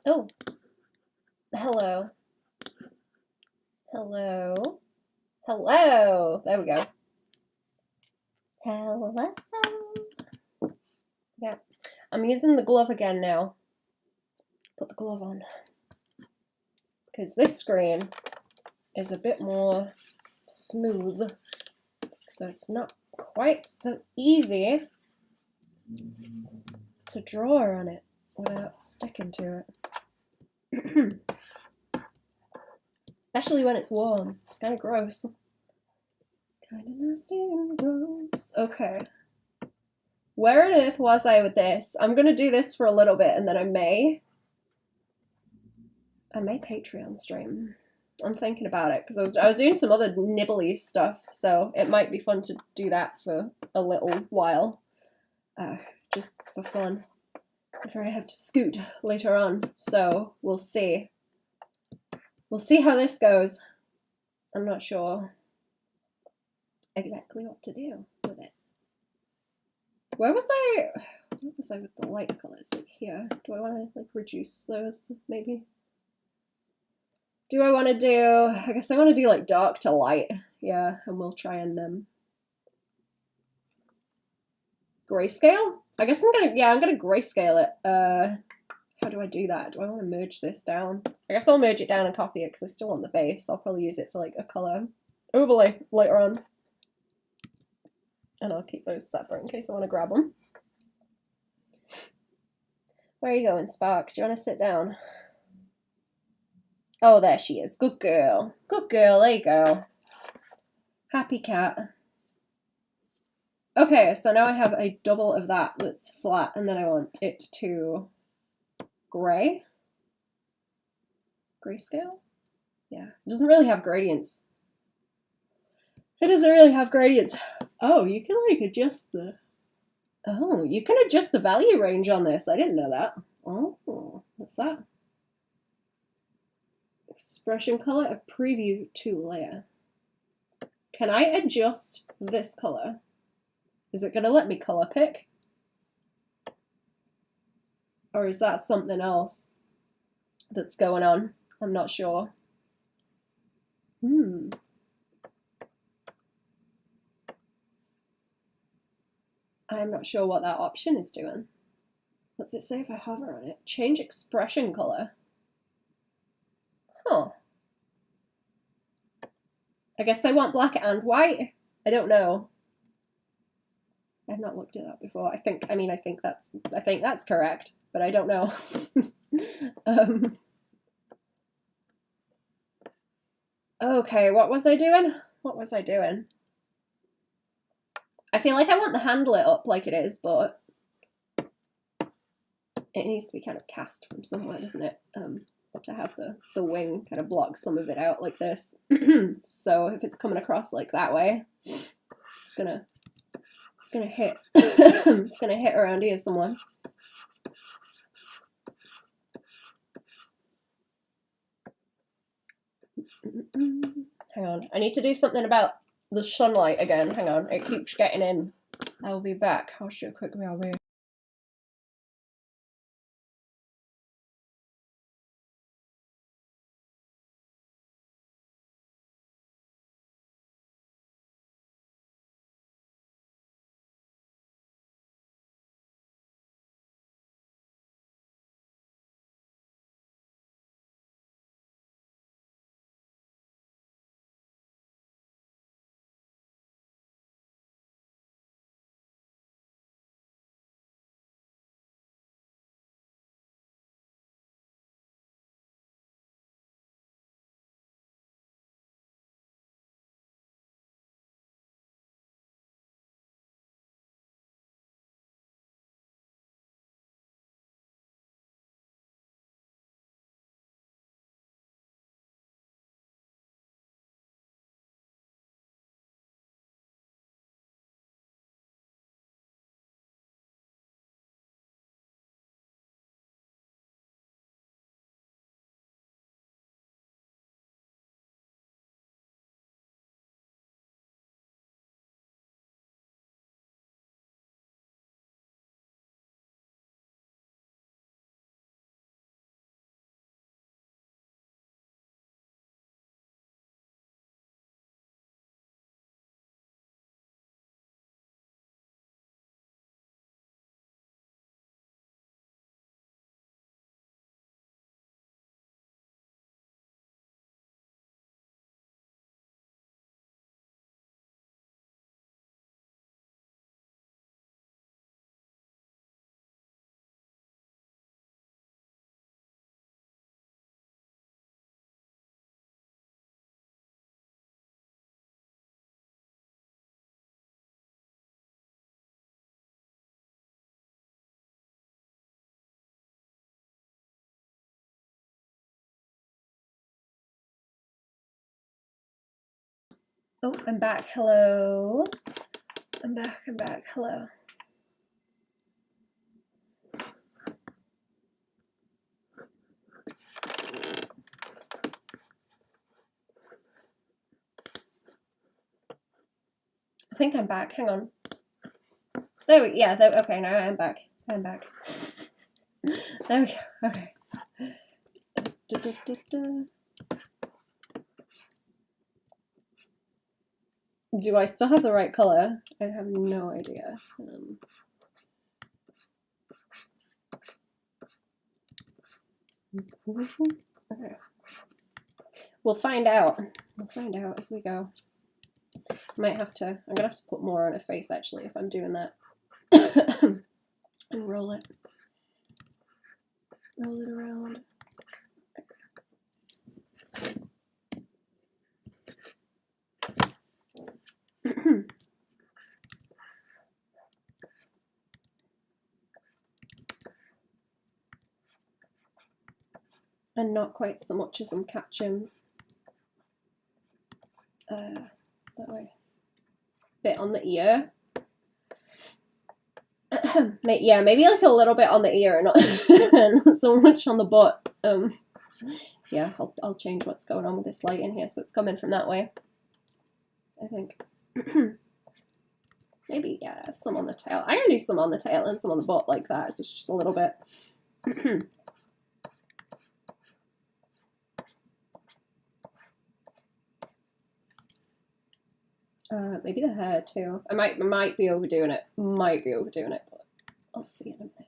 Oh, hello. Hello. Hello. There we go. Hello. Yeah. I'm using the glove again now. Put the glove on. Because this screen is a bit more smooth. So it's not quite so easy to draw on it without sticking to it. Especially when it's warm. It's kind of gross. Kind of nasty and gross. Okay. Where on earth was I with this? I'm going to do this for a little bit and then I may Patreon stream. I'm thinking about it because I was doing some other nibbly stuff, so it might be fun to do that for a little while. Just for fun. Before I have to scoot later on. So we'll see. We'll see how this goes. I'm not sure exactly what to do with it. Where was I with the light colors? Like here. Do I want to like reduce those maybe? Do I want to do, I guess I want to do like dark to light. Yeah, and we'll try and grayscale? I guess I'm gonna grayscale it. How do I do that? Do I want to merge this down? I guess I'll merge it down and copy it because I still want the base. I'll probably use it for like a color overlay later on. And I'll keep those separate in case I want to grab them. Where are you going, Spark? Do you want to sit down? Oh, there she is. Good girl. Good girl. There you go. Happy cat. Okay, so now I have a double of that that's flat, and then I want it to gray. Grayscale? Yeah. It doesn't really have gradients. It doesn't really have gradients. Oh, you can like adjust the... Oh, you can adjust the value range on this. I didn't know that. Oh, what's that? Expression color of preview to layer. Can I adjust this color? Is it going to let me color pick? Or is that something else that's going on? I'm not sure. I'm not sure what that option is doing. What's it say if I hover on it? Change expression color. Huh. I guess I want black and white. I don't know. I've not looked at that before. I think that's correct, but I don't know. Okay, what was I doing? What was I doing? I feel like I want the hand lit up like it is, but it needs to be kind of cast from somewhere, doesn't it? To have the wing kind of block some of it out like this. So if it's coming across like that way, it's gonna hit it's gonna hit around here somewhere. Hang on, I need to do something about the sunlight again. Hang on, it keeps getting in. I will be back. How quickly I'll be. Oh, I'm back. Hello. I'm back. Hello. I think I'm back. Hang on. There we okay, now I'm back. There we go. Okay. Do I still have the right color? I have no idea. Okay. We'll find out. As we go. I'm gonna have to put more on her face actually if I'm doing that. And roll it around. And not quite so much as I'm catching that way. Bit on the ear. Yeah, maybe like a little bit on the ear and not so much on the butt. Yeah, I'll change what's going on with this light in here so it's coming from that way, I think. Maybe, yeah, some on the tail. I'm gonna do some on the tail and some on the butt like that. So it's just a little bit. Maybe the hair too. I might be overdoing it. But I'll see in a minute.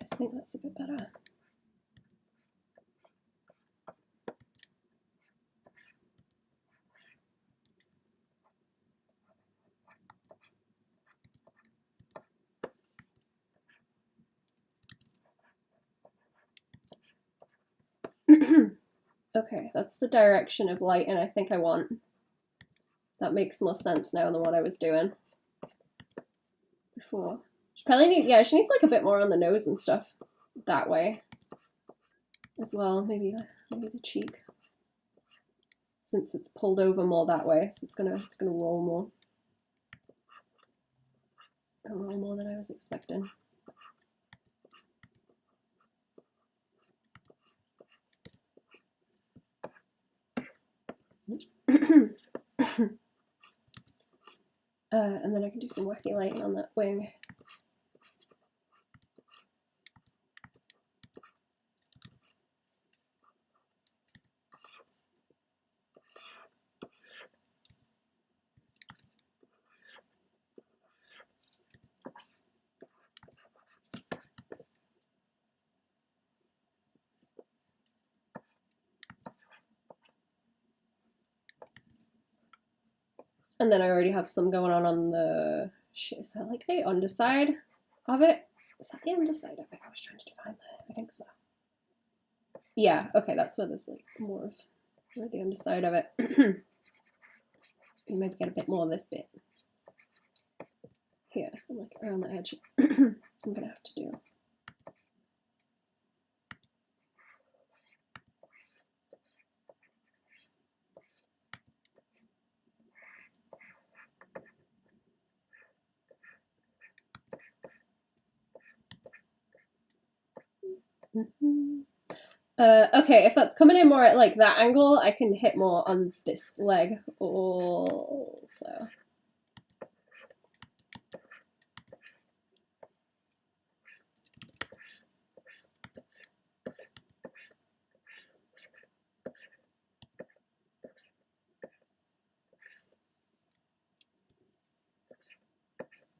I think that's a bit better. Okay, that's the direction of light, and I think I want. That makes more sense now than what I was doing before. She probably she needs like a bit more on the nose and stuff that way as well. Maybe the cheek, since it's pulled over more that way, so it's gonna roll more. Roll more than I was expecting. And then I can do some wacky lighting on that wing. And then I already have some going on the, is that like the underside of it? Is that the underside of it? I was trying to define that. I think so. Yeah, okay, that's where there's like more of the underside of it. You maybe get a bit more of this bit. Here, like around the edge. I'm gonna have to do. Okay, if that's coming in more at like that angle, I can hit more on this leg also.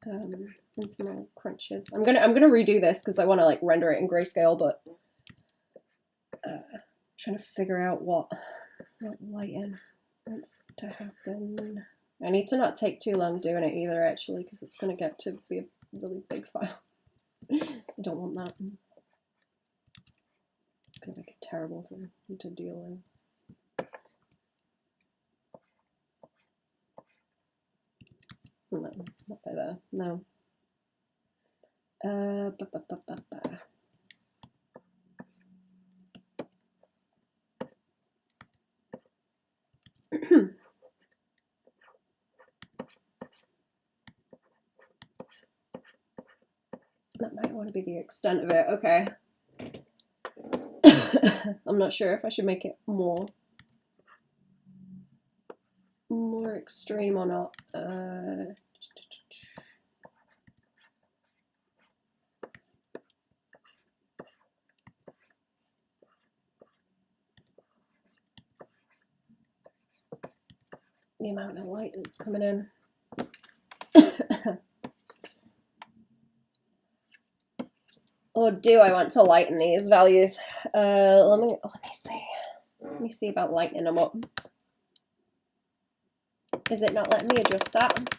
And some more crunches. I'm gonna redo this because I want to like render it in grayscale, but trying to figure out what light in. wants to happen. I need to not take too long doing it either, actually, because it's going to get to be a really big file. I don't want that. It's going to make it terrible to deal with. No, not by there. No. That might want to be the extent of it. Okay. I'm not sure if I should make it more extreme or not. The amount of light that's coming in. Or do I want to lighten these values? Let me see. Let me see about lightening them up. Is it not letting me adjust that?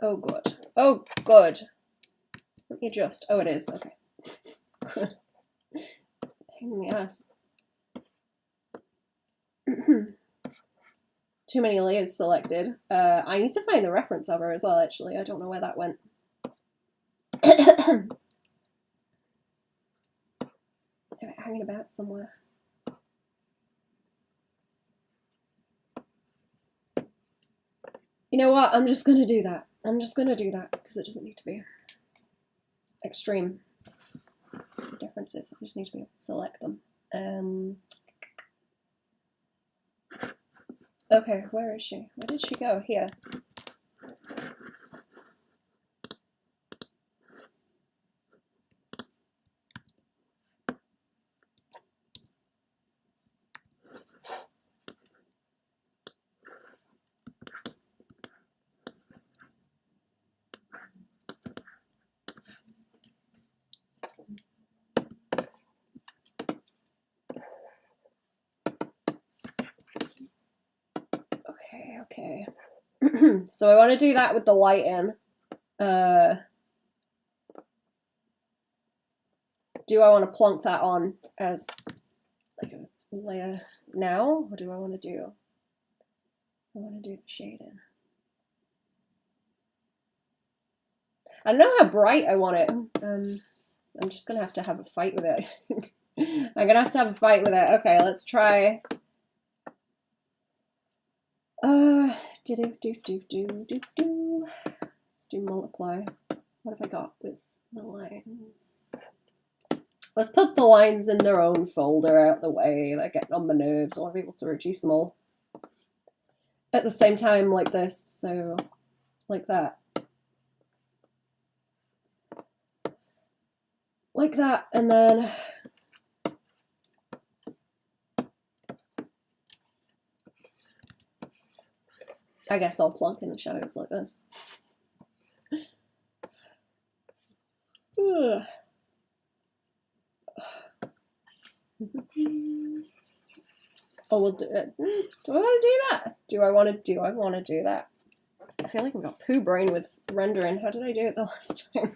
Oh good. Oh good. Let me adjust. Oh, it is. Okay. Good. Pain in the ass. Too many layers selected. I need to find the reference of her as well, actually. I don't know where that went. Hanging about somewhere. You know what? I'm just gonna do that. I'm just gonna do that because it doesn't need to be extreme differences. I just need to be able to select them. Okay, where is she? Where did she go? Here. Okay. So I want to do that with the light in. Do I want to plonk that on as like a layer now, or do I want to do? I want to do the shading. I don't know how bright I want it. I'm just gonna have to have a fight with it. I'm gonna have to have a fight with it. Okay, let's try. Let's do multiply. What have I got with the lines? Let's put the lines in their own folder out the way. They're getting on my nerves. I want to be able to reduce them all at the same time, like this. So, like that. Like that, and then I guess I'll plonk in the shadows like this. Oh, we'll do it. Do I want to do that? Do I want to do that? I feel like I've got poo brain with rendering. How did I do it the last time?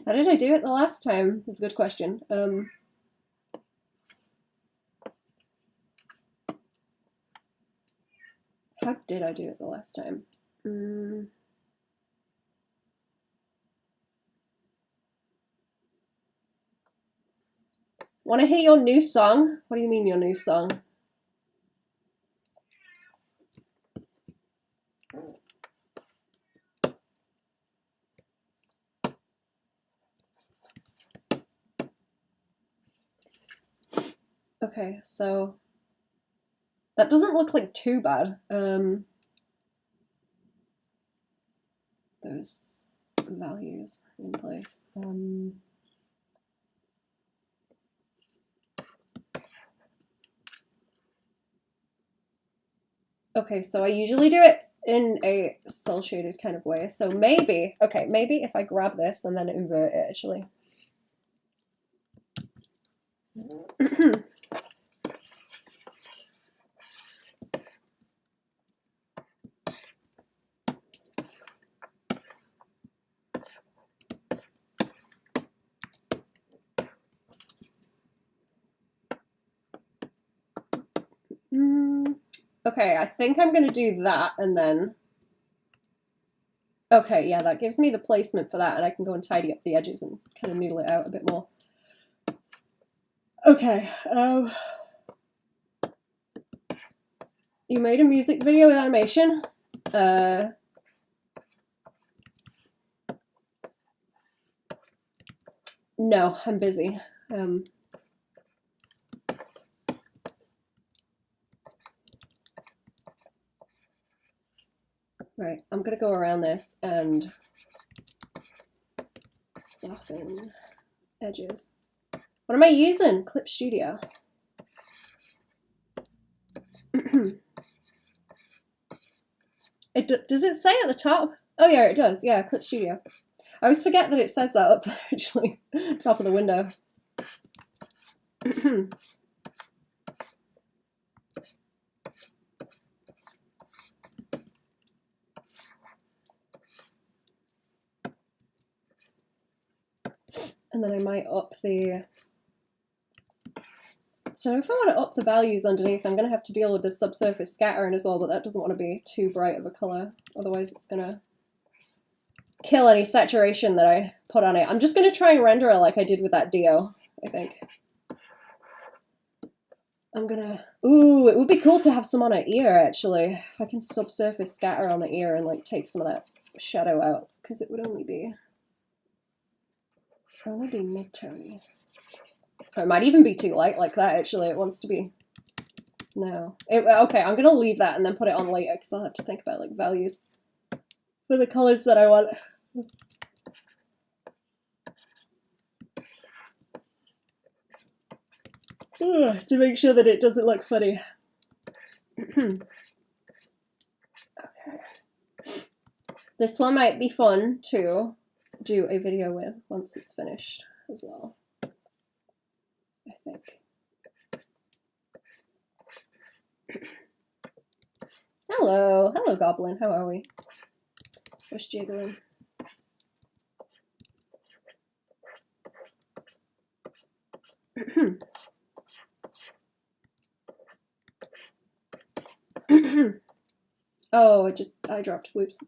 How did I do it the last time? Is a good question. How did I do it the last time? Want to hear your new song? What do you mean your new song? Okay, so that doesn't look like too bad. Those values in place. Okay, so I usually do it in a cell shaded kind of way. So maybe, okay, maybe if I grab this and then invert it actually. Okay, I think I'm gonna do that and then... Okay, yeah, that gives me the placement for that, and I can go and tidy up the edges and kind of noodle it out a bit more. Okay, you made a music video with animation? No, I'm busy. Right, I'm gonna go around this and soften edges. What am I using? Clip Studio. Does it say at the top? Oh yeah, it does. Yeah, Clip Studio. I always forget that it says that up there, actually. Top of the window. And then I might up the... So if I want to up the values underneath, I'm going to have to deal with the subsurface scattering as well, but that doesn't want to be too bright of a colour. Otherwise it's going to kill any saturation that I put on it. I'm just going to try and render it like I did with that Dio, I think. I'm going to... Ooh, it would be cool to have some on her ear, actually. If I can subsurface scatter on the ear and like take some of that shadow out, because it would only be mid-tone. Or it might even be too light like that, actually. It wants to be... No. Okay, I'm going to leave that and then put it on later, because I'll have to think about, like, values for the colours that I want. To make sure that it doesn't look funny. Okay. This one might be fun to do a video with once it's finished as well, I think. Hello, hello Goblin, how are we? Just jiggling. Oh, I dropped, whoops.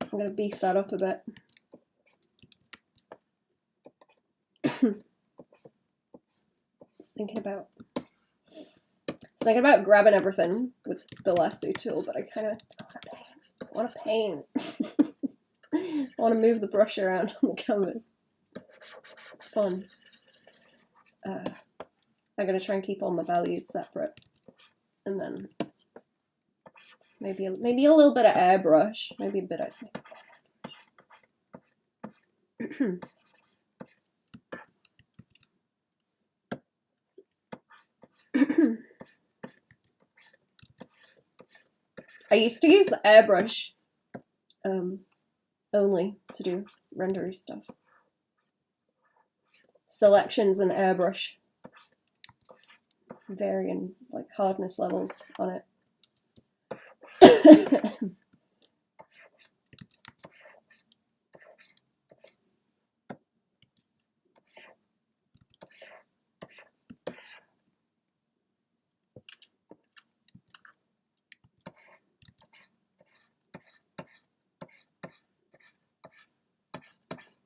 I'm gonna beef that up a bit. Just thinking about grabbing everything with the lasso tool, but I kind of want to paint. I want to move the brush around on the canvas. Fun. I'm going to try and keep all my values separate. And then maybe a little bit of airbrush. Maybe a bit of... I used to use the airbrush only to do rendery stuff. Selections and airbrush, varying like hardness levels on it.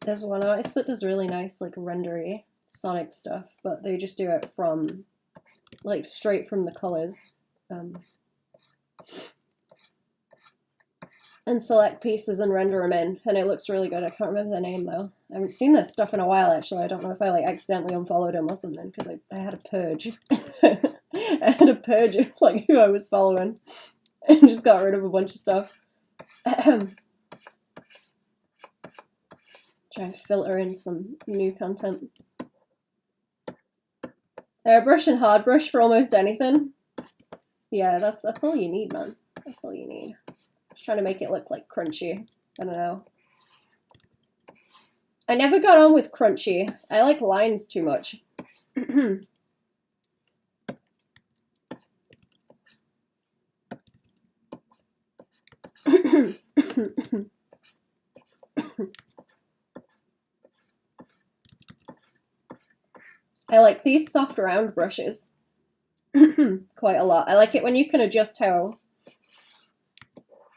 There's one artist that does really nice like rendery Sonic stuff, but they just do it from like straight from the colors and select pieces and render them in, and it looks really good. I can't remember the name though. I haven't seen this stuff in a while actually. I don't know if I like accidentally unfollowed him or something, because I had a purge. I had a purge of like who I was following and just got rid of a bunch of stuff. Try and filter in some new content. Airbrush and hard brush for almost anything. Yeah, that's all you need, man. That's all you need. Just trying to make it look like crunchy. I don't know. I never got on with crunchy. I like lines too much. I like these soft round brushes quite a lot. I like it when you can adjust how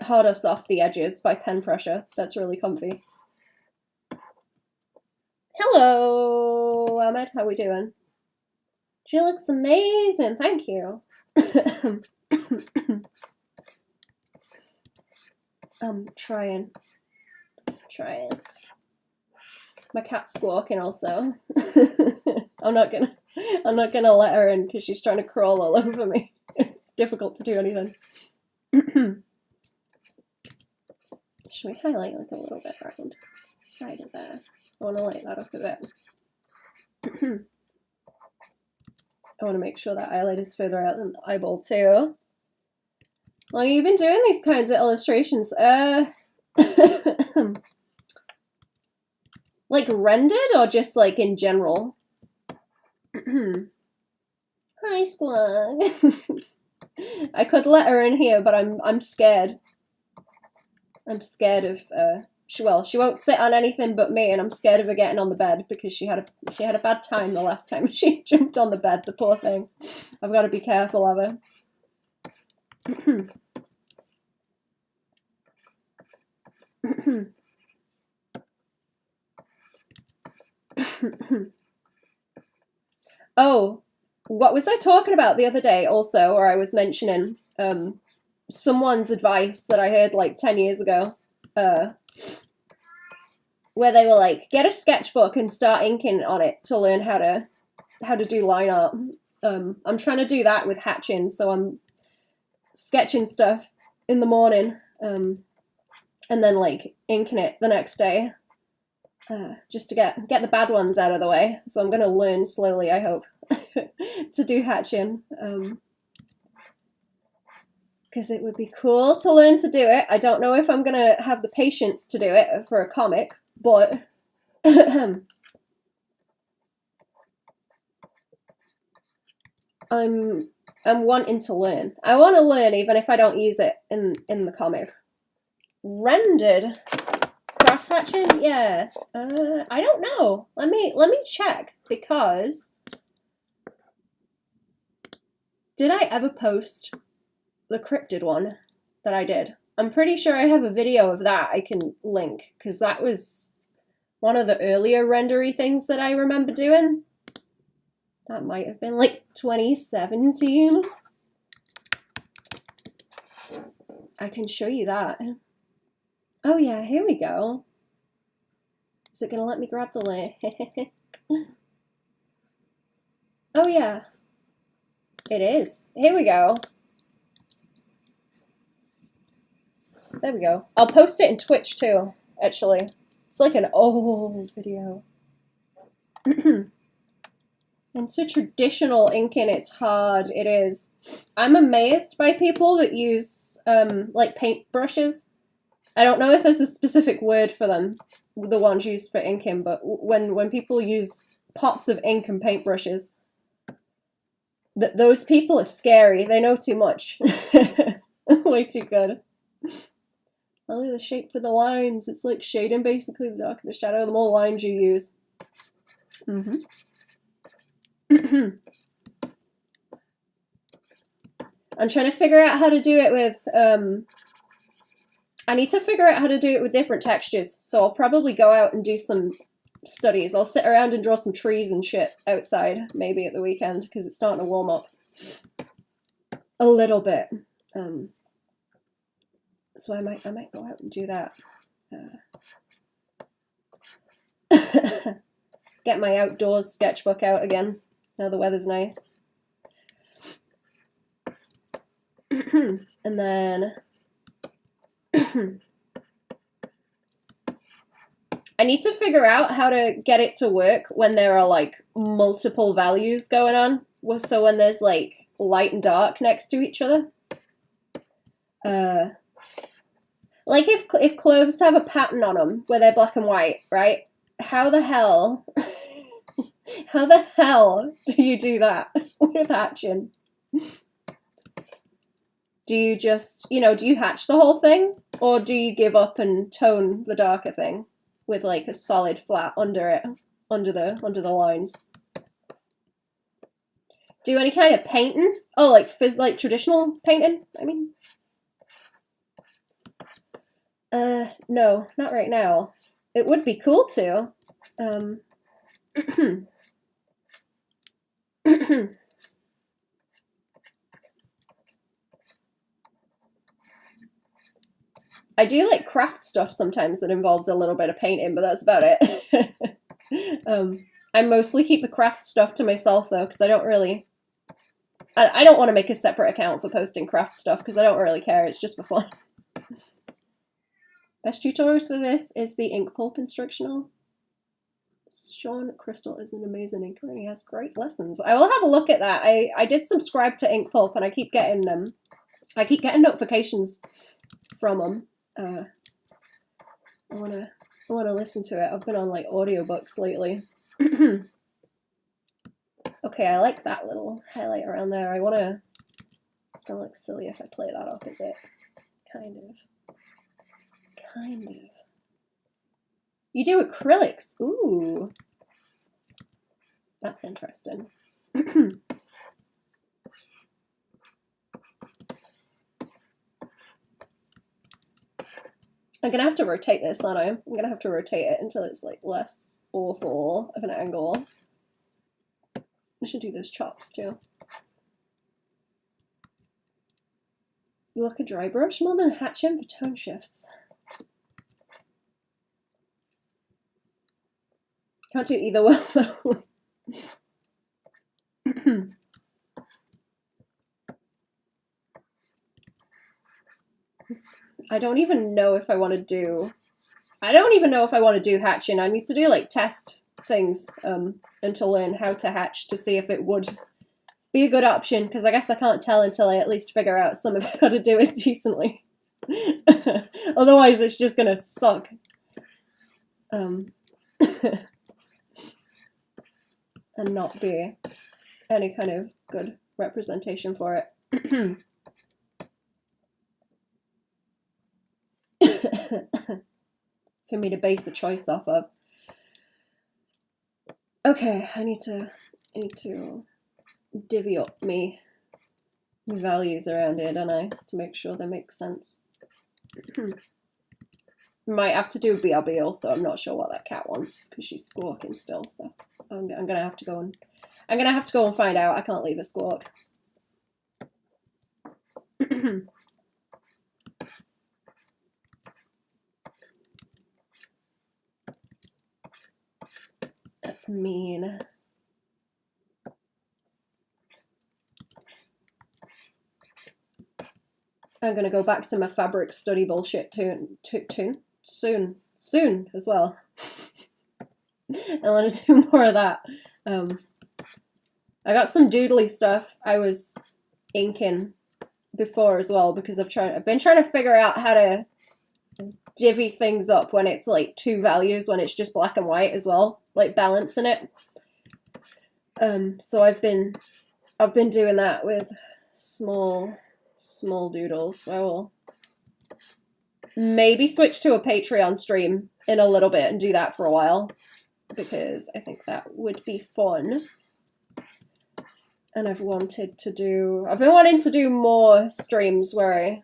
hard or soft the edge is by pen pressure. That's really comfy. Hello, Ahmed. How we doing? She looks amazing. Thank you. I'm trying. My cat's squawking also. I'm not gonna let her in because she's trying to crawl all over me. It's difficult to do anything. Should we highlight like a little bit around the side of there? I want to light that up a bit. I want to make sure that eyelid is further out than the eyeball too. How long have you been doing these kinds of illustrations? Like rendered or just like in general? Hi, Squawk. I could let her in here, but I'm scared. I'm scared of she won't sit on anything but me, and I'm scared of her getting on the bed because she had a bad time the last time she jumped on the bed, the poor thing. I've got to be careful of her. Oh, what was I talking about the other day also, where I was mentioning someone's advice that I heard like 10 years ago, where they were like, get a sketchbook and start inking on it to learn how to do line art. I'm trying to do that with hatching, so I'm sketching stuff in the morning, and then like inking it the next day, just to get the bad ones out of the way. So I'm gonna learn slowly, I hope, to do hatching, because it would be cool to learn to do it. I don't know if I'm gonna have the patience to do it for a comic, but I'm wanting to learn. I want to learn even if I don't use it in the comic. Rendered cross hatching? Yeah. I don't know. Let me check, because did I ever post the cryptid one that I did? I'm pretty sure I have a video of that I can link, because that was one of the earlier rendery things that I remember doing. That might have been like 2017. I can show you that. Oh yeah, here we go. Is it gonna let me grab the link? Oh yeah. It is. Here we go. There we go. I'll post it in Twitch too, actually. It's like an old video. It's a traditional inking. It's hard. It is. I'm amazed by people that use like paint brushes. I don't know if there's a specific word for them, the ones used for inking, but when people use pots of ink and paintbrushes, those people are scary. They know too much. Way too good. Only the shape for the lines. It's like shading basically the darker the shadow, the more lines you use. I'm trying to figure out how to do it with I need to figure out how to do it with different textures, so I'll probably go out and do some studies. I'll sit around and draw some trees and shit outside, maybe at the weekend, because it's starting to warm up a little bit. So I might go out and do that. Get my outdoors sketchbook out again, now the weather's nice. And then I need to figure out how to get it to work when there are like multiple values going on. So when there's like light and dark next to each other. Like if clothes have a pattern on them where they're black and white, right? How the hell do you do that with hatching? Do you just, do you hatch the whole thing? Or do you give up and tone the darker thing with like a solid flat under it, under the lines? do any kind of painting. Oh, like traditional painting, I mean. No, not right now. It would be cool to. I do like craft stuff sometimes that involves a little bit of painting, but that's about it. I mostly keep the craft stuff to myself though, because I don't really. I don't want to make a separate account for posting craft stuff because I don't really care. It's just for fun. Best tutorial for this is the ink pulp instructional. Sean Crystal is an amazing inker and he has great lessons. I will have a look at that. I did subscribe to Ink Pulp and I keep getting notifications from them. I wanna listen to it. I've been on like audiobooks lately. Okay, I like that little highlight around there. It's gonna look silly if I play that up, is it? Kind of. You do acrylics. Ooh. That's interesting. I'm gonna have to rotate this, aren't I? I'm gonna have to rotate it until it's like less awful of an angle. I should do those chops too. You like a dry brush more than hatching for tone shifts. Can't do either well though. I don't even know if I want to do. I don't even know if I want to do hatching. I need to do like test things and to learn how to hatch to see if it would be a good option, because I guess I can't tell until I at least figure out some of how to do it decently. Otherwise it's just gonna suck. And not be any kind of good representation for it. For me to base a choice off of. Okay, I need to divvy up me values around here, don't I, to make sure they make sense. Might have to do BRB also. I'm not sure what that cat wants because she's squawking still, so I'm gonna have to go and find out. I can't leave a squawk. That's mean. I'm gonna go back to my fabric study bullshit soon as well. I want to do more of that. I got some doodly stuff I was inking before as well because I've been trying to figure out how to divvy things up when it's like two values, when it's just black and white as well, like balancing it. So I've been doing that with small doodles. So I will maybe switch to a Patreon stream in a little bit and do that for a while, because I think that would be fun. And I've been wanting to do more streams where I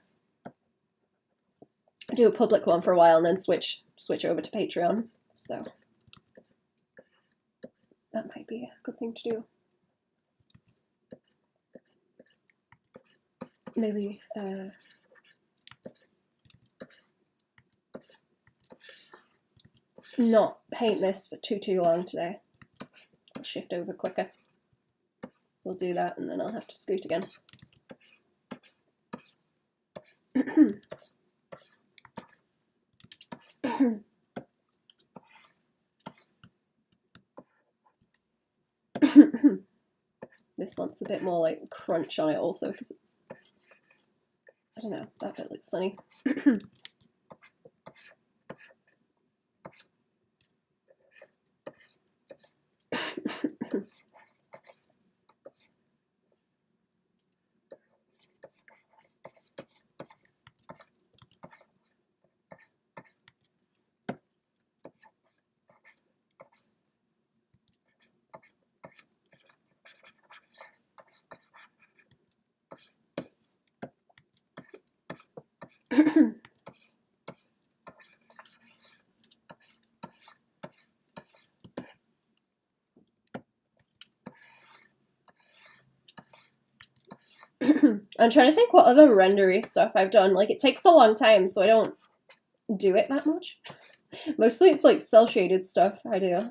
do a public one for a while and then switch over to Patreon. So that might be a good thing to do. Maybe not paint this for too long today. I'll shift over quicker. We'll do that and then I'll have to scoot again. This one's a bit more like crunch on it also because it's, I don't know, that bit looks funny. I'm trying to think what other rendery stuff I've done. Like, it takes a long time, so I don't do it that much. Mostly it's like cel-shaded stuff I do.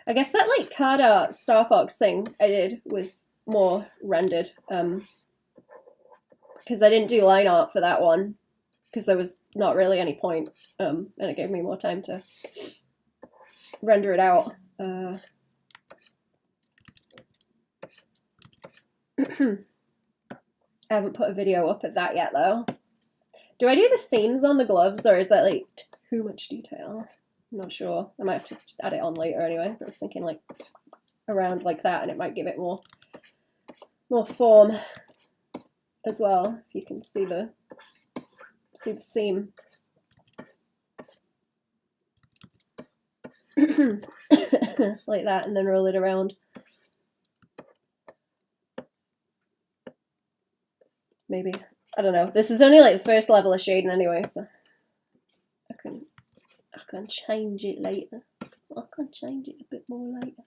I guess that like card art Star Fox thing I did was more rendered. Because I didn't do line art for that one. Because there was not really any point. And it gave me more time to render it out. I haven't put a video up of that yet, though. Do I do the seams on the gloves, or is that, like, too much detail? I'm not sure. I might have to add it on later anyway. But I was thinking, like, around like that, and it might give it more form as well. If you can see the seam. Like that, and then roll it around. Maybe. I don't know. This is only like the first level of shading anyway, so I can change it later. I can change it a bit more later.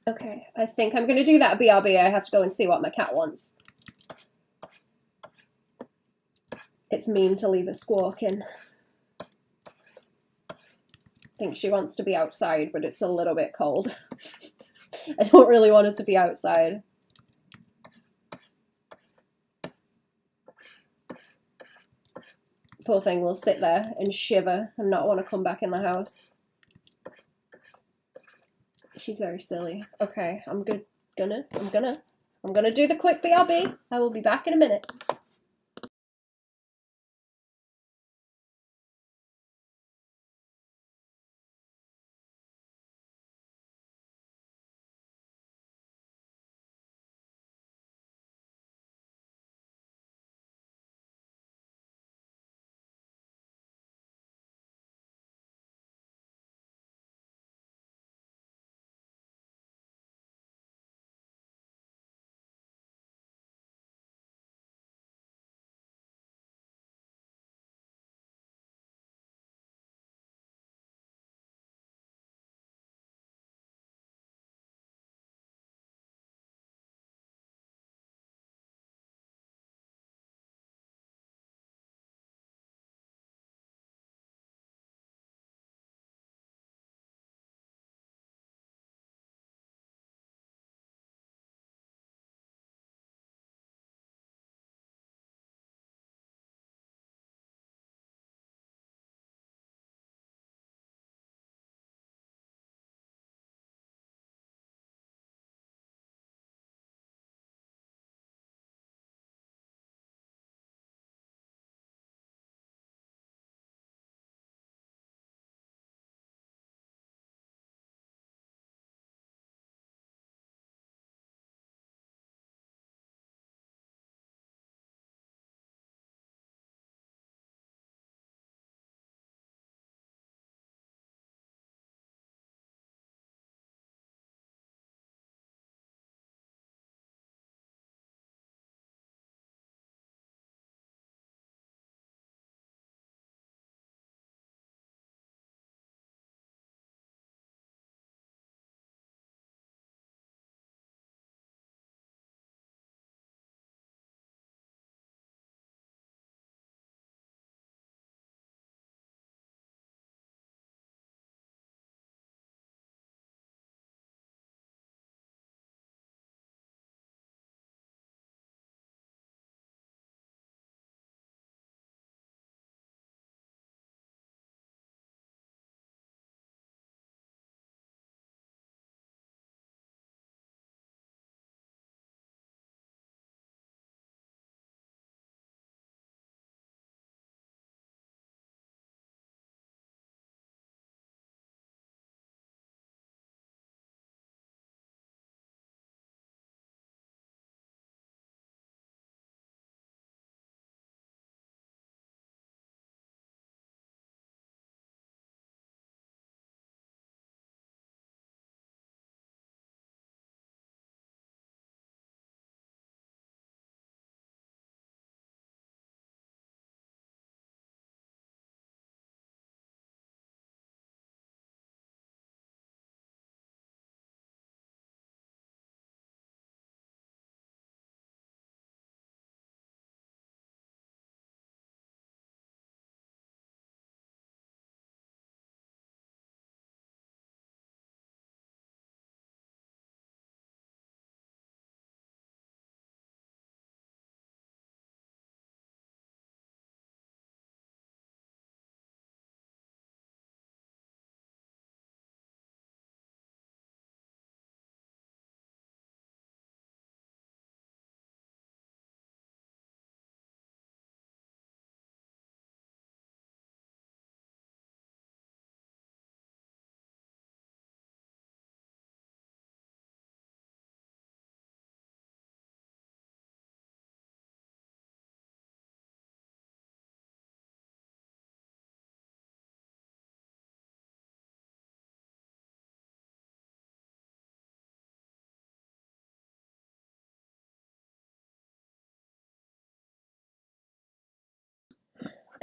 Okay, I think I'm going to do that BRB. I have to go and see what my cat wants. It's mean to leave her squawking. I think she wants to be outside, but it's a little bit cold. I don't really want her to be outside. Poor thing will sit there and shiver and not want to come back in the house. She's very silly. Okay, I'm gonna do the quick BRB. I will be back in a minute.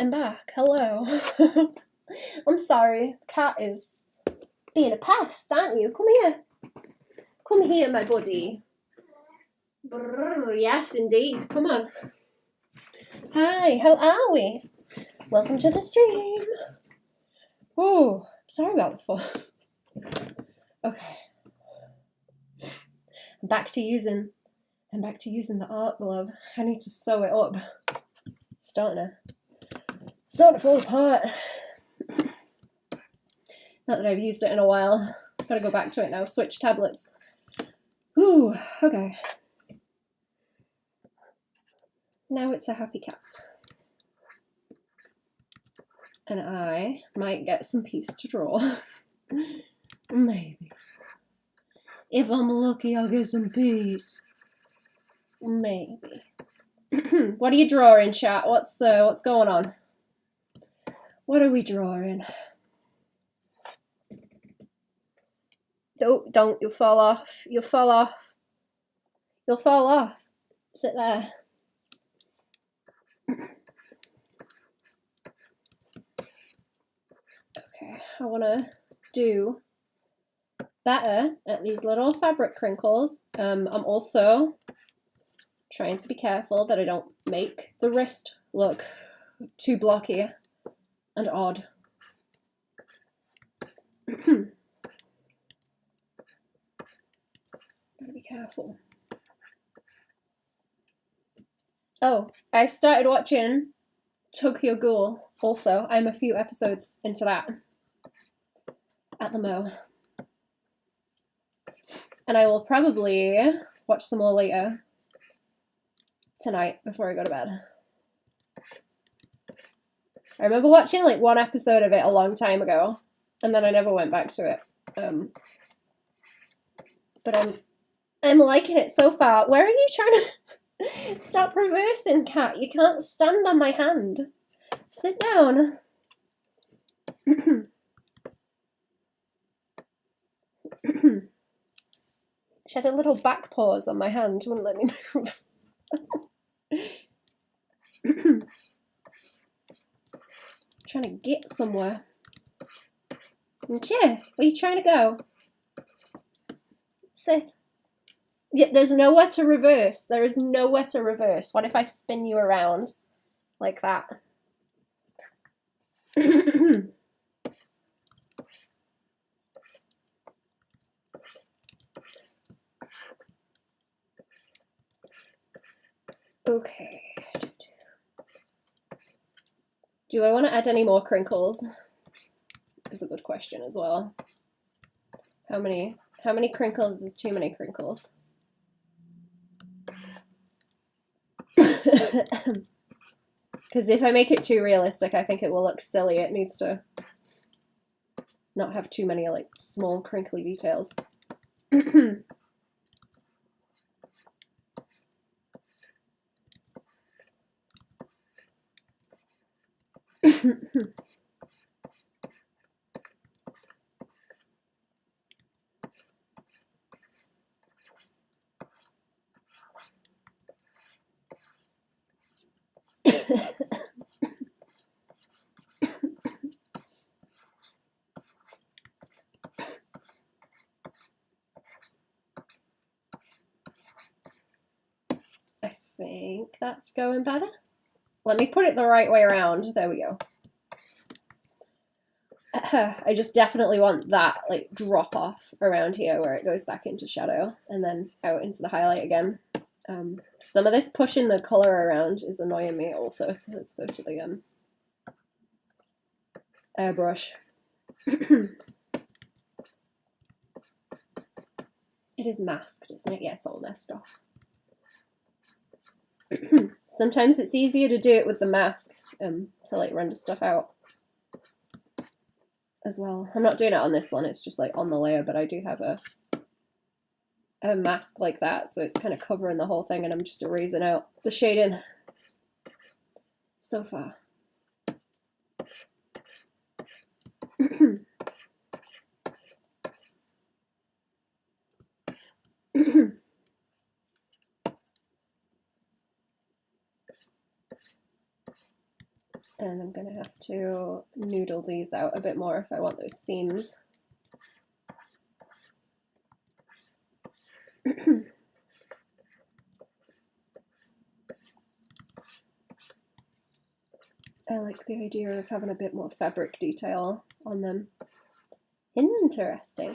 am back. Hello. I'm sorry. The cat is being a pest, aren't you? Come here. Come here, my buddy. Brrr, yes, indeed. Come on. Hi, how are we? Welcome to the stream. Oh, sorry about the fuss. Okay. I'm back to using the art glove. I need to sew it up. Starting to fall apart. Not that I've used it in a while. Gotta go back to it now. Switch tablets. Ooh, okay. Now it's a happy cat. And I might get some peace to draw. Maybe. If I'm lucky, I'll get some peace. Maybe. What are you drawing, chat? What's going on? What are we drawing? Don't, you'll fall off. You'll fall off. You'll fall off. Sit there. Okay, I want to do better at these little fabric crinkles. I'm also trying to be careful that I don't make the wrist look too blocky and odd. Gotta be careful. Oh, I started watching Tokyo Ghoul also. I'm a few episodes into that at the mo. And I will probably watch some more later tonight before I go to bed. I remember watching like one episode of it a long time ago, and then I never went back to it. But I'm liking it so far. Where are you trying to stop reversing, cat? You can't stand on my hand. Sit down. She had a little back pause on my hand, wouldn't let me move. Trying to get somewhere. Where are you trying to go? Sit. Yeah, there's nowhere to reverse. There is nowhere to reverse. What if I spin you around like that? Okay. Do I want to add any more crinkles? Is a good question as well. How many crinkles is too many crinkles? Because if I make it too realistic, I think it will look silly. It needs to not have too many like small crinkly details. I think that's going better. Let me put it the right way around. There we go. I just definitely want that like drop off around here where it goes back into shadow and then out into the highlight again. Some of this pushing the color around is annoying me also, so let's go to the airbrush. It is masked, isn't it? Yeah, it's all messed off. Sometimes it's easier to do it with the mask to like render stuff out as well. I'm not doing it on this one, it's just like on the layer, but I do have a mask like that, so it's kind of covering the whole thing and I'm just erasing out the shading so far. And I'm gonna have to noodle these out a bit more if I want those seams. I like the idea of having a bit more fabric detail on them. Interesting.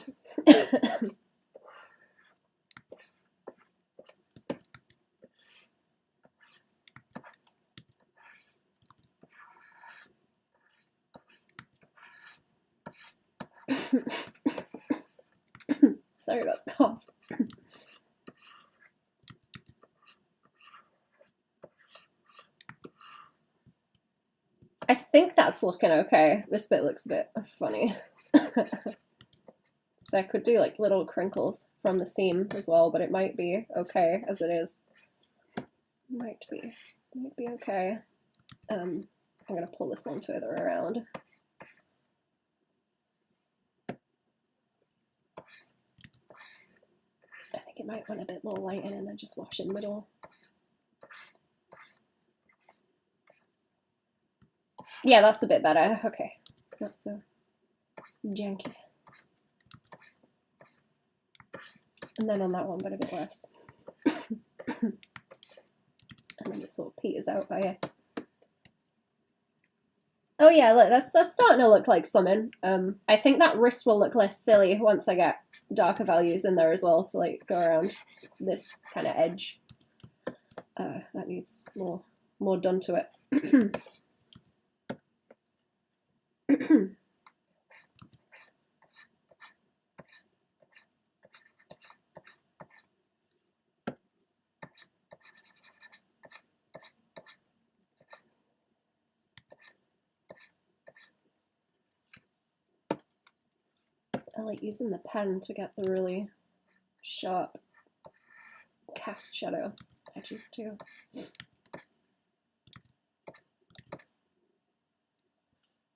Sorry about the cough. I think that's looking okay. This bit looks a bit funny. So I could do like little crinkles from the seam as well, but it might be okay as it is. Might be okay. I'm gonna pull this one further around. I think it might want a bit more lighting and then just wash in the middle. Yeah, that's a bit better. Okay, it's not so janky. And then on that one, but a bit less. And then it sort of peters out by it. Oh yeah, look, that's starting to look like something. I think that wrist will look less silly once I get darker values in there as well to like go around this kind of edge. That needs more done to it. I like using the pen to get the really sharp cast shadow edges too.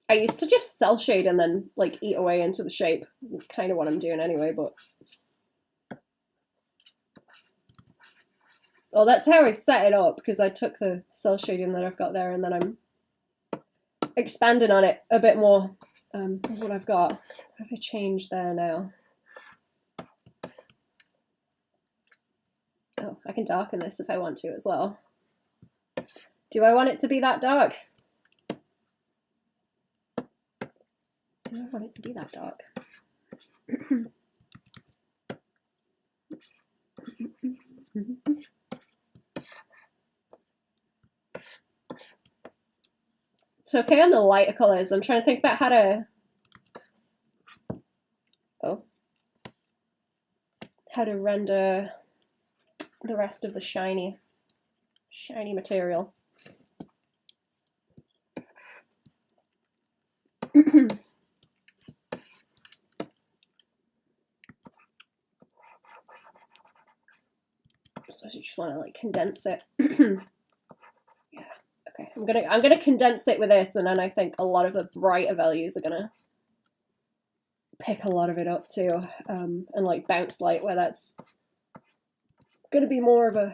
I used to just cell shade and then like eat away into the shape. That's kind of what I'm doing anyway, but well, that's how I set it up, because I took the cell shading that I've got there and then I'm expanding on it a bit more. What I've got. What have I changed there now? Oh, I can darken this if I want to as well. Do I want it to be that dark? Do I want it to be that dark? It's okay on the lighter colors. I'm trying to think about how to render the rest of the shiny material. So you just want to like condense it. Yeah. Okay. I'm gonna condense it with this, and then I think a lot of the brighter values are gonna pick a lot of it up too, and like bounce light where that's gonna be more of a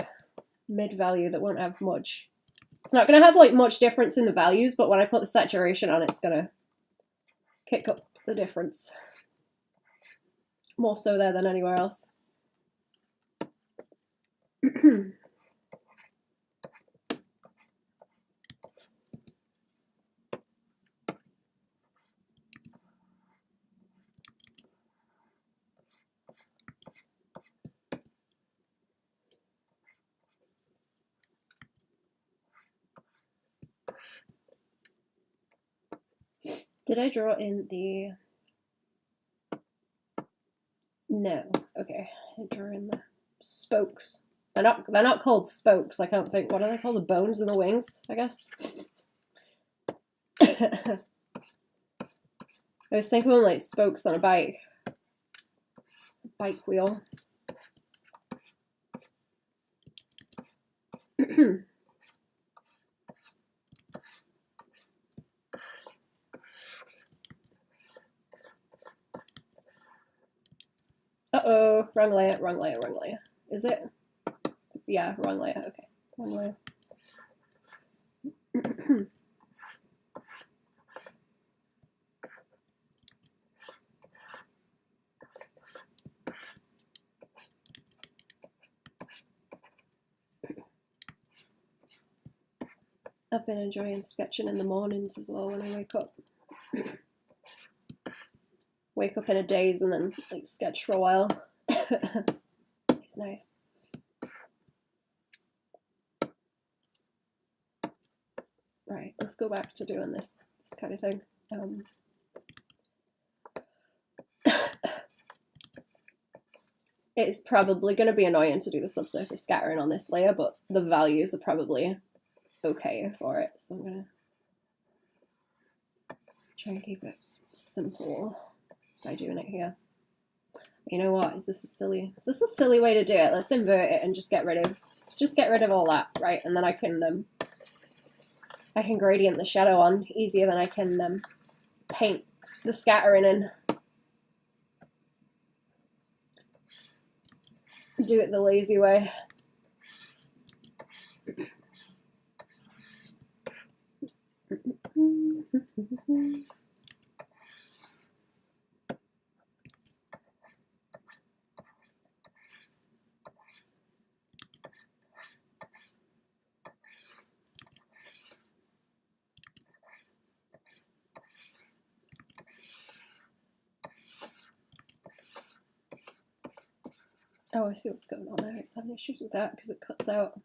mid value that won't have much. It's not gonna have like much difference in the values, but when I put the saturation on, it's gonna kick up the difference. More so there than anywhere else. Did I draw in the... No. Okay. I drew in the spokes. They're not called spokes. I can't think. What are they called? The bones in the wings, I guess. I was thinking of like spokes on a bike. Bike wheel. Uh-oh, wrong layer, wrong layer, wrong layer. Is it? Yeah, wrong layer, okay. Wrong layer. I've been enjoying sketching in the mornings as well when I wake up. Wake up in a daze and then like sketch for a while. It's nice. Right, let's go back to doing this kind of thing. It's probably going to be annoying to do the subsurface scattering on this layer, but the values are probably okay for it. So I'm going to try and keep it simple by doing it here. You know what? Is this a silly way to do it? Let's invert it and just get rid of all that, right? And then I can gradient the shadow on easier than I can paint the scattering in. Do it the lazy way. Oh, I see what's going on there. It's having issues with that because it cuts out.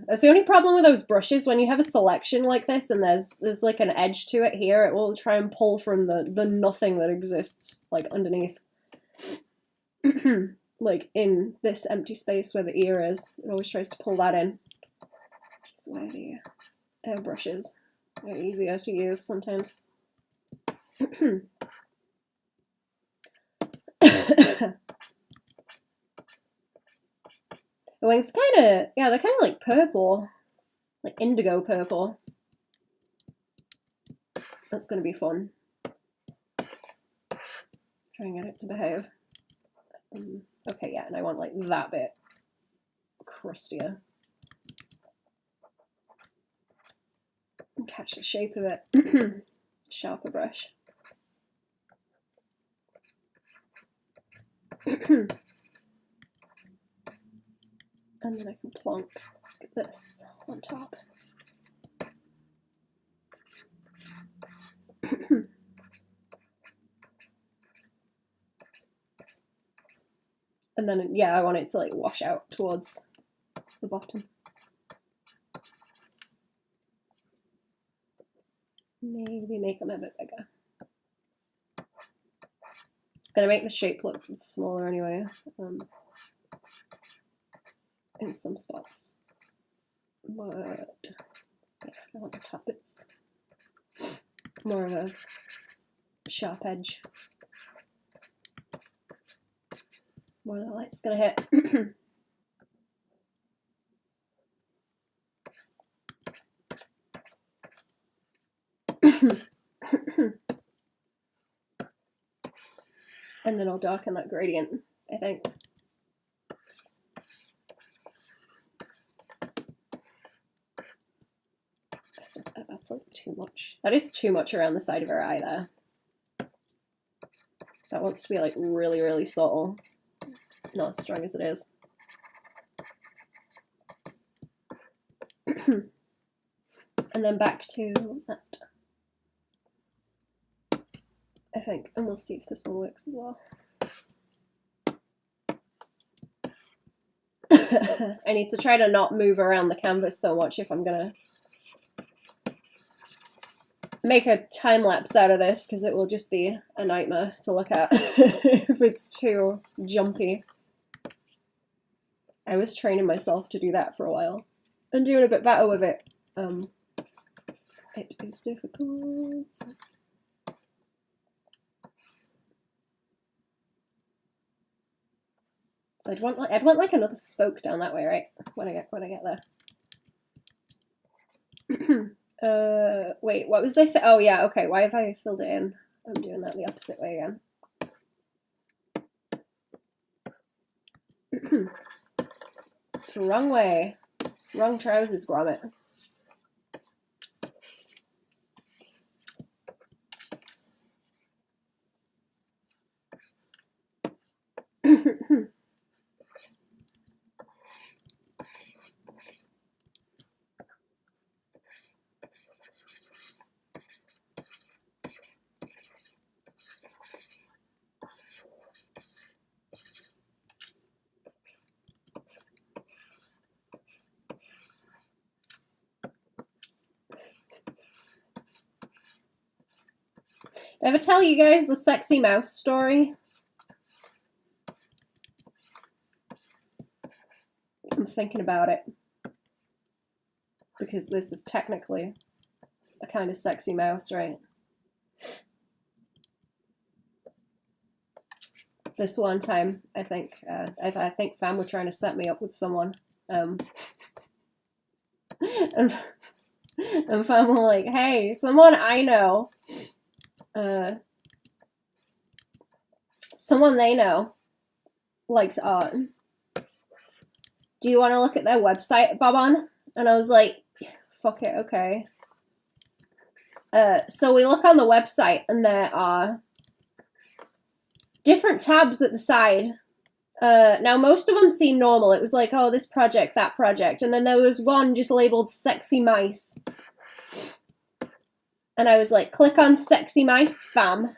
That's the only problem with those brushes. When you have a selection like this and there's like an edge to it here, it will try and pull from the nothing that exists like underneath. Like in this empty space where the ear is. It always tries to pull that in. That's why the airbrushes are easier to use sometimes. The wings kind of, yeah, they're kind of like purple, like indigo purple. That's going to be fun. Try and get it to behave. Okay, yeah, and I want like that bit crustier. And catch the shape of it. Sharper brush. And then I can plonk this on top. And then, yeah, I want it to like wash out towards the bottom. Maybe make them a bit bigger. It's going to make the shape look smaller anyway. In some spots, but yeah, I want the top bits more of a sharp edge. More of the light's gonna hit. And then I'll darken that gradient, I think. That's like too much. That is too much around the side of her eye there. That wants to be like really, really subtle. Not as strong as it is. And then back to that, I think, and we'll see if this one works as well. I need to try to not move around the canvas so much if I'm gonna make a time lapse out of this, because it will just be a nightmare to look at if it's too jumpy. I was training myself to do that for a while and doing a bit better with it. It is difficult. So I'd want like another spoke down that way, right? When I get there. Wait, what was this? Oh yeah, okay. Why have I filled it in? I'm doing that the opposite way again. Wrong way. Wrong trousers, grommet. I ever tell you guys the sexy mouse story? I'm thinking about it. Because this is technically a kind of sexy mouse, right? This one time, I think Fam were trying to set me up with someone. And Fam were like, hey, someone I know, someone they know likes art. Do you want to look at their website, Baban? And I was like, fuck it, okay. So we look on the website, and there are different tabs at the side. Now, most of them seem normal. It was like, oh, this project, that project. And then there was one just labeled Sexy Mice. And I was like, click on Sexy Mice, Fam.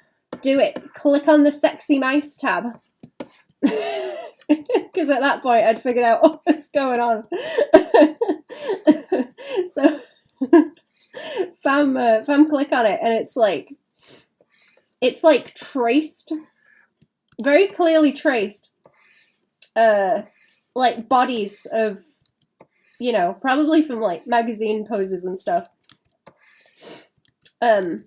Do it. Click on the Sexy Mice tab. Because at that point, I'd figured out what's going on. So, Fam click on it, and it's like traced, very clearly traced, like bodies of, you know, probably from like magazine poses and stuff. And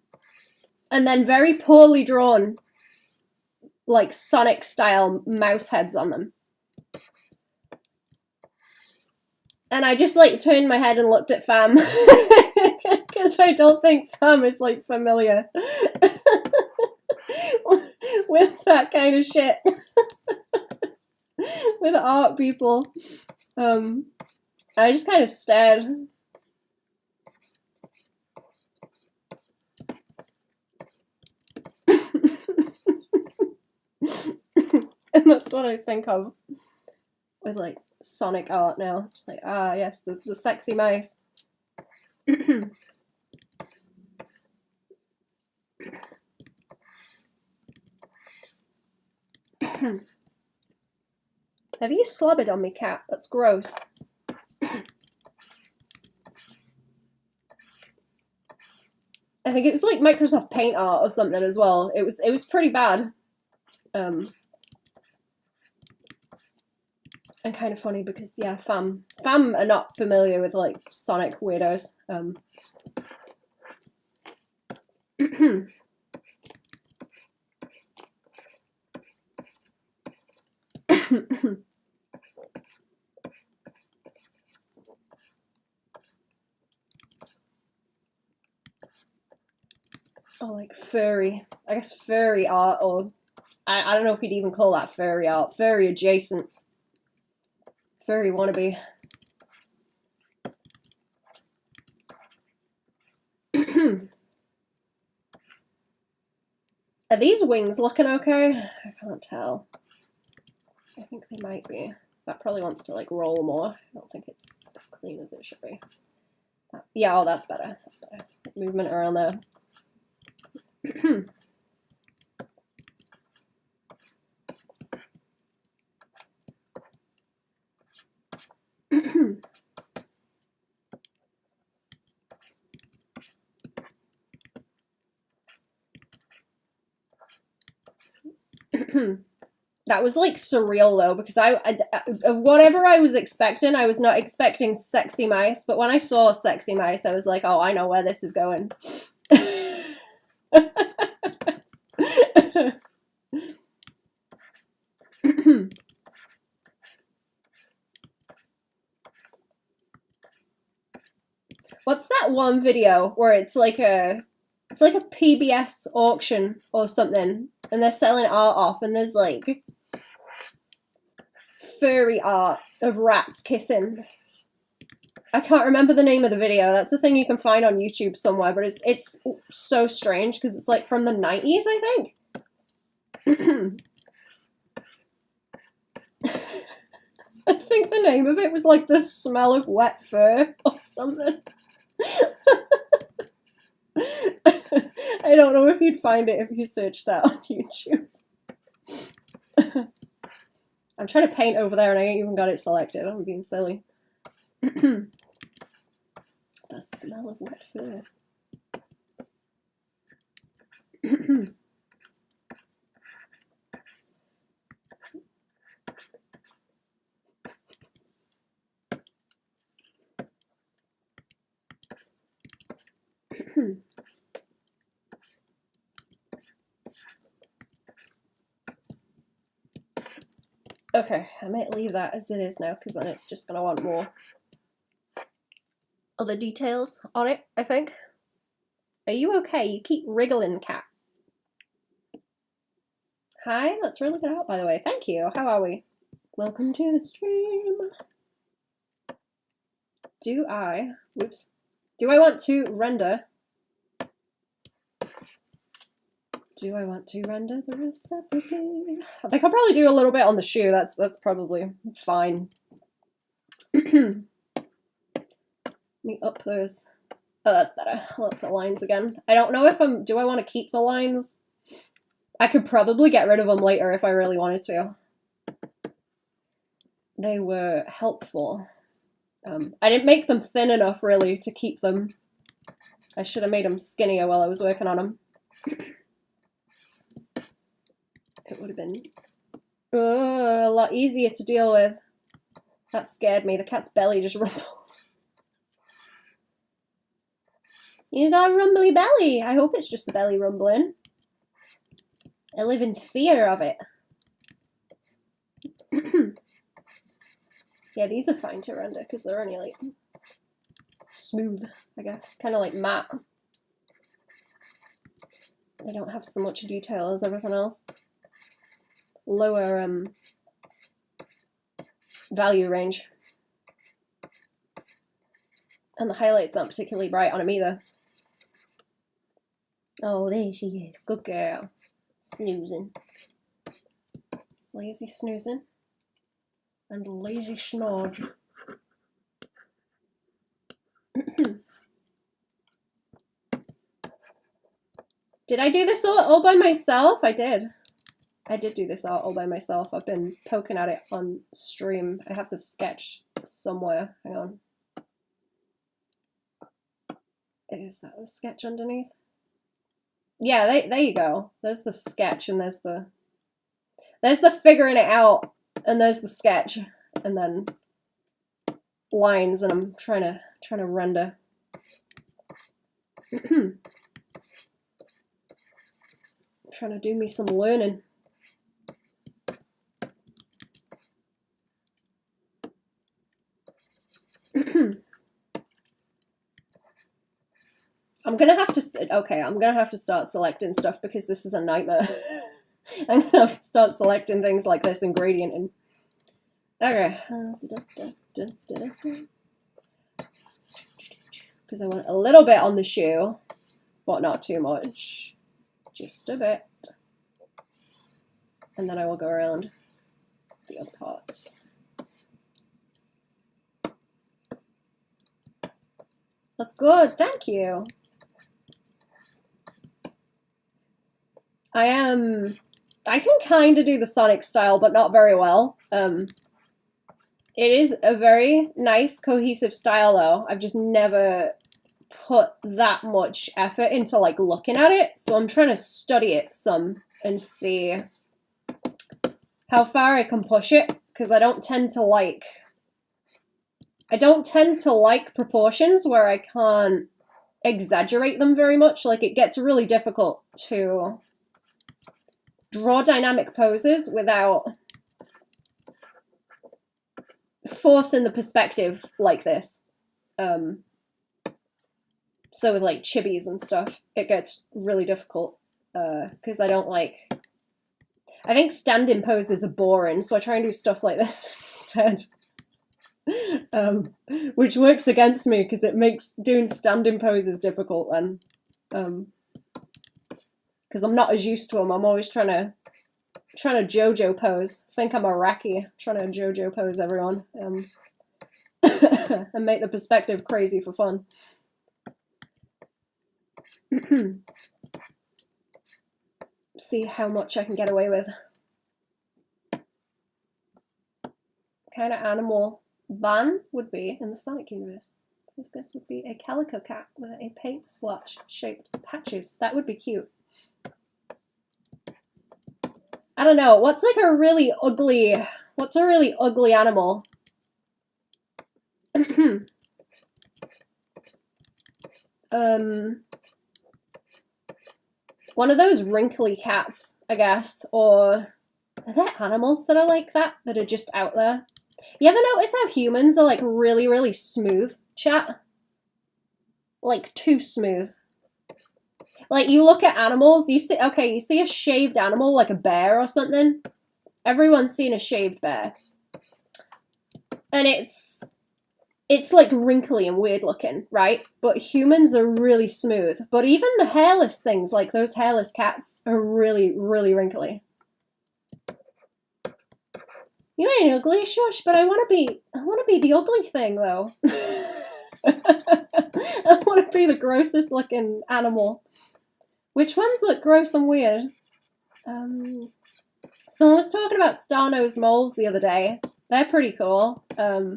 then very poorly drawn, like Sonic style mouse heads on them. And I just like turned my head and looked at Fam because I don't think Fam is like familiar with that kind of shit. With art people. I just kind of stared. And that's what I think of with like Sonic art now. Just like, ah, yes, the sexy mice. Have you slobbered on me, cat? That's gross. I think it was like Microsoft Paint art or something as well. It was pretty bad. And kind of funny because, yeah, Fam are not familiar with like Sonic weirdos. Oh, like furry. I guess furry art, or I don't know if you'd even call that furry art. Furry adjacent. Furry wannabe. Are these wings looking okay? I can't tell. I think they might be. That probably wants to like roll more. I don't think it's as clean as it should be. Yeah, oh, that's better. That's better. Movement around there. That was like surreal though, because I of whatever I was expecting, I was not expecting sexy mice, but when I saw sexy mice, I was like, oh, I know where this is going. What's that one video where it's like a PBS auction or something, and they're selling art off, and there's like furry art of rats kissing. I can't remember the name of the video. That's the thing you can find on YouTube somewhere, but it's so strange because it's like from the 90s, I think. I think the name of it was like The Smell of Wet Fur or something. I don't know if you'd find it if you searched that on YouTube. I'm trying to paint over there and I ain't even got it selected. I'm being silly. The smell of wet fur. Okay, I might leave that as it is now, because then it's just going to want more other details on it, I think. Are you okay? You keep wriggling, cat. Hi, that's really good out, by the way. Thank you. How are we? Welcome to the stream. Do I want to render? Do I want to render the recipe? I think I'll probably do a little bit on the shoe. That's probably fine. Let me up those. Oh, that's better. I'll up the lines again. I don't know if do I want to keep the lines? I could probably get rid of them later if I really wanted to. They were helpful. I didn't make them thin enough, really, to keep them. I should have made them skinnier while I was working on them. It would have been a lot easier to deal with. That scared me. The cat's belly just rumbled. You got a rumbly belly. I hope it's just the belly rumbling. I live in fear of it. Yeah, these are fine to render because they're only like smooth, I guess. Kind of like matte. They don't have so much detail as everything else. Lower value range. And the highlights aren't particularly bright on them either. Oh, there she is. Good girl. Snoozing. Lazy snoozing. And lazy snore. Did I do this all by myself? I did. I did do this all by myself. I've been poking at it on stream. I have the sketch somewhere. Hang on. Is that the sketch underneath? Yeah, there you go. There's the sketch and there's the figuring it out and there's the sketch and then lines, and I'm trying to render. Trying to do me some learning. I'm gonna have to start selecting stuff because this is a nightmare. I'm gonna have to start selecting things like this ingredient and okay. Because I want a little bit on the shoe, but not too much. Just a bit. And then I will go around the other parts. That's good, thank you. I can kind of do the Sonic style, but not very well. It is a very nice, cohesive style, though. I've just never put that much effort into, like, looking at it. So I'm trying to study it some and see how far I can push it, because I don't tend to like proportions where I can't exaggerate them very much. Like, it gets really difficult to draw dynamic poses without forcing the perspective like this. So with like chibis and stuff, it gets really difficult because I think standing poses are boring, so I try and do stuff like this instead. Which works against me because it makes doing standing poses difficult then. Because I'm not as used to them. I'm always trying to JoJo pose. Think I'm Iraqi, trying to JoJo pose everyone. And make the perspective crazy for fun. See how much I can get away with. Kind of animal Baban would be in the Sonic universe. This would be a calico cat with a paint splotch shaped patches. That would be cute. I don't know. What's like a really ugly, what's a really ugly animal? One of those wrinkly cats, I guess, or are there animals that are like that are just out there? You ever notice how humans are like really, really smooth, chat? Like too smooth. Like you look at animals, you see, okay, you see a shaved animal like a bear or something. Everyone's seen a shaved bear. And it's like wrinkly and weird looking, right? But humans are really smooth. But even the hairless things, like those hairless cats, are really, really wrinkly. You ain't ugly, shush, but I wanna be the ugly thing though. I wanna be the grossest looking animal. Which ones look gross and weird? Someone was talking about star-nosed moles the other day. They're pretty cool. I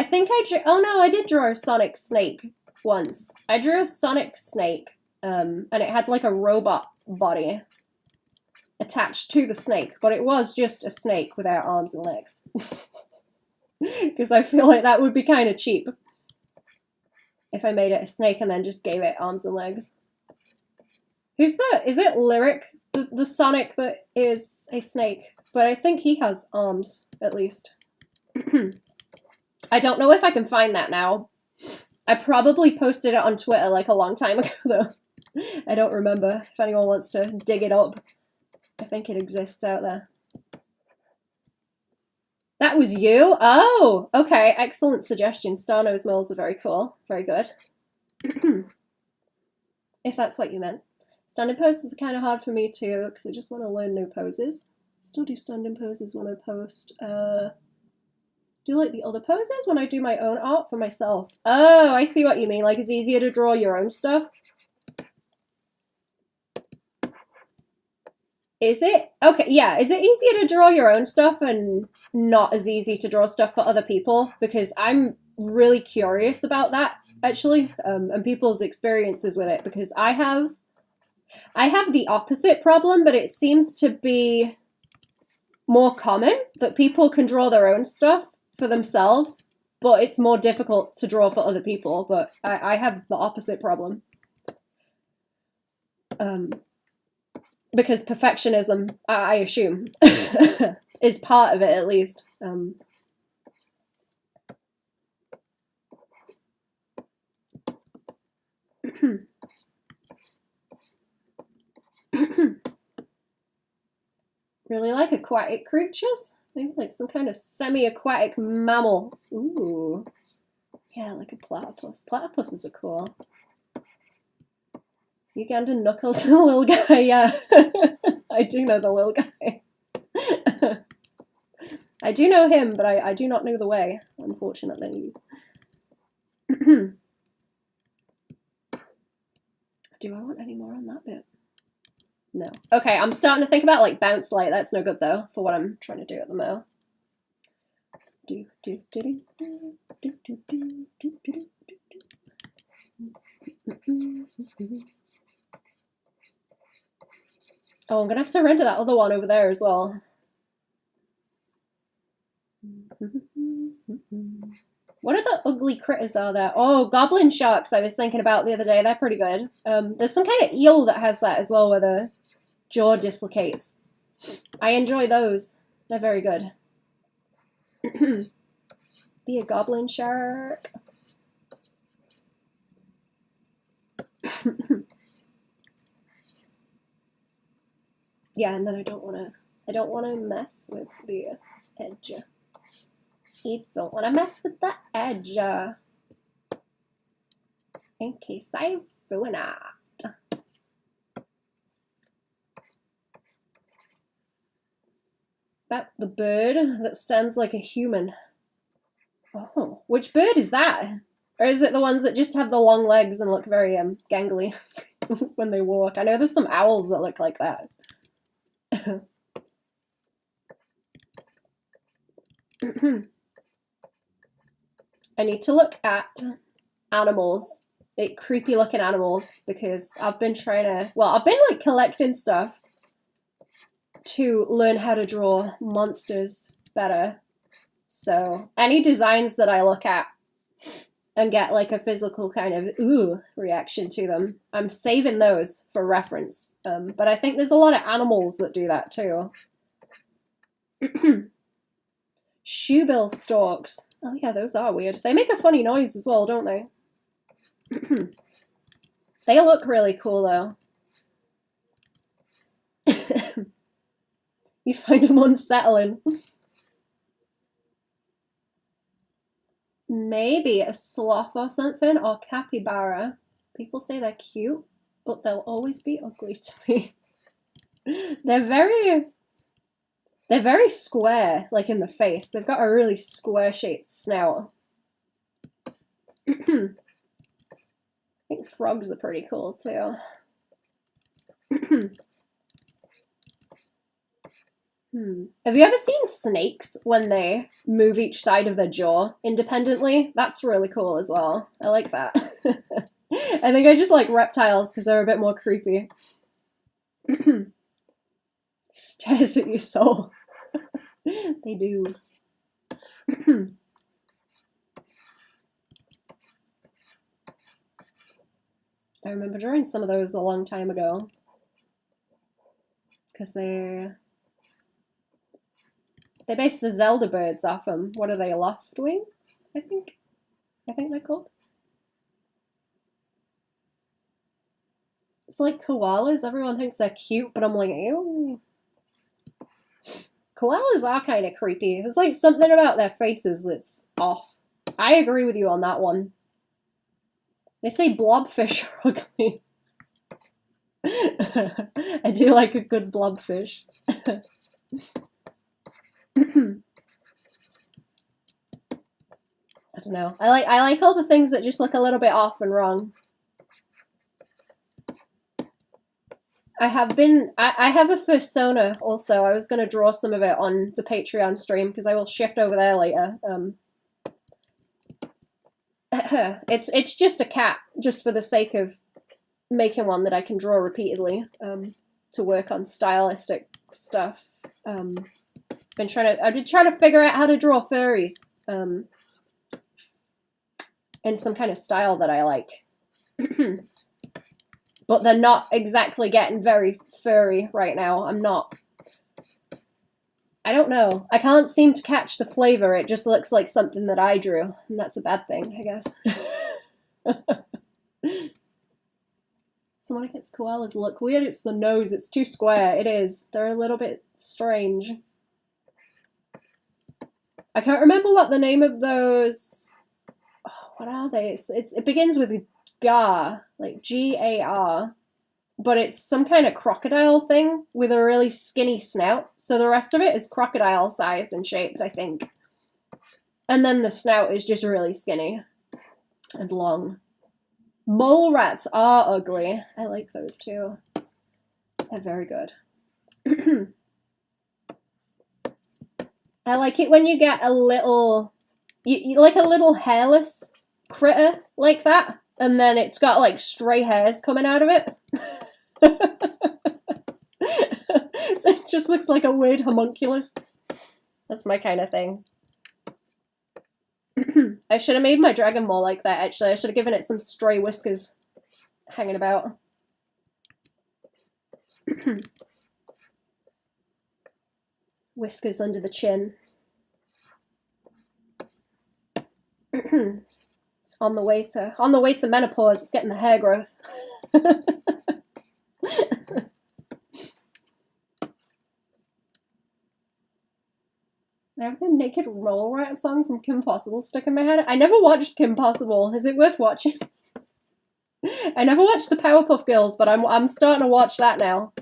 think I drew, oh no, I did draw a sonic snake once. I drew a sonic snake, and it had like a robot body attached to the snake, but it was just a snake without arms and legs. Because I feel like that would be kind of cheap if I made it a snake and then just gave it arms and legs. Who's the, is it Lyric, the Sonic that is a snake? But I think he has arms, at least. I don't know if I can find that now. I probably posted it on Twitter like a long time ago, though. I don't remember if anyone wants to dig it up. I think it exists out there. That was you? Oh, okay. Excellent suggestion. Star-nosed moles are very cool. Very good. If that's what you meant. Standing poses are kind of hard for me too, because I just want to learn new poses. Still do standing poses when I post. Do like the other poses when I do my own art for myself. Oh, I see what you mean. Like it's easier to draw your own stuff. Is it? Okay, yeah. Is it easier to draw your own stuff and not as easy to draw stuff for other people? Because I'm really curious about that, actually, and people's experiences with it. Because I have the opposite problem, but it seems to be more common that people can draw their own stuff for themselves, but it's more difficult to draw for other people. But I have the opposite problem. Because perfectionism, I assume, is part of it at least. Really like aquatic creatures? Maybe like some kind of semi-aquatic mammal. Ooh. Yeah, like a platypus. Platypuses are cool. Ugandan Knuckles, the little guy, yeah. I do know the little guy. I do know him, but I do not know the way, unfortunately. Do I want any more on that bit? No. Okay, I'm starting to think about like bounce light. That's no good though for what I'm trying to do at the moment. Oh, I'm gonna have to render that other one over there as well. What are the ugly critters are there? Oh, goblin sharks I was thinking about the other day. They're pretty good. There's some kind of eel that has that as well where the jaw dislocates. I enjoy those. They're very good. Be a goblin shark. Yeah, and then I don't want to mess with the edge. I don't want to mess with the edge. In case I ruin it. About the bird that stands like a human. Oh, which bird is that? Or is it the ones that just have the long legs and look very gangly when they walk? I know there's some owls that look like that. I need to look at animals creepy looking animals, because I've been trying to, well, I've been like collecting stuff to learn how to draw monsters better. So any designs that I look at and get like a physical kind of ooh reaction to them, I'm saving those for reference. But I think there's a lot of animals that do that too. Shoebill storks. Oh yeah, those are weird. They make a funny noise as well, don't they? They look really cool though. You find them unsettling. Maybe a sloth or something, or capybara. People say they're cute, but they'll always be ugly to me. They're very square, like in the face. They've got a really square-shaped snout. I think frogs are pretty cool too. Have you ever seen snakes when they move each side of their jaw independently? That's really cool as well. I like that. I think I just like reptiles because they're a bit more creepy. Stares at your soul. They do. I remember drawing some of those a long time ago. Because they based the Zelda birds off them. What are they, loftwings? I think they're called. It's like koalas. Everyone thinks they're cute, but I'm like, ew. Koalas are kind of creepy. There's like something about their faces that's off. I agree with you on that one. They say blobfish are ugly. I do like a good blobfish. I don't know. I like all the things that just look a little bit off and wrong. I have a fursona also. I was going to draw some of it on the Patreon stream because I will shift over there later. It's just a cat, just for the sake of making one that I can draw repeatedly to work on stylistic stuff. I've been trying to figure out how to draw furries in some kind of style that I like. But they're not exactly getting very furry right now. I don't know. I can't seem to catch the flavor. It just looks like something that I drew, and that's a bad thing, I guess. Someone gets koalas look weird. It's the nose. It's too square. It is. They're a little bit strange. I can't remember what the name of those... Oh, what are they? It begins with gar, like G-A-R, but it's some kind of crocodile thing with a really skinny snout. So the rest of it is crocodile-sized and shaped, I think. And then the snout is just really skinny and long. Mole rats are ugly. I like those too. They're very good. I like it when you get a little, you like a little hairless critter like that, and then it's got like stray hairs coming out of it. So it just looks like a weird homunculus. That's my kind of thing. I should have made my dragon more like that, actually. I should have given it some stray whiskers hanging about. Whiskers under the chin. It's on the way to menopause. It's getting the hair growth. I have the Naked Roll Rat song from Kim Possible stuck in my head. I never watched Kim Possible. Is it worth watching? I never watched the Powerpuff Girls, but I'm starting to watch that now.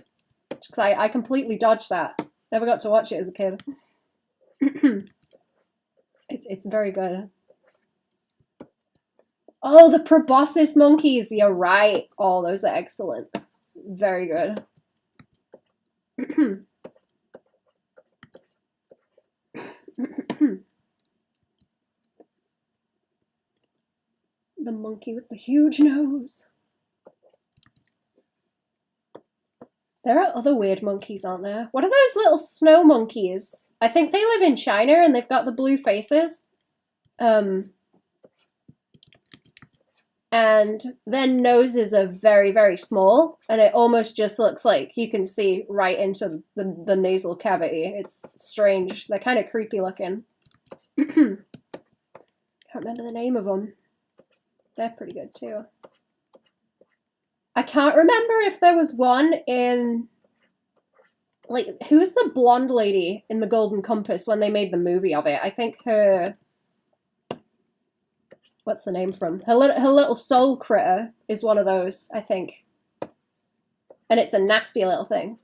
Because I completely dodged that. Never got to watch it as a kid. It's very good. Oh, the proboscis monkeys. You're right. Oh, those are excellent. Very good. The monkey with the huge nose. There are other weird monkeys, aren't there? What are those little snow monkeys? I think they live in China and they've got the blue faces. And their noses are very, very small, and it almost just looks like you can see right into the nasal cavity. It's strange. They're kind of creepy looking. Can't remember the name of them. They're pretty good too. I can't remember if there was one in, like, who's the blonde lady in The Golden Compass when they made the movie of it? I think her... What's the name from? Her little soul critter is one of those, I think. And it's a nasty little thing.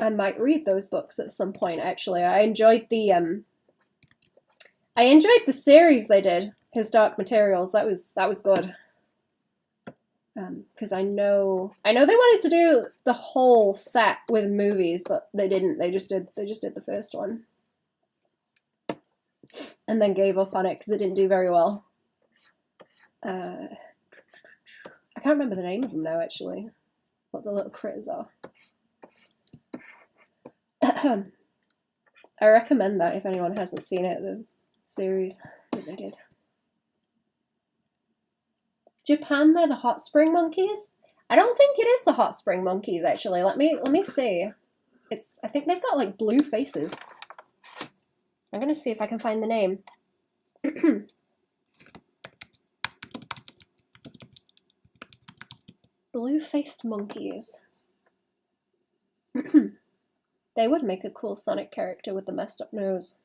I might read those books at some point, actually. I enjoyed the series they did, His Dark Materials. That was good. Because I know they wanted to do the whole set with movies, but they didn't. They just did the first one, and then gave up on it because it didn't do very well. I can't remember the name of them now, actually. What the little critters are. I recommend that if anyone hasn't seen it, the series that they did. Japan, they're the hot spring monkeys? I don't think it is the hot spring monkeys, actually. Let me see. I think they've got like blue faces. I'm gonna see if I can find the name. Blue-faced monkeys. They would make a cool Sonic character with the messed up nose.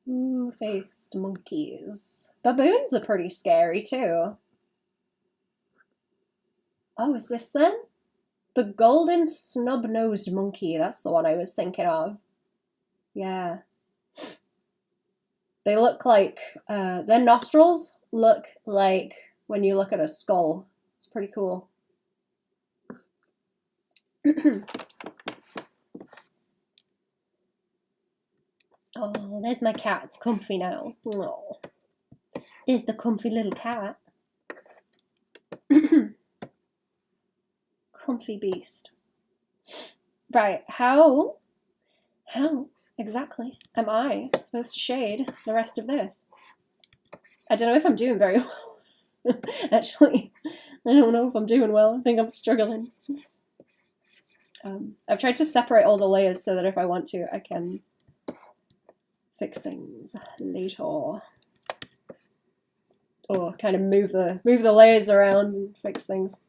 Blue-faced monkeys. Baboons are pretty scary too. Oh, is this them? The golden snub-nosed monkey. That's the one I was thinking of. Yeah. They look like, their nostrils look like when you look at a skull. It's pretty cool. Oh, there's my cat. It's comfy now. Oh, there's the comfy little cat. Comfy beast. Right, how exactly am I supposed to shade the rest of this? I don't know if I'm doing very well. Actually, I don't know if I'm doing well. I think I'm struggling. I've tried to separate all the layers so that if I want to, I can fix things later. Or kind of move the layers around and fix things.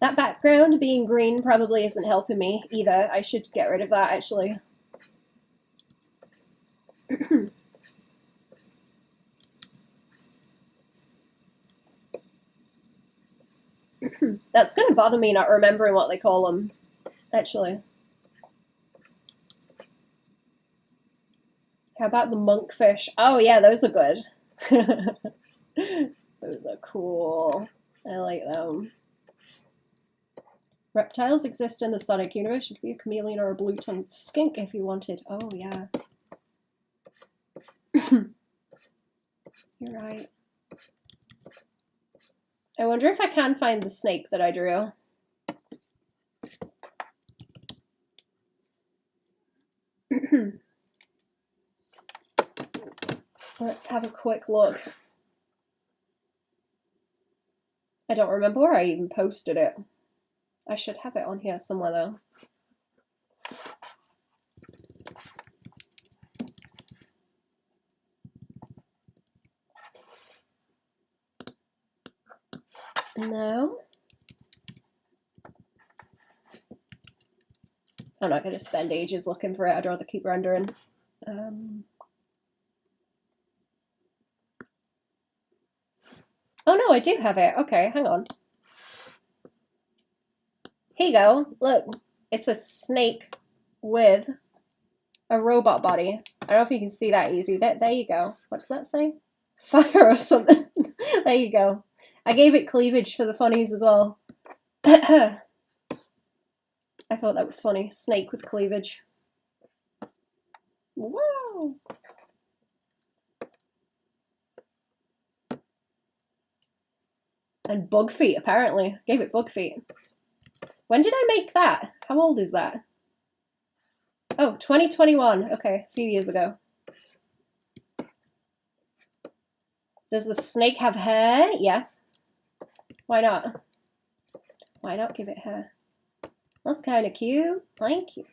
That background being green probably isn't helping me either. I should get rid of that, actually. That's going to bother me not remembering what they call them, actually. How about the monkfish? Oh yeah, those are good. Those are cool. I like them. Reptiles exist in the Sonic universe. You could be a chameleon or a blue-tongued skink if you wanted. Oh yeah. You're right. I wonder if I can find the snake that I drew. Let's have a quick look. I don't remember where I even posted it. I should have it on here somewhere though. No. I'm not going to spend ages looking for it. I'd rather keep rendering. Oh no, I do have it. Okay, hang on. Here you go. Look, it's a snake with a robot body. I don't know if you can see that easy. There you go. What does that say? Fire or something. There you go. I gave it cleavage for the funnies as well. I thought that was funny. Snake with cleavage. Wow. And bug feet, apparently. Gave it bug feet. When did I make that? How old is that? Oh, 2021. Okay, a few years ago. Does the snake have hair? Yes. Why not? Why not give it hair? That's kind of cute. Thank you.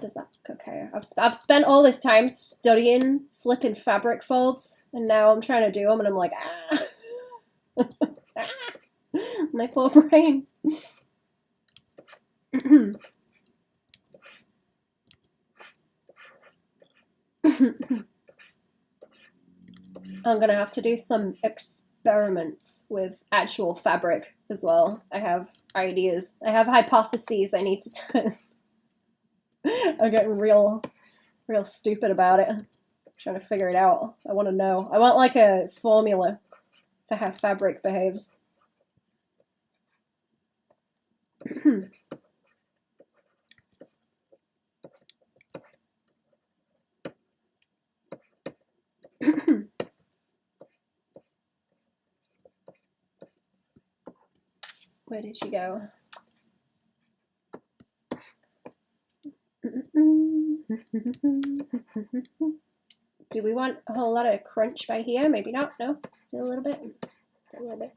Does that, okay. I've spent all this time studying flipping fabric folds, and now I'm trying to do them, and I'm like, ah. My poor brain. I'm gonna have to do some experiments with actual fabric as well. I have ideas. I have hypotheses I need to test. I'm getting real stupid about it. I'm trying to figure it out. I want to know. I want like a formula for how fabric behaves. Where did she go? Do we want a whole lot of crunch by here? Maybe not. No? A little bit? A little bit.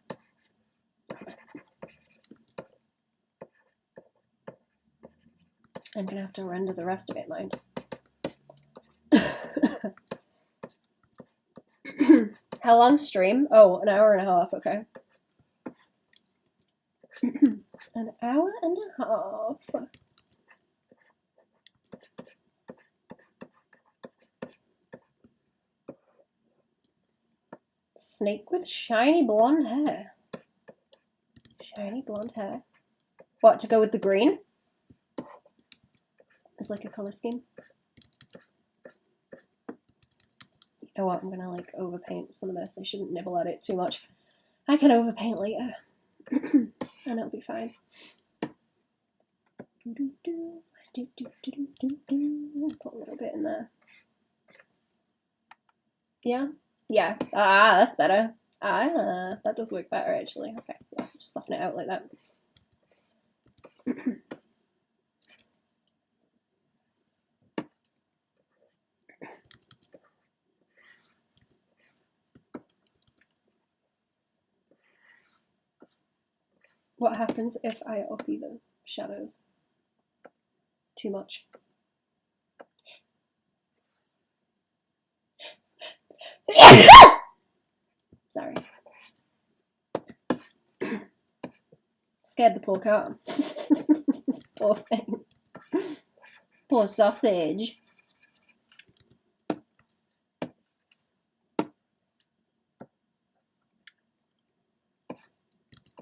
I'm gonna have to render the rest of it, mind. How long stream? Oh, an hour and a half, okay. An hour and a half. Snake with shiny blonde hair. Shiny blonde hair. What, to go with the green? As like a color scheme? You know what, I'm gonna like overpaint some of this. I shouldn't nibble at it too much. I can overpaint later. And it'll be fine. Put a little bit in there. Yeah? Yeah. Ah, that's better. Ah, that does work better actually. Okay, yeah, just soften it out like that. What happens if I uppy the shadows too much? Sorry. Scared the poor cat. Poor thing. Poor sausage.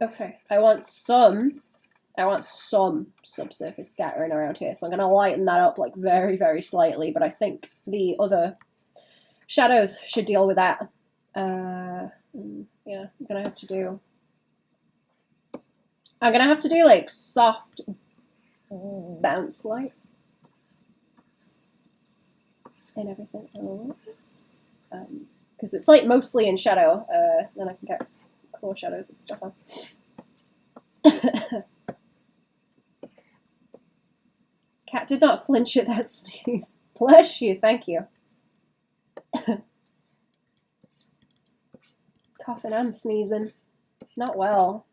Okay, I want some subsurface scattering around here, so I'm going to lighten that up like very, very slightly, but I think the other shadows should deal with that. Yeah, I'm going to have to do like soft bounce light and everything else, because it's like mostly in shadow, then I can get core shadows and stuff on. Cat did not flinch at that sneeze. Bless you, thank you. Coughing and sneezing. Not well.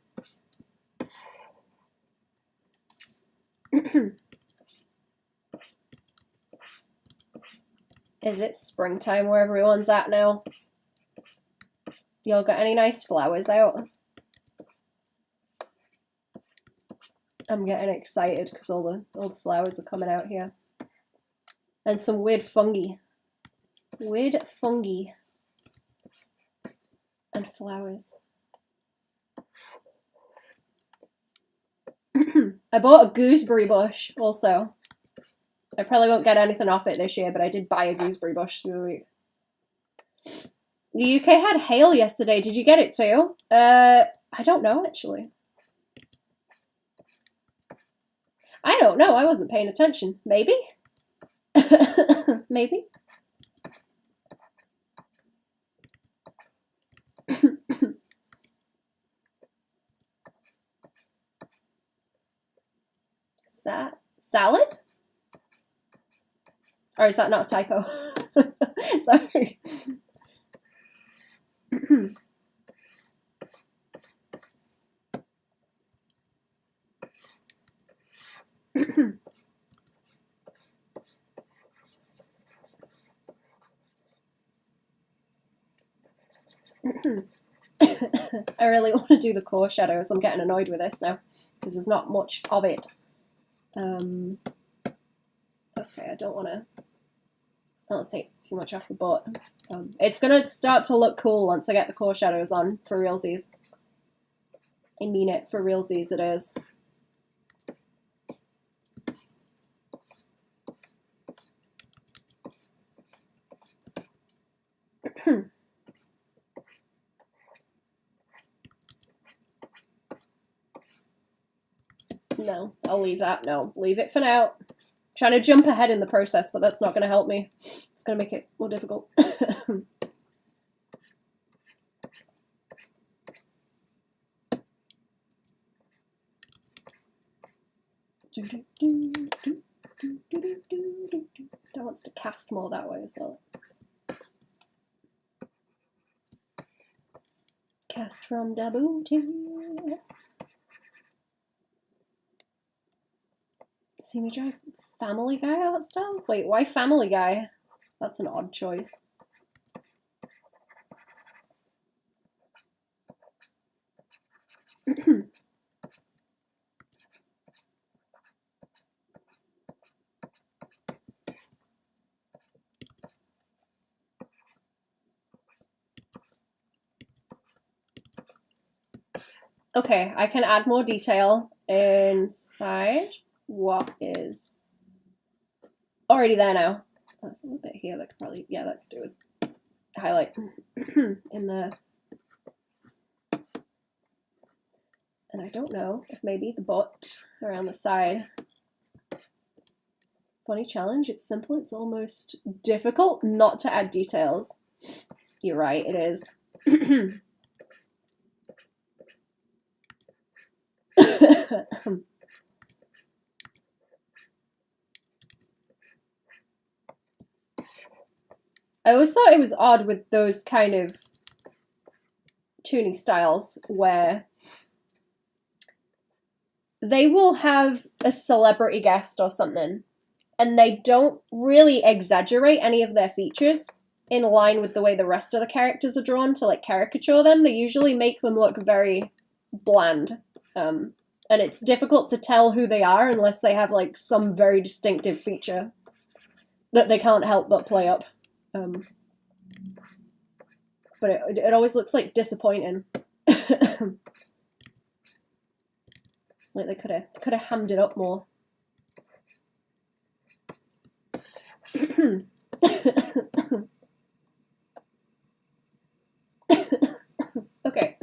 Is it springtime where everyone's at now? Y'all got any nice flowers out? I'm getting excited because all the flowers are coming out here. And some weird fungi. Weird fungi and flowers. I bought a gooseberry bush also. I probably won't get anything off it this year, but I did buy a gooseberry bush the other week. The UK had hail yesterday. Did you get it too? I don't know, actually. I don't know. I wasn't paying attention. Maybe? Maybe? Salad? Or is that not a typo? Sorry. I really want to do the core shadows. I'm getting annoyed with this now because there's not much of it. Okay, I don't want to take too much off the butt. It's going to start to look cool once I get the core shadows on for realsies. I mean it, for realsies it is. No, I'll leave that. No, leave it for now. I'm trying to jump ahead in the process, but that's not going to help me. It's going to make it more difficult. That wants to cast more that way as well. Cast from Dabuti. See me try Family Guy art style? Wait, why Family Guy? That's an odd choice. Okay, I can add more detail inside what is already there now. There's a little bit here that could probably, yeah, that could do with highlight in there. And I don't know if maybe the butt around the side. Funny challenge, it's simple, it's almost difficult not to add details. You're right, it is. I always thought it was odd with those kind of tuning styles where they will have a celebrity guest or something and they don't really exaggerate any of their features in line with the way the rest of the characters are drawn to like caricature them. They usually make them look very bland. And it's difficult to tell who they are unless they have like some very distinctive feature that they can't help but play up. But it always looks like disappointing. Like they could have hammed it up more. Okay.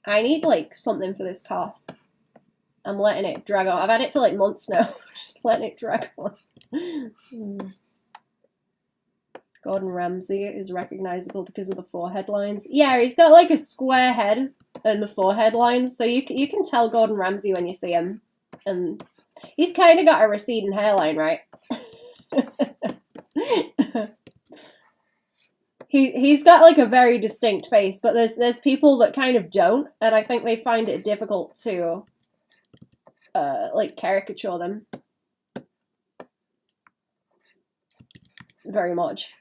I need like something for this car. I'm letting it drag on. I've had it for like months now. Just letting it drag on. Gordon Ramsay is recognizable because of the forehead lines. Yeah, he's got like a square head and the forehead lines, so you can tell Gordon Ramsay when you see him. And he's kind of got a receding hairline, right? He's got like a very distinct face, but there's people that kind of don't, and I think they find it difficult to like caricature them very much.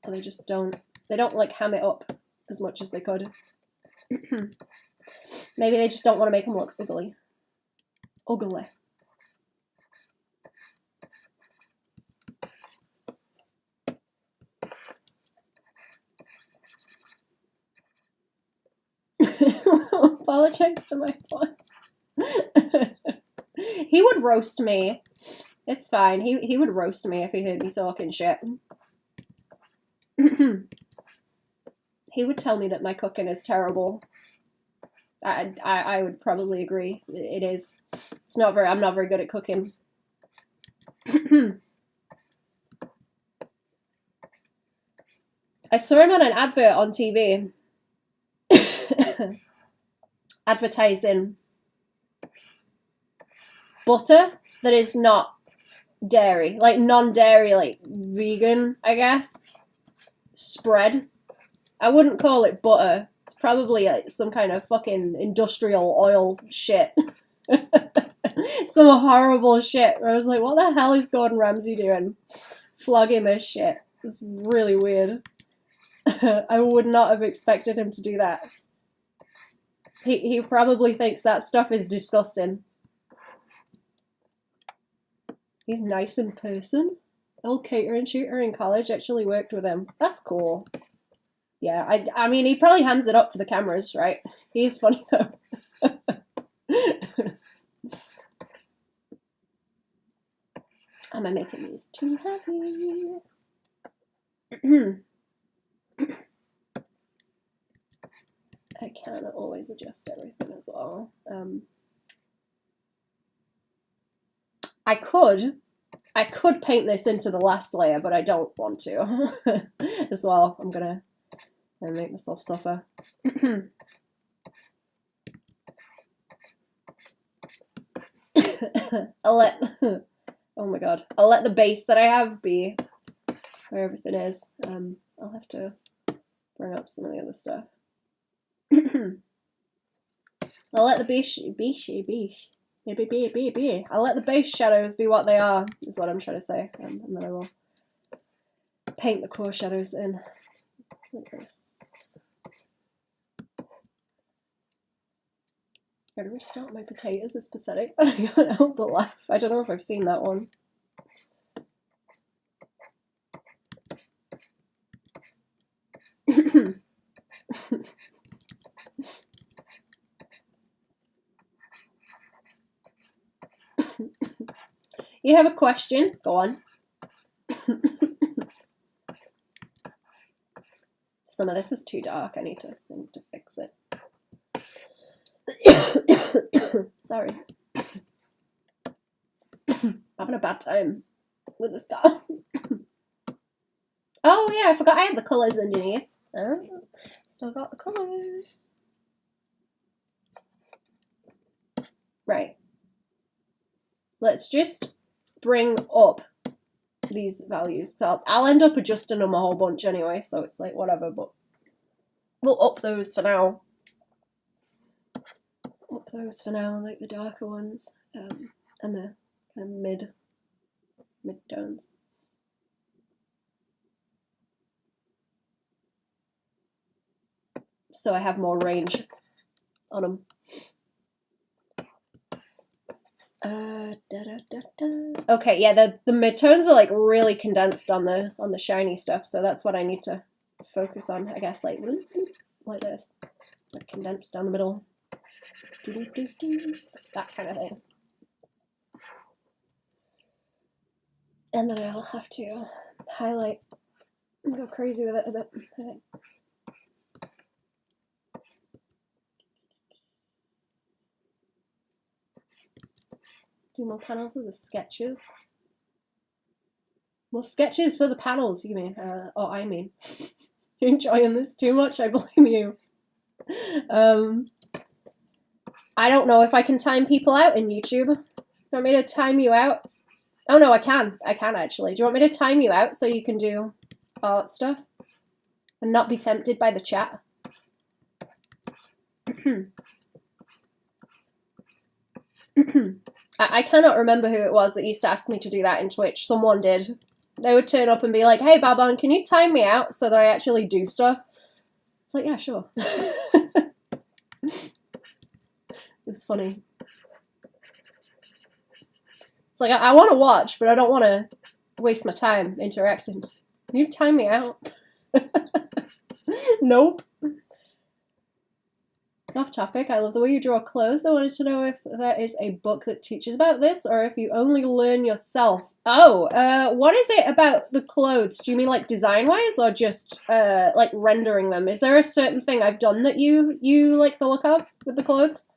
Or they just don't like ham it up as much as they could. Maybe they just don't want to make them look ugly. ugly. Apologize to my boy. He would roast me. It's fine. He would roast me if he heard me talking shit. He would tell me that my cooking is terrible. I would probably agree. It is. It's not very. I'm not very good at cooking. I saw him on an advert on TV. Advertising butter that is not dairy, like non-dairy, like vegan, I guess. Spread. I wouldn't call it butter. It's probably like some kind of fucking industrial oil shit. Some horrible shit. Where I was like, what the hell is Gordon Ramsay doing? Flogging this shit. It's really weird. I would not have expected him to do that. He probably thinks that stuff is disgusting. He's nice in person. Old catering shooter in college actually worked with him. That's cool. Yeah, I mean, he probably hams it up for the cameras, right? He's funny, though. Am I making these too heavy? I can't always adjust everything as well. I could paint this into the last layer, but I don't want to. As well, I'm gonna make myself suffer. I'll let oh my god, I'll let the base that I have be where everything is. I'll have to bring up some of the other stuff. I'll let the base I'll let the base shadows be what they are, is what I'm trying to say, and then I will paint the core shadows in like this. Gotta restart my potatoes is pathetic. I can't help but laugh. I don't know if I've seen that one. You have a question? Go on. Some of this is too dark. I need to fix it. Sorry. Having a bad time with the stuff. Oh yeah, I forgot I had the colours underneath. Still got the colours. Right. Let's just bring up these values. So I'll end up adjusting them a whole bunch anyway, so it's like whatever, but we'll up those for now. Up those for now, like the darker ones, and the kind of mid-tones. So I have more range on them. Okay, yeah, the midtones are like really condensed on the shiny stuff, so that's what I need to focus on, I guess, like this, like condensed down the middle, that kind of thing. And then I'll have to highlight and go crazy with it a bit, I think. Do more panels of the sketches. More sketches for the panels, you mean? Oh, I mean. You're enjoying this too much? I blame you. I don't know if I can time people out in YouTube. Do you want me to time you out? Oh no, I can. I can actually. Do you want me to time you out so you can do art stuff? And not be tempted by the chat? I cannot remember who it was that used to ask me to do that in Twitch. Someone did. They would turn up and be like, hey, Baban, can you time me out so that I actually do stuff? It's like, yeah, sure. It was funny. like, I want to watch, but I don't want to waste my time interacting. Can you time me out? Nope. It's off topic. I love the way you draw clothes. I wanted to know if there is a book that teaches about this, or if you only learn yourself. Oh, what is it about the clothes? Do you mean like design-wise, or just like rendering them? Is there a certain thing I've done that you like the look of with the clothes?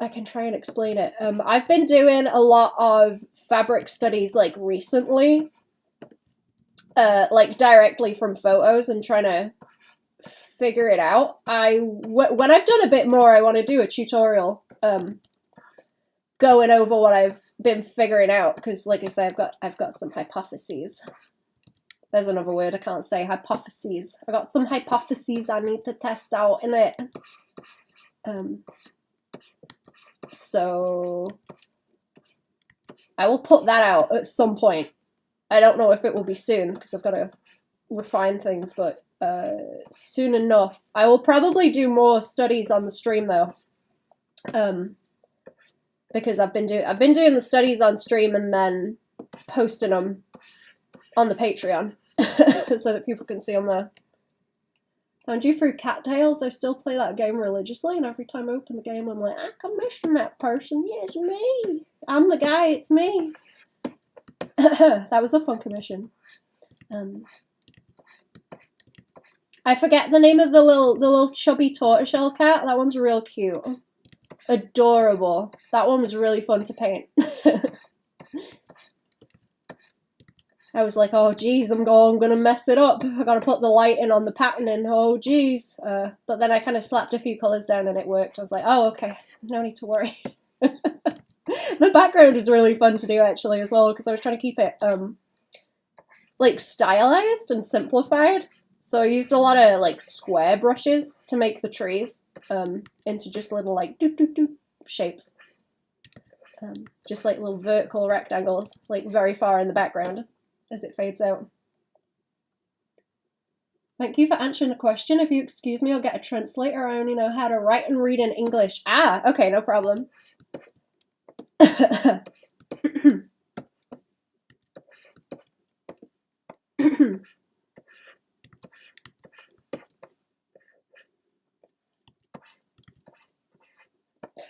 I can try and explain it. I've been doing a lot of fabric studies like recently. Like directly from photos and trying to figure it out. When I've done a bit more, I want to do a tutorial going over what I've been figuring out, because like I say, I've got some hypotheses. There's another word I can't say, hypotheses. I got some hypotheses I need to test out in it. So I will put that out at some point. I don't know if it will be soon, because I've got to refine things, but soon enough. I will probably do more studies on the stream, though. Because I've been doing the studies on stream and then posting them on the Patreon so that people can see them there. I'm due through cattails. I still play that game religiously, and every time I open the game, I'm like, I commissioned that person. Yeah, it's me. I'm the guy. It's me. That was a fun commission. I forget the name of the little chubby tortoiseshell cat. That one's real cute. Adorable. That one was really fun to paint. I was like, oh geez, I'm gonna mess it up. I gotta put the lighting on the patterning. Oh geez. But then I kind of slapped a few colours down and it worked. I was like, oh okay, no need to worry. The background was really fun to do actually as well, because I was trying to keep it like stylized and simplified. So I used a lot of like square brushes to make the trees into just little like doot shapes. Just like little vertical rectangles, like very far in the background as it fades out. Thank you for answering the question. If you excuse me, I'll get a translator. I only know how to write and read in English. Ah, okay, no problem.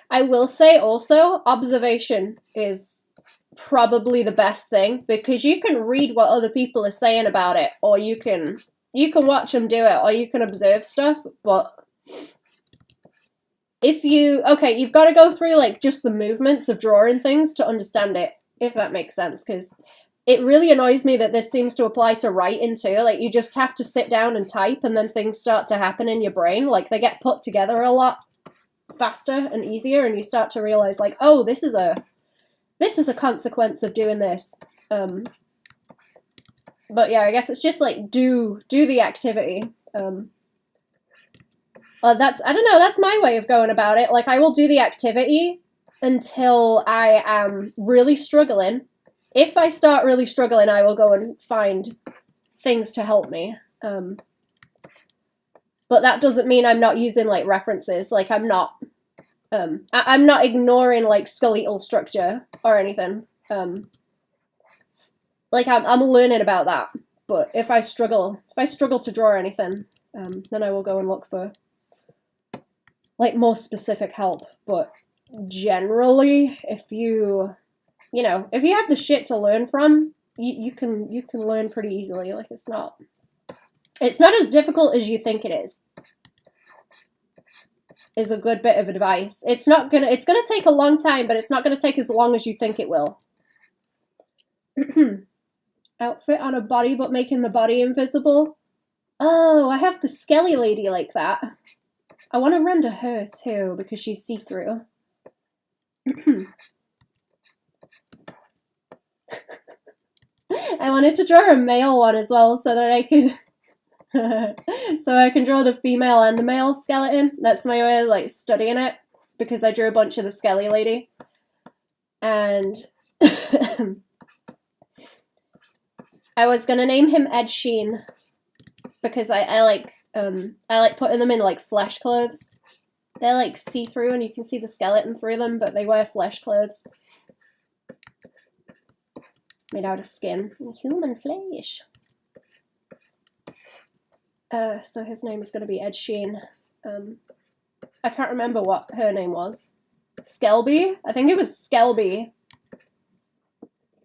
I will say also, observation is probably the best thing, because you can read what other people are saying about it, or you can watch them do it, or you can observe stuff, but if you've got to go through like just the movements of drawing things to understand it, if that makes sense, because it really annoys me that this seems to apply to writing too. Like, you just have to sit down and type, and then things start to happen in your brain. Like, they get put together a lot faster and easier, and you start to realize like, oh, this is a consequence of doing this. But yeah, I guess it's just like do the activity. That's, I don't know, that's my way of going about it. Like, I will do the activity until I am really struggling. If I start really struggling, I will go and find things to help me. But that doesn't mean I'm not using like references. Like, I'm not ignoring like skeletal structure or anything. Like, I'm learning about that. But if I struggle to draw anything, then I will go and look for like more specific help. But generally, if you have the shit to learn from, you can learn pretty easily. Like, it's not as difficult as you think it is a good bit of advice. It's gonna take a long time, but it's not gonna take as long as you think it will. Outfit on a body, but making the body invisible. Oh, I have the Skelly lady like that. I want to render her too, because she's see-through. I wanted to draw a male one as well, so that I could so I can draw the female and the male skeleton. That's my way of like studying it, because I drew a bunch of the Skelly lady. And I was gonna name him Ed Sheeran, because I like putting them in like flesh clothes. They're like see-through and you can see the skeleton through them, but they wear flesh clothes. Made out of skin. Human flesh. So his name is going to be Ed Sheeran. I can't remember what her name was. Skelby? I think it was Skelby.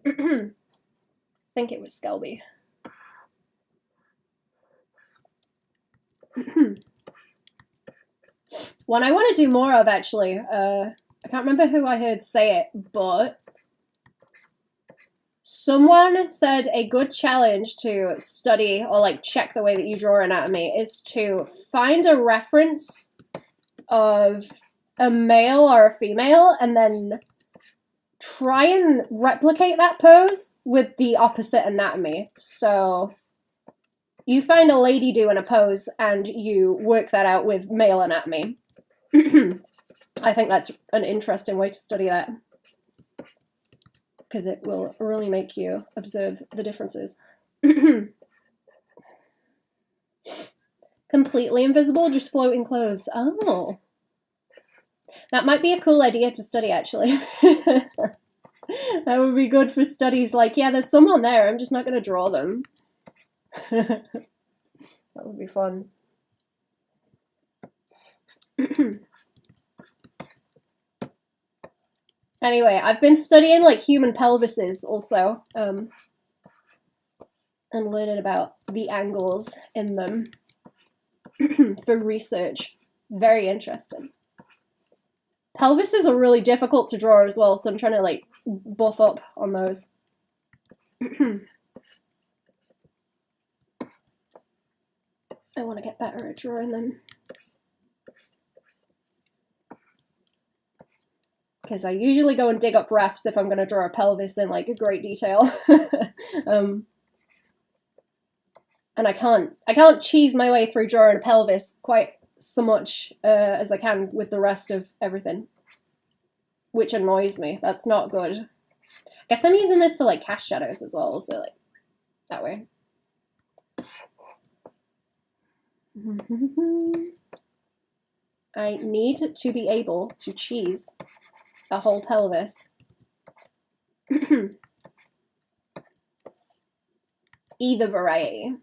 I think it was Skelby. One I want to do more of, actually. I can't remember who I heard say it, but someone said a good challenge to study or like check the way that you draw anatomy is to find a reference of a male or a female and then try and replicate that pose with the opposite anatomy. So you find a lady doing a pose and you work that out with male anatomy. I think that's an interesting way to study that, because it will really make you observe the differences. Completely invisible, just floating clothes. Oh. That might be a cool idea to study, actually. That would be good for studies. Like, yeah, there's someone there, I'm just not going to draw them. That would be fun. Anyway, I've been studying like human pelvises also, and learning about the angles in them for research. Very interesting. Pelvises are really difficult to draw as well, so I'm trying to like buff up on those. I want to get better at drawing them. Because I usually go and dig up refs if I'm going to draw a pelvis in like a great detail. And I can't cheese my way through drawing a pelvis quite so much as I can with the rest of everything, which annoys me. That's not good. I guess I'm using this for like cast shadows as well, so like that way. I need to be able to cheese a whole pelvis. Either variety.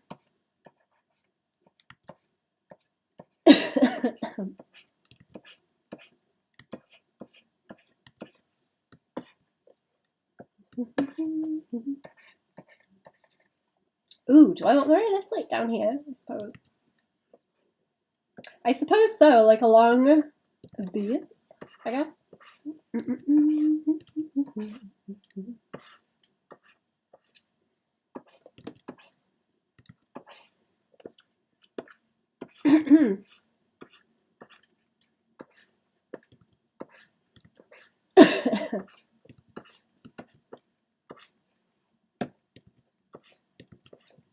Ooh, do I want more of this like down here? I suppose so, like along this, I guess.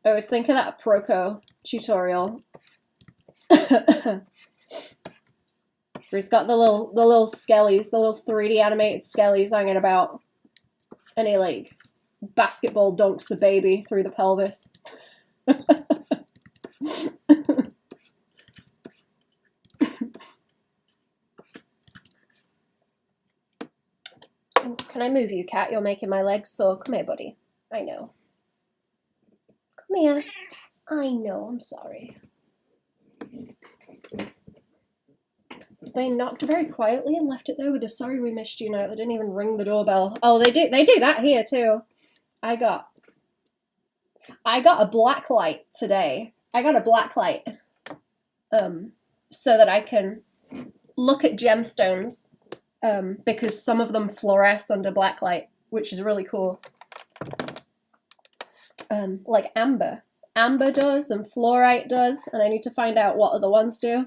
I was thinking of that Proco tutorial. Where he's got the little skellies, the little 3D animated skellies hanging about, and he like basketball dunks the baby through the pelvis. Can I move you, cat? You're making my legs sore. Come here, buddy. I know. Come here. I know, I'm sorry. They knocked very quietly and left it there with a sorry we missed you note. They didn't even ring the doorbell. Oh, they do that here too. I got a black light today. I got a black light so that I can look at gemstones because some of them fluoresce under black light, which is really cool. Like amber. Amber does and fluorite does, and I need to find out what other ones do.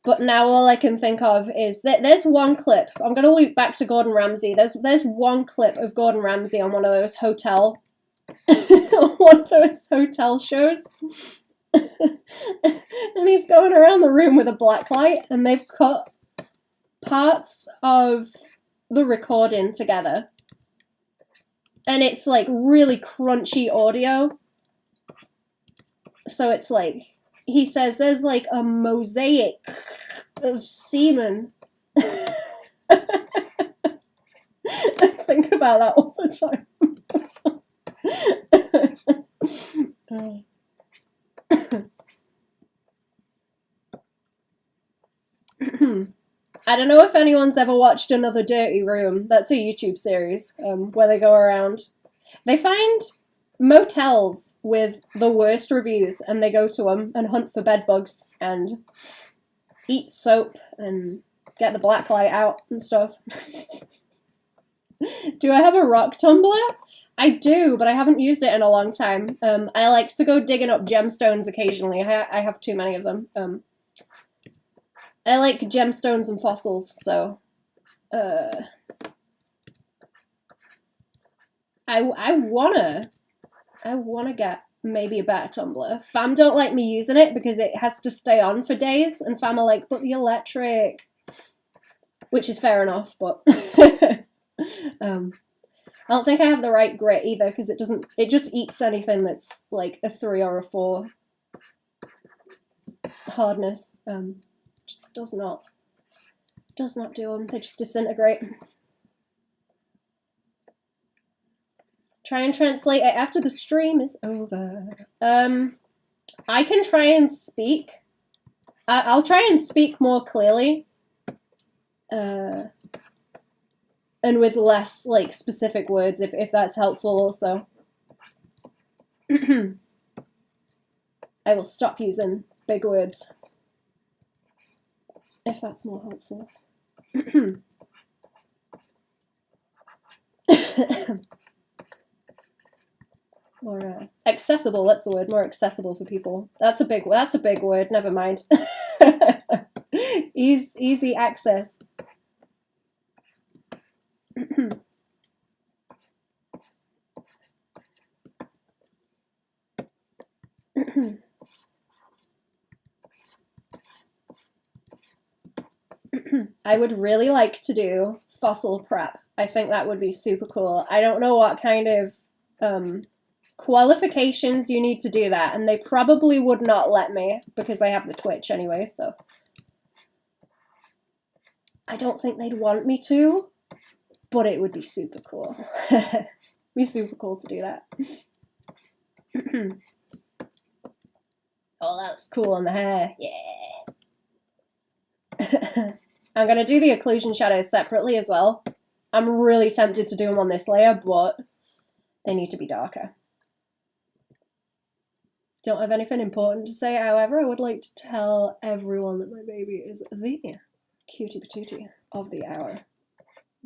But now all I can think of is that there's one clip. I'm going to loop back to Gordon Ramsay. There's one clip of Gordon Ramsay on one of those hotel shows. And he's going around the room with a black light, and they've cut parts of the recording together. And it's like really crunchy audio. So it's like he says there's like a mosaic of semen. I think about that all the time. I don't know if anyone's ever watched Another Dirty Room. That's a YouTube series where they go around. They find motels with the worst reviews and they go to them and hunt for bed bugs and eat soap and get the black light out and stuff. Do I have a rock tumbler? I do, but I haven't used it in a long time. I like to go digging up gemstones occasionally. I have too many of them. I like gemstones and fossils, so I wanna get maybe a better tumbler. Fam don't like me using it because it has to stay on for days, and Fam are like, but the electric, which is fair enough, but I don't think I have the right grit either because it just eats anything that's like a 3 or a 4 hardness. Just does not do them. They just disintegrate. Try and translate it after the stream is over. I can try and speak. I'll try and speak more clearly. And with less, like, specific words, if that's helpful also. I will stop using big words. If that's more helpful. More accessible, that's the word, more accessible for people. That's a big word, never mind. Easy access. I would really like to do fossil prep. I think that would be super cool. I don't know what kind of qualifications you need to do that, and they probably would not let me because I have the Twitch anyway, so I don't think they'd want me to, but it would be super cool. Be super cool to do that. Oh, that's cool on the hair. Yeah. I'm going to do the occlusion shadows separately as well. I'm really tempted to do them on this layer, but they need to be darker. Don't have anything important to say, however, I would like to tell everyone that my baby is the cutie patootie of the hour.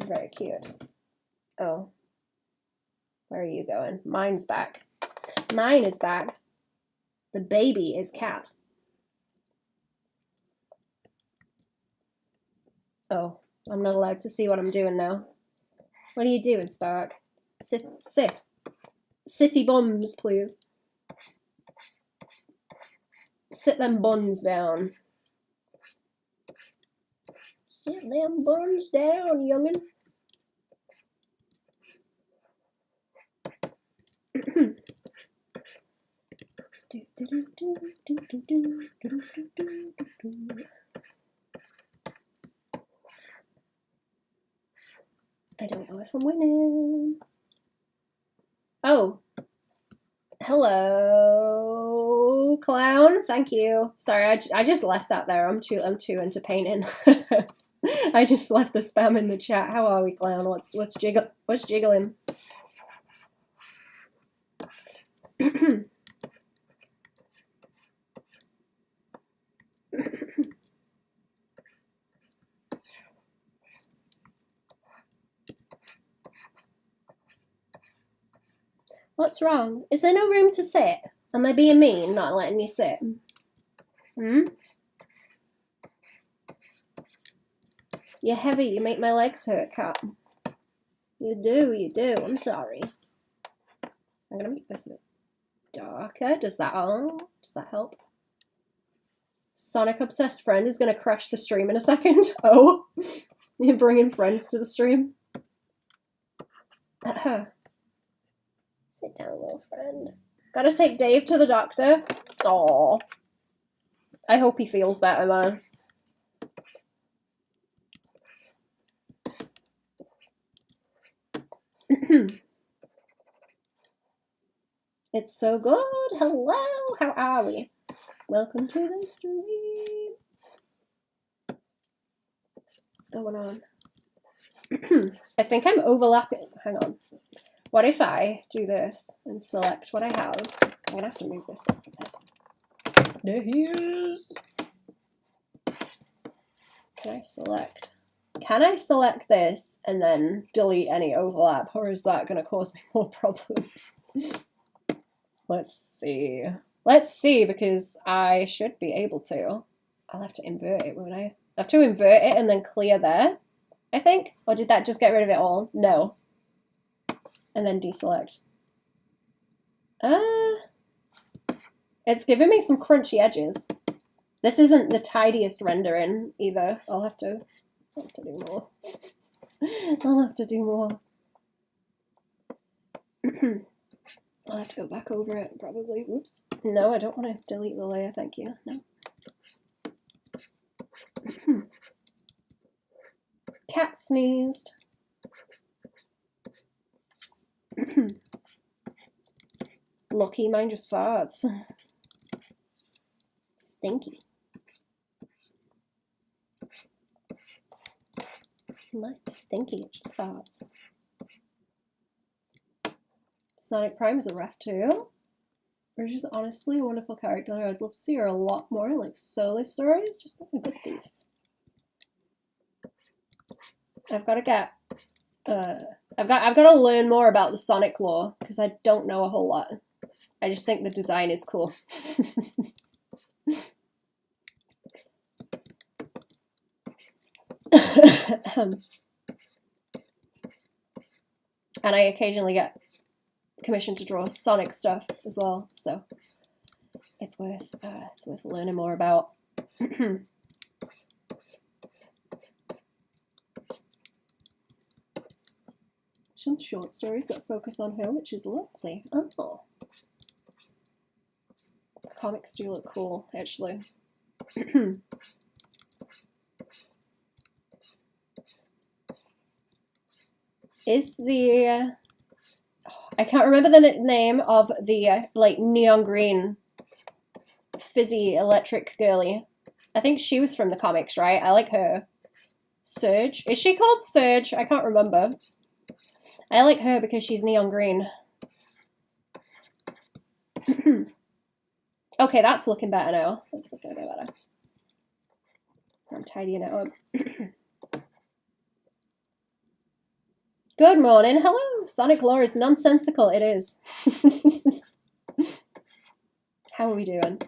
Very cute. Oh. Where are you going? Mine's back. Mine is back. The baby is cat. Oh, I'm not allowed to see what I'm doing now. What are you doing, Spark? Sit. City bums, please. Sit them buns down. Sit them buns down, youngin'. I don't know if I'm winning. Oh. Hello, clown. Thank you. Sorry, I just left that there. I'm too into painting. I just left the spam in the chat. How are we, clown? What's jiggling? What's wrong? Is there no room to sit? Am I being mean, not letting you sit? You're heavy, you make my legs hurt, cat. You do. I'm sorry. I'm gonna make this a bit darker. Does that help? Sonic obsessed friend is gonna crash the stream in a second. Oh, you're bringing friends to the stream. Sit down, little friend. Gotta take Dave to the doctor. Aww. I hope he feels better, man. It's so good. Hello, how are we? Welcome to the stream. What's going on? I think I'm overlapping. Hang on. What if I do this and select what I have? I'm gonna have to move this up a bit. There he is. Can I select this and then delete any overlap, or is that gonna cause me more problems? Let's see. Let's see, because I should be able to. I'll have to invert it, won't I? I have to invert it and then clear there, I think? Or did that just get rid of it all? No. And then deselect. It's giving me some crunchy edges. This isn't the tidiest rendering either. I'll have to do more. I'll have to do more. I'll have to go back over it, probably. Whoops. No, I don't want to delete the layer, thank you. No. Cat sneezed. Lucky, mine just farts. Stinky. Mine stinky, it just farts. Sonic Prime is a ref too. Or just honestly a wonderful character. I'd love to see her a lot more, like solo stories. Just like a good thief. I've got to get. I've got to learn more about the Sonic lore because I don't know a whole lot. I just think the design is cool. And I occasionally get commissioned to draw Sonic stuff as well, so it's worth learning more about. Some short stories that focus on her, which is lovely. Oh, the comics do look cool, actually. Is the I can't remember the name of the like neon green fizzy electric girly. I think she was from the comics, right? I like her. Surge? Is she called Surge? I can't remember. I like her because she's neon green. Okay, that's looking better now. That's looking a bit better. I'm tidying it up. Good morning. Hello. Sonic lore is nonsensical. It is. How are we doing?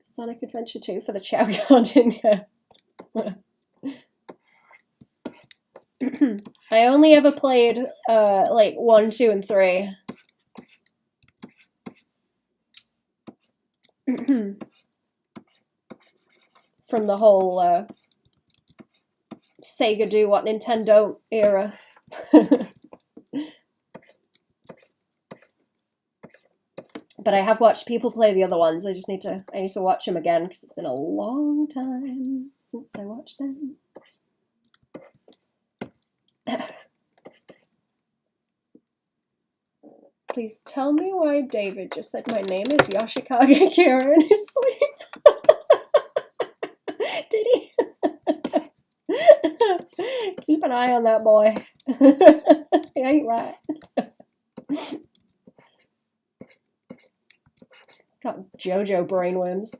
Sonic Adventure 2 for the Chow Garden, yeah. I only ever played like 1, 2, and 3. From the whole Sega do what Nintendo era. But I have watched people play the other ones. I need to watch them again because it's been a long time since I watched them. Please tell me why David just said my name is Yoshikage Kira in his sleep. Did he? Keep an eye on that boy. He ain't right. Got JoJo brainworms.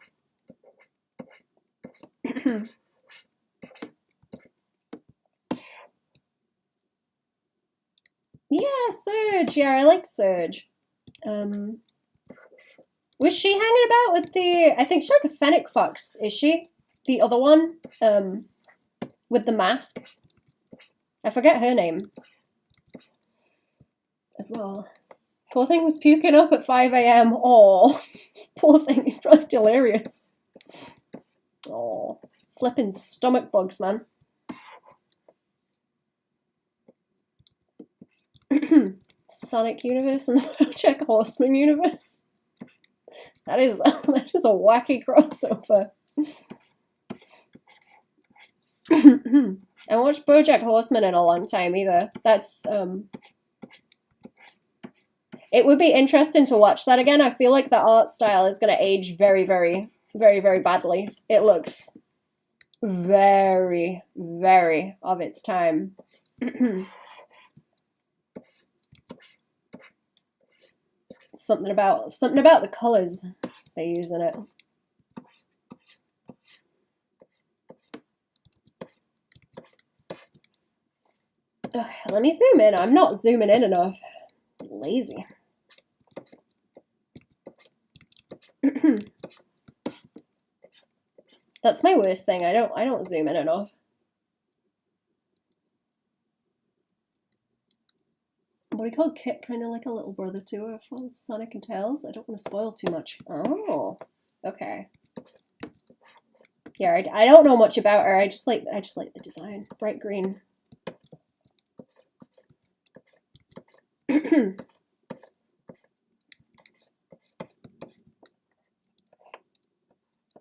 Yeah, Surge. Yeah, I like Surge. Was she hanging about with the... I think she's like a Fennec Fox, is she? The other one? With the mask? I forget her name. As well. Poor thing was puking up at 5 AM. Oh, poor thing. He's probably delirious. Oh, flipping stomach bugs, man. Sonic universe and the Bojack Horseman universe. That is that is a wacky crossover. I watched BoJack Horseman in a long time either. That's it would be interesting to watch that again. I feel like the art style is going to age very, very, very, very badly. It looks very, very of its time. Something about the colors they use in it. Ugh, let me zoom in. I'm not zooming in enough. Lazy. That's my worst thing. I don't zoom in enough. What he called Kit, kind of like a little brother to her from Sonic and Tails. I don't want to spoil too much. Oh, okay. Yeah, I don't know much about her. I just like the design, bright green.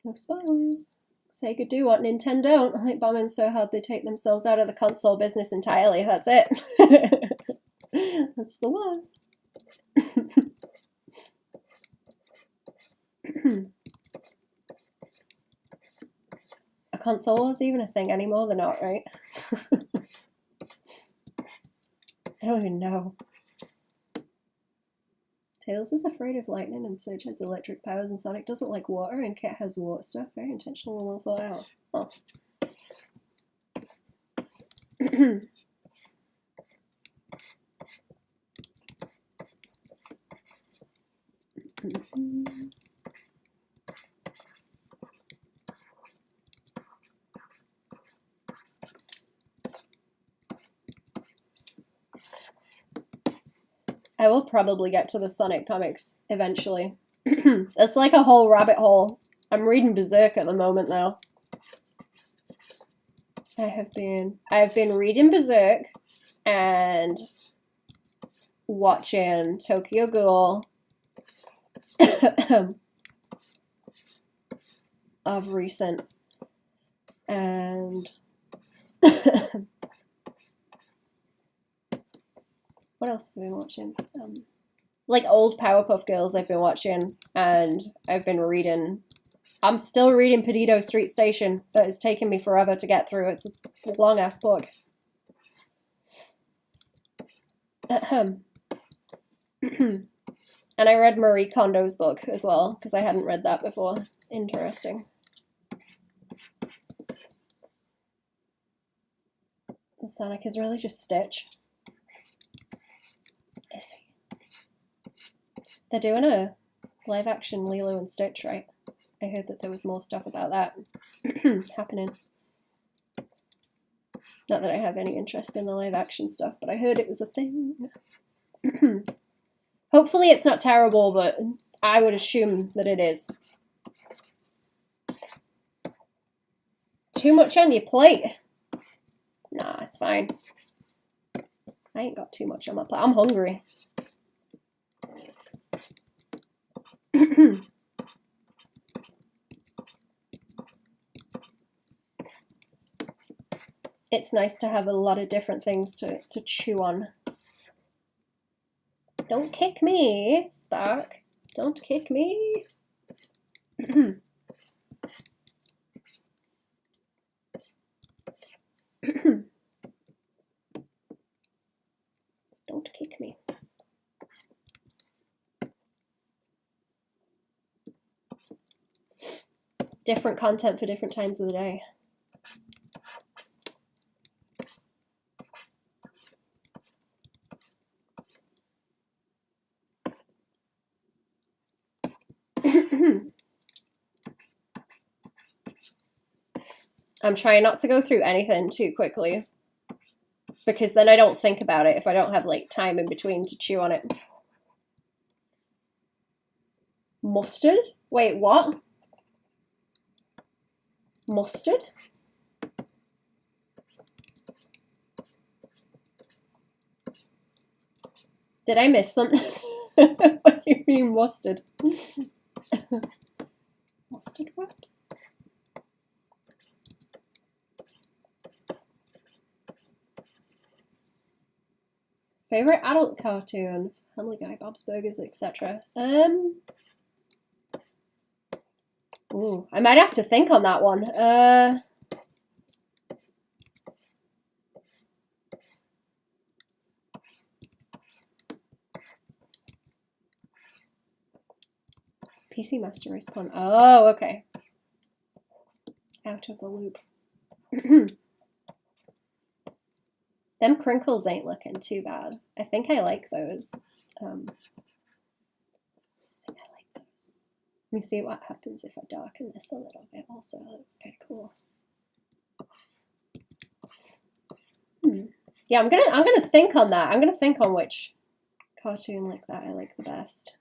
No spoilers. Sega do what Nintendo don't. I think Baban so hard they take themselves out of the console business entirely. That's it. That's the one. A console is even a thing anymore? They're not, right? I don't even know. Tails is afraid of lightning and Surge has electric powers and Sonic doesn't like water and Kit has water stuff. Very intentional and well thought out. Oh. I will probably get to the Sonic comics eventually. It's like a whole rabbit hole. I'm reading Berserk at the moment now. I have been reading Berserk and watching Tokyo Ghoul of recent, and what else have I been watching? Like old Powerpuff Girls I've been watching, and I've been reading. I'm still reading Perdido Street Station, but it's taken me forever to get through. It's a long ass book. And I read Marie Kondo's book as well, because I hadn't read that before. Interesting. Sonic is really just Stitch. Is he? They're doing a live action Lilo and Stitch, right? I heard that there was more stuff about that happening. Not that I have any interest in the live action stuff, but I heard it was a thing. Hopefully it's not terrible, but I would assume that it is. Too much on your plate? Nah, it's fine. I ain't got too much on my plate. I'm hungry. It's nice to have a lot of different things to chew on. Don't kick me, Spark. Don't kick me. Don't kick me. Different content for different times of the day. I'm trying not to go through anything too quickly, because then I don't think about it if I don't have like time in between to chew on it. Mustard? Wait, what? Mustard? Did I miss something? What do you mean mustard? Mustard wrap? Favorite adult cartoon? Family Guy, Bob's Burgers, etc. Ooh, I might have to think on that one. PC Master Respawn. Oh, okay. Out of the loop. Them crinkles ain't looking too bad. I think I like those. I think I like those. Let me see what happens if I darken this a little bit. Also, that looks kind of cool. Yeah, I'm gonna think on that. I'm gonna think on which cartoon like that I like the best.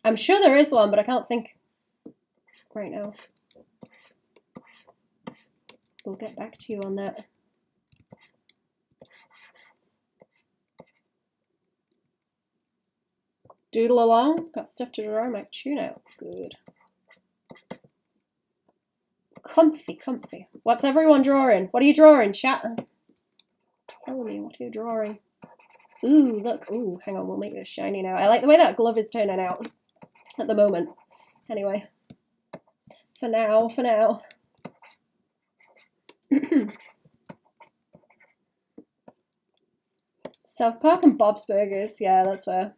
I'm sure there is one, but I can't think right now. We'll get back to you on that. Doodle along. Got stuff to draw. My tune out. Good. Comfy, comfy. What's everyone drawing? What are you drawing, chat? Tell me, what are you drawing? Ooh, look. Ooh, hang on. We'll make this shiny now. I like the way that glove is turning out at the moment. Anyway. For now, for now. South Park and Bob's Burgers. Yeah, that's fair.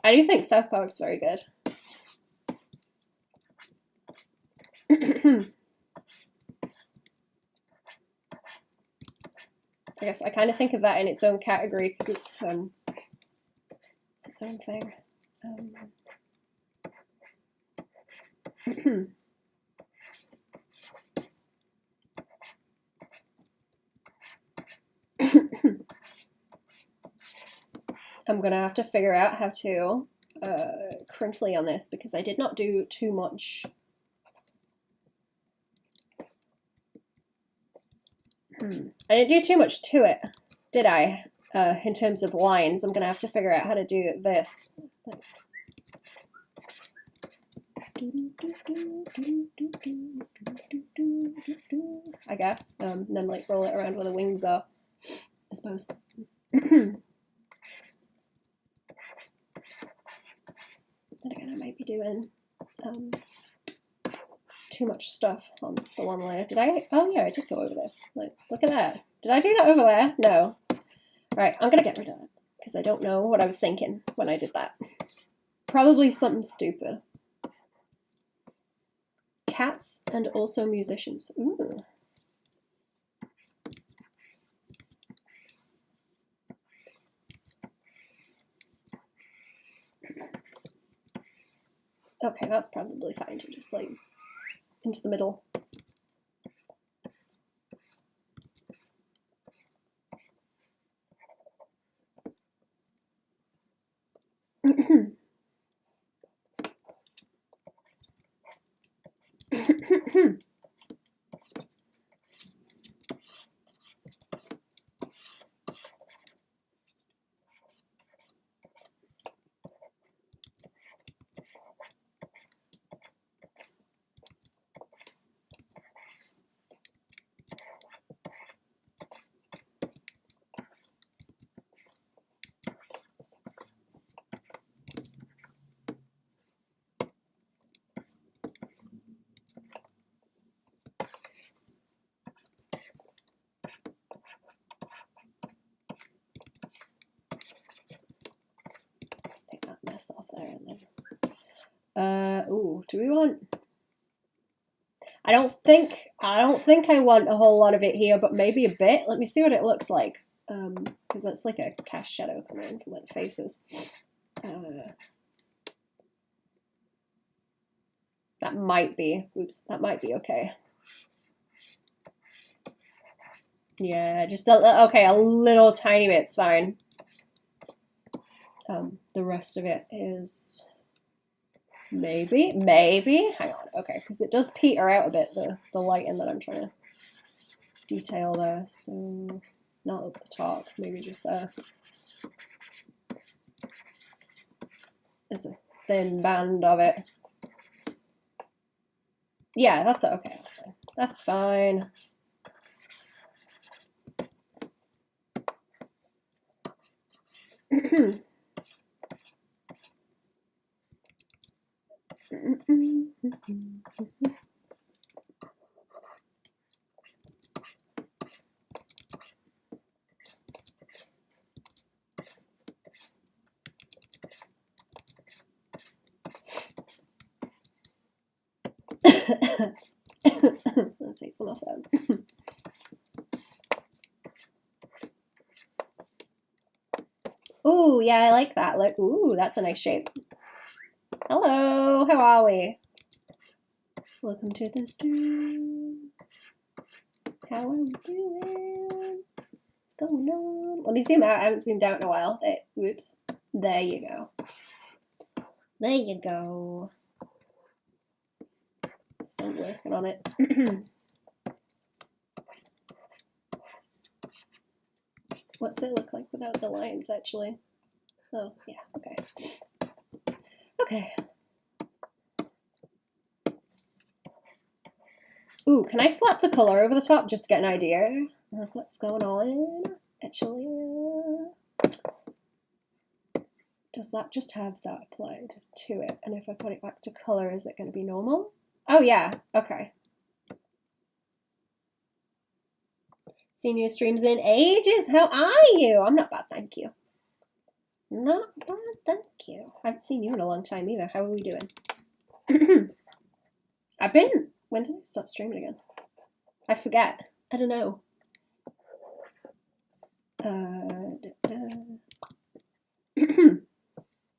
I do think South Park's very good. I guess I kind of think of that in its own category because it's its own thing. I'm gonna have to figure out how to crinkly on this because I did not do too much. I didn't do too much to it, did I? In terms of lines, I'm gonna have to figure out how to do this. I guess, and then like roll it around where the wings are, I suppose. Then again, I might be doing too much stuff on the one layer. Did I? Oh yeah, I did go over this. Like, look at that. Did I do that over there? No. Right, I'm gonna get rid of it because I don't know what I was thinking when I did that. Probably something stupid. Cats and also musicians. Ooh. Okay, that's probably fine to just like into the middle. Off there and then ooh, do we want I don't think I want a whole lot of it here, but maybe a bit. Let me see what it looks like. Because that's like a cast shadow coming in from where the face is. That might be that might be okay. Yeah, just okay, a little tiny bit's fine. The rest of it is maybe. Hang on, okay, because it does peter out a bit, the lighting that I'm trying to detail there. So not at the top, maybe just there. There's a thin band of it. Yeah, that's okay. That's fine. I'll take some off that. Ooh, yeah, I like that. Like, ooh, that's a nice shape. Hello, how are we? Welcome to the stream. How are we doing? What's going on? Let me zoom out. I haven't zoomed out in a while. Whoops. There you go. There you go. Still working on it. What's it look like without the lines, actually? Oh, yeah, okay. Okay. Ooh, can I slap the color over the top just to get an idea of what's going on? Actually, does that just have that applied to it? And if I put it back to color, is it going to be normal? Oh, yeah, okay. Seen your streams in ages. How are you? I'm not bad, thank you. Not bad, thank you. I haven't seen you in a long time either. How are we doing? I've been... When did I start streaming again? I forget. I don't know.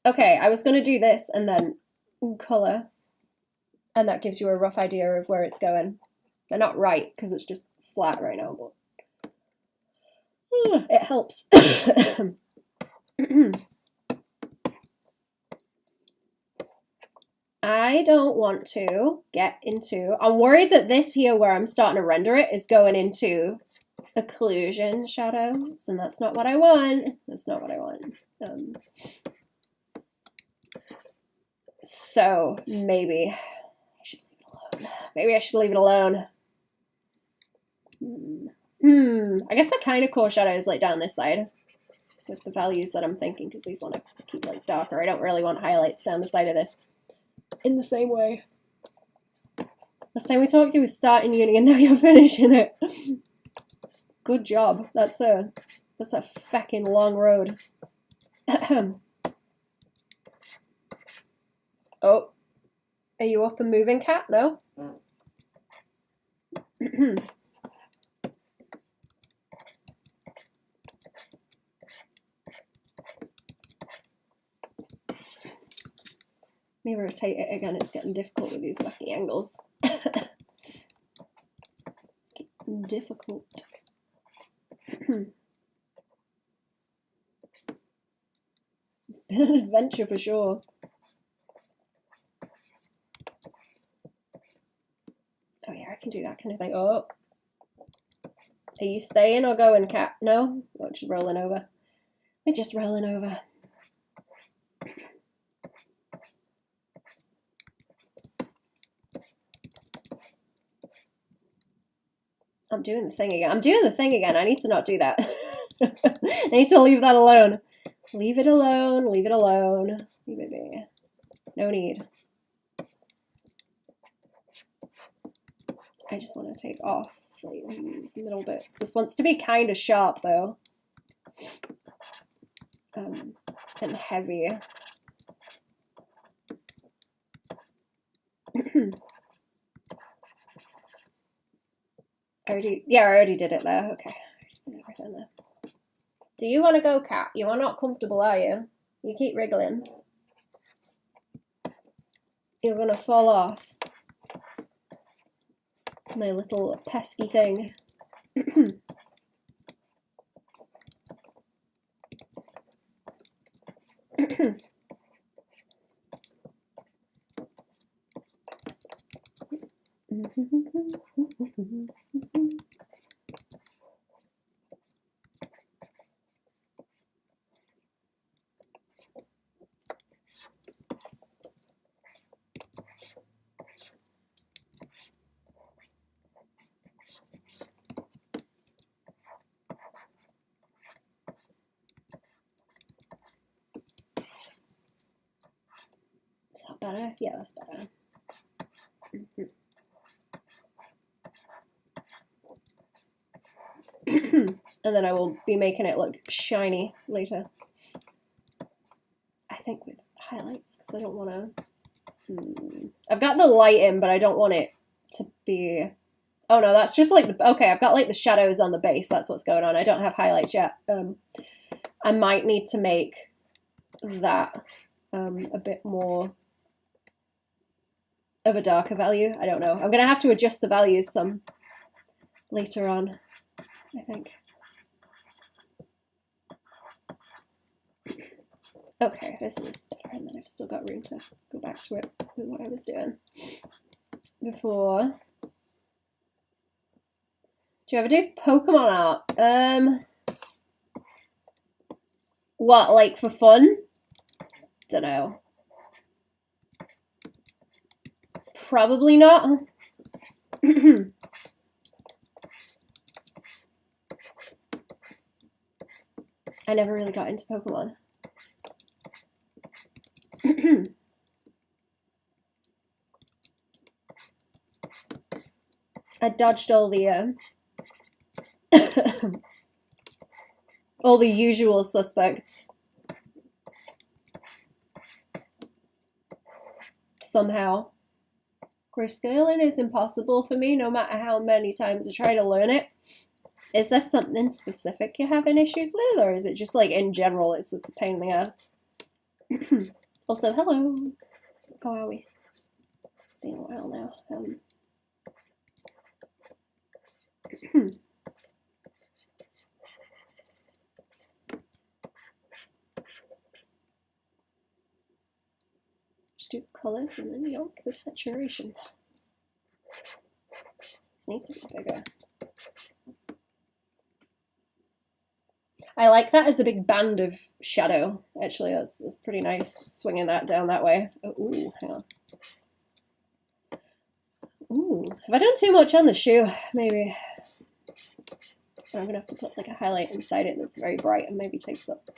Okay, I was going to do this and then colour. And that gives you a rough idea of where it's going. They're not right, because it's just flat right now, but... it helps. I don't want to get into... I'm worried that this here, where I'm starting to render it, is going into occlusion shadows, and that's not what I want. That's not what I want. So maybe I should leave it alone. Maybe I should leave it alone. I guess the kind of core shadow is like down this side with the values that I'm thinking, because these want to keep like darker. I don't really want highlights down the side of this in the same way. Last time we talked, you were starting uni and now you're finishing it. Good job. That's a feckin' long road. Oh, are you up and moving, cat? No? Let me rotate it again. It's getting difficult with these wacky angles. It's getting difficult. It's been an adventure for sure. Oh yeah, I can do that kind of thing. Oh. Are you staying or going, cat? No? We're just rolling over. We're just rolling over. I'm doing the thing again. I'm doing the thing again. I need to not do that. I need to leave that alone. Leave it alone. Leave it alone. Leave it be. No need. I just want to take off like these middle bits. This wants to be kind of sharp though. And heavy. I already did it there. Okay. Do you want to go, cat? You are not comfortable, are you? You keep wriggling. You're gonna fall off. My little pesky thing. better? Yeah, that's better. And then I will be making it look shiny later. I think with highlights, because I don't want to... I've got the light in, but I don't want it to be... Oh no, that's just like... Okay, I've got like the shadows on the base. That's what's going on. I don't have highlights yet. I might need to make that a bit more of a darker value. I don't know. I'm going to have to adjust the values some later on, I think. Okay, this is better, and then I've still got room to go back to it with what I was doing before. Do you ever do Pokemon art? What, like for fun? Dunno. Probably not. I never really got into Pokemon. I dodged all the all the usual suspects somehow. Grayscaling is impossible for me, no matter how many times I try to learn it. Is there something specific you're having issues with, or is it just like in general it's a pain in the ass? Also, hello. How are we? It's been a while now. Just do colours and then yoke the saturation. These need to be bigger. I like that as a big band of shadow. Actually, that's pretty nice. Swinging that down that way. Oh, ooh, hang on. Ooh, have I done too much on the shoe? Maybe. I'm gonna have to put like a highlight inside it that's very bright and maybe takes up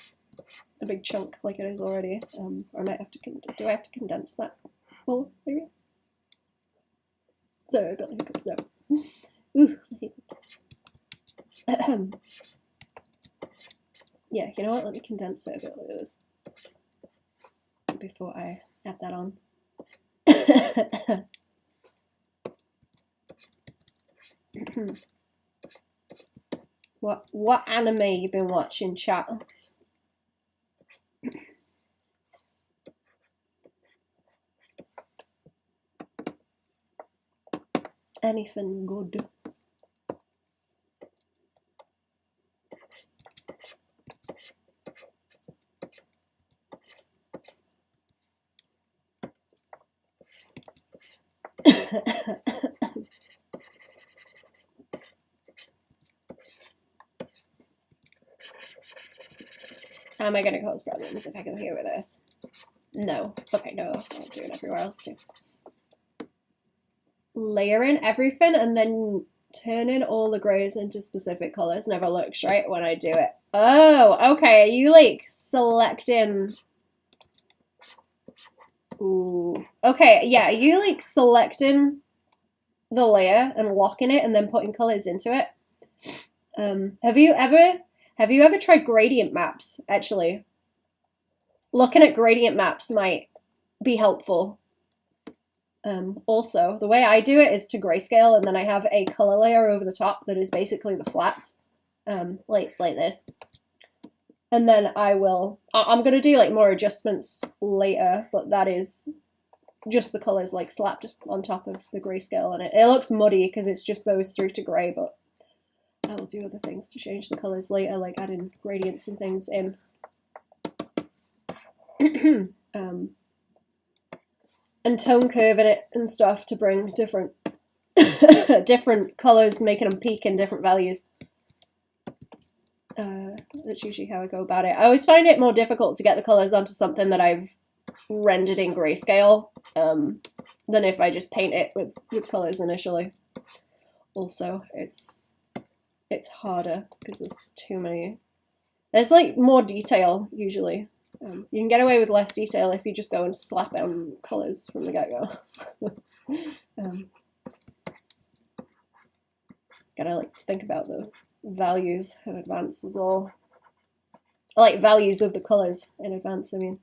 a big chunk like it is already. Or I might have to, do I have to condense that? Oh, maybe. Sorry, I got the hiccups now. Ooh, yeah, you know what? Let me condense it a bit like this before I add that on. What anime you been watching, chat? Anything good? How am I going to cause problems if I go here with this? No. Okay, no, that's what I'm doing everywhere else too. Layering everything and then turning all the greys into specific colours never looks right when I do it. Oh, okay. Are you like selecting? Ooh. Okay, yeah. Are you like selecting the layer and locking it and then putting colours into it? Have you ever tried gradient maps? Actually, looking at gradient maps might be helpful. Also, the way I do it is to grayscale, and then I have a color layer over the top that is basically the flats, like this. And then I'm gonna do like more adjustments later, but that is just the colors like slapped on top of the grayscale, and it looks muddy because it's just those through to gray, but I will do other things to change the colors later, like adding gradients and things in. And tone curving it and stuff to bring different different colors, making them peak in different values. That's usually how I go about it. I always find it more difficult to get the colors onto something that I've rendered in grayscale than if I just paint it with colors initially. Also, it's harder because there's too many. There's like more detail usually You can get away with less detail if you just go and slap it on colours from the get-go. Gotta like think about the values in advance as well. Like values of the colours in advance, I mean.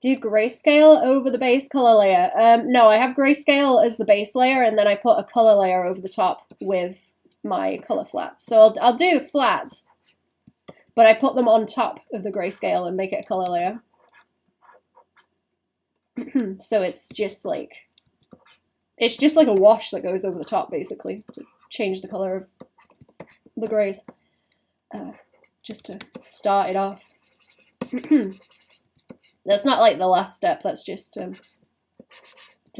Do grayscale over the base colour layer? No, I have grayscale as the base layer, and then I put a colour layer over the top with my colour flats. So I'll do the flats, but I put them on top of the grayscale and make it a colour layer. So it's just like a wash that goes over the top, basically, to change the colour of the greys. Just to start it off. That's not like the last step, that's just to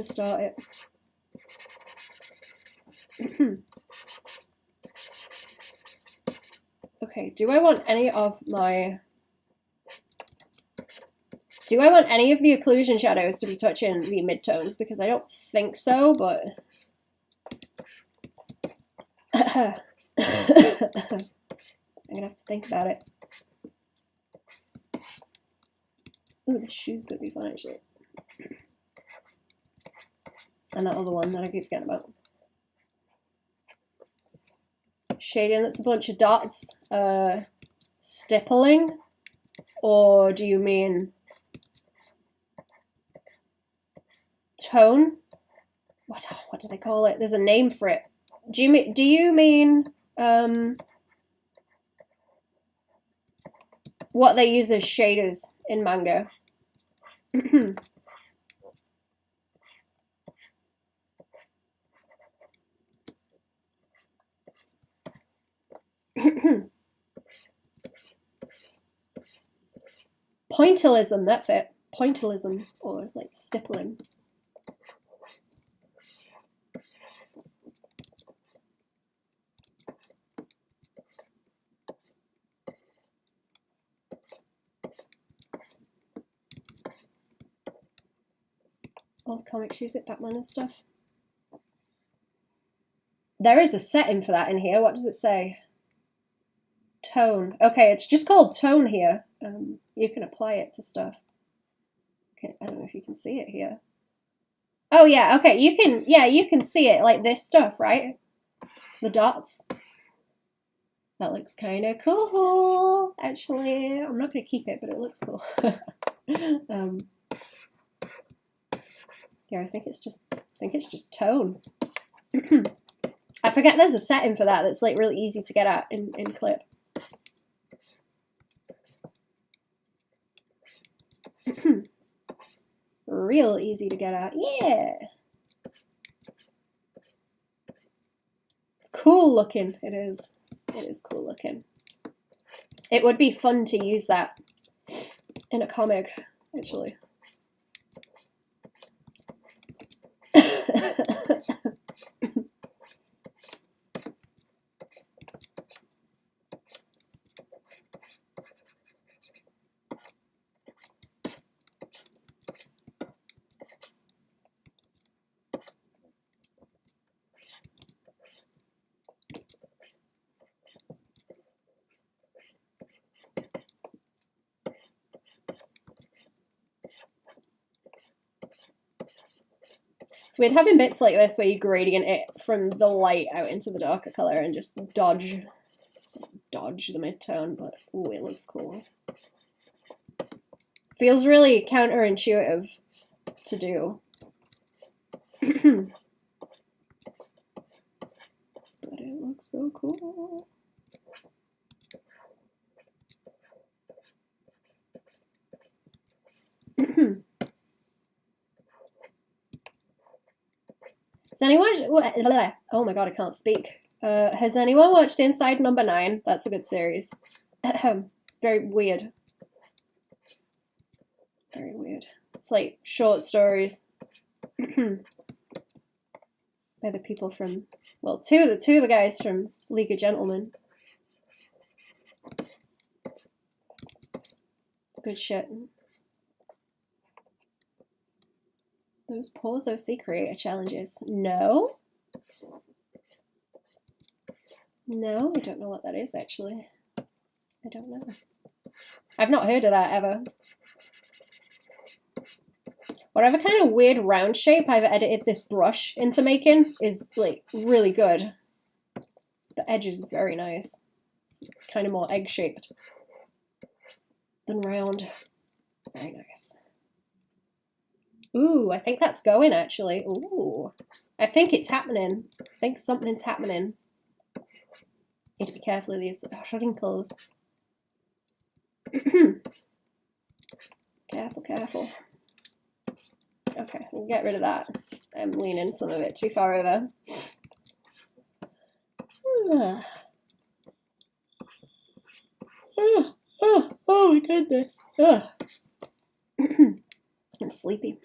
start it. Okay, do I want any of the occlusion shadows to be touching the midtones? Because I don't think so, but I'm gonna have to think about it. Ooh, the shoe's gonna be fun, actually. And that other one that I keep forgetting about. Shading that's a bunch of dots. Stippling? Or do you mean tone? What do they call it? There's a name for it. Do you mean what they use as shaders in manga? Pointillism, that's it. Pointillism, or like stippling. All the comics use it, Batman and stuff. There is a setting for that in here. What does it say? Tone. Okay, it's just called tone here. You can apply it to stuff. Okay, I don't know if you can see it here. Oh yeah, okay, you can see it like this stuff, right? The dots. That looks kind of cool, actually. I'm not going to keep it, but it looks cool. Yeah, I think it's just tone. I forget there's a setting for that that's like really easy to get at in Clip. Real easy to get at. Yeah. It's cool looking. It is. It is cool looking. It would be fun to use that in a comic, actually. So we'd having bits like this where you gradient it from the light out into the darker color and just dodge the midtone, but ooh, it looks cool. Feels really counterintuitive to do. But it looks so cool. Has anyone? Oh my god, I can't speak. Has anyone watched Inside Number 9? That's a good series. Very weird. Very weird. It's like short stories by the people from, well, two of the guys from League of Gentlemen. It's good shit. Those Pause OC creator challenges. No. No, I don't know what that is, actually. I don't know. I've not heard of that ever. Whatever kind of weird round shape I've edited this brush into making is like really good. The edge is very nice. It's kind of more egg-shaped than round. Very nice. Ooh, I think that's going actually. Ooh, I think it's happening. I think something's happening. Need to be careful of these wrinkles. Careful, careful. Okay, we'll get rid of that. I'm leaning some of it too far over. Oh my goodness. I'm sleepy.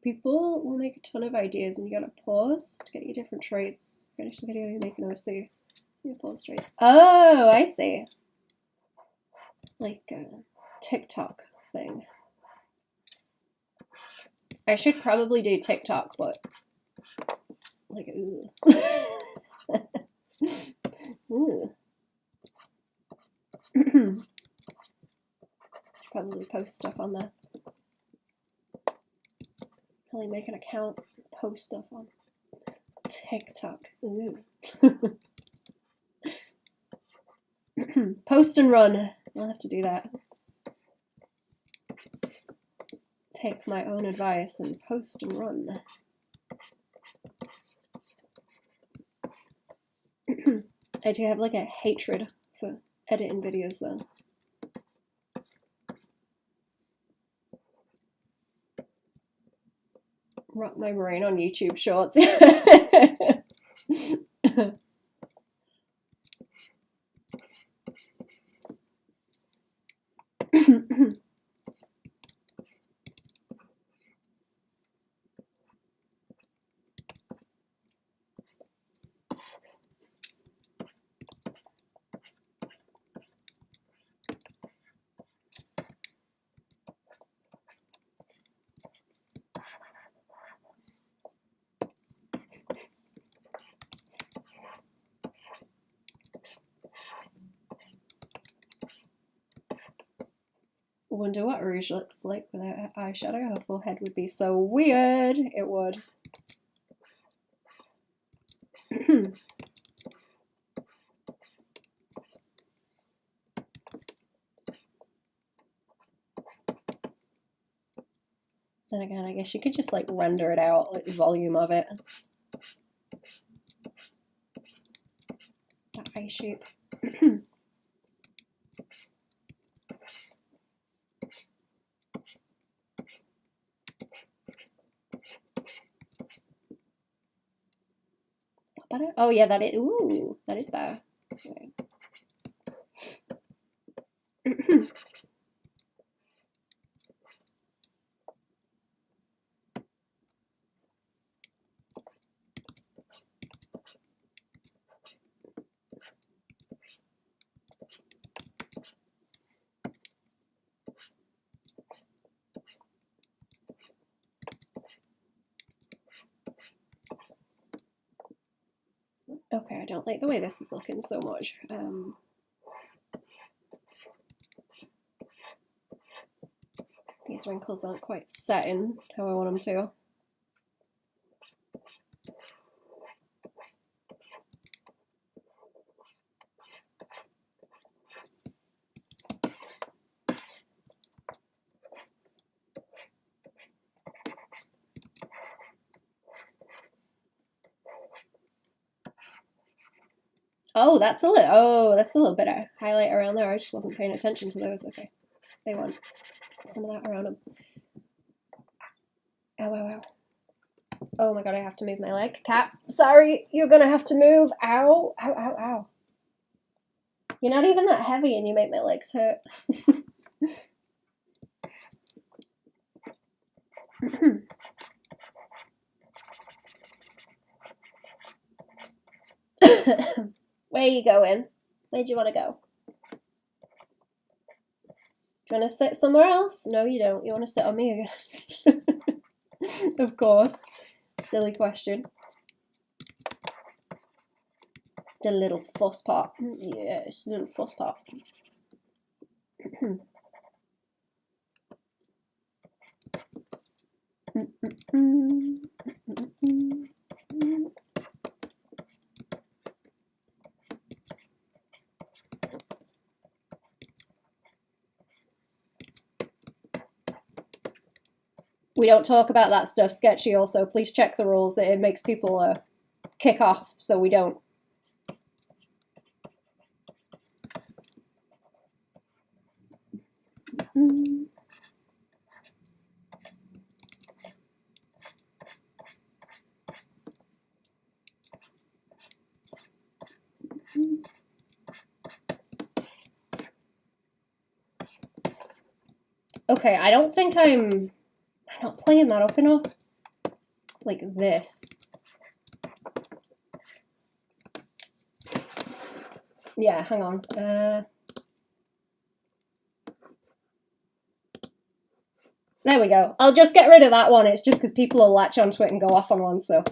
People will make a ton of ideas and you gotta pause to get your different traits. Finish the video, you make an OC. See your pause traits. Oh, I see. Like a TikTok thing. I should probably do TikTok, but like, ooh. Ooh. Probably post stuff on there. Probably make an account, post stuff on TikTok. Ooh. Post and run. I'll have to do that. Take my own advice and post and run. I do have like a hatred for editing videos though. Rock my brain on YouTube shorts. Wonder what rouge looks like without eyeshadow. Her forehead would be so weird. It would. Then again, I guess you could just like render it out, like the volume of it. That eye shape. Better? Oh yeah, that is. Ooh, that is better. Okay. Okay, I don't like the way this is looking so much. These wrinkles aren't quite setting how I want them to. Oh, that's a little bit of highlight around there. I just wasn't paying attention to those. Okay, they want some of that around them. Ow, ow, ow. Oh my god, I have to move my leg. Cat, sorry, you're gonna have to move. Ow, ow, ow, ow. You're not even that heavy and you make my legs hurt. Where are you going? Where do you want to go? Do you want to sit somewhere else? No, you don't. You want to sit on me again? Of course. Silly question. The little fuss pot. Yes, little fuss pot. We don't talk about that stuff, Sketchy. Also, please check the rules. It makes people kick off, so we don't. Okay, I don't think I'm not playing that up enough. Like this. Yeah, hang on. There we go. I'll just get rid of that one. It's just because people will latch onto it and go off on one, so.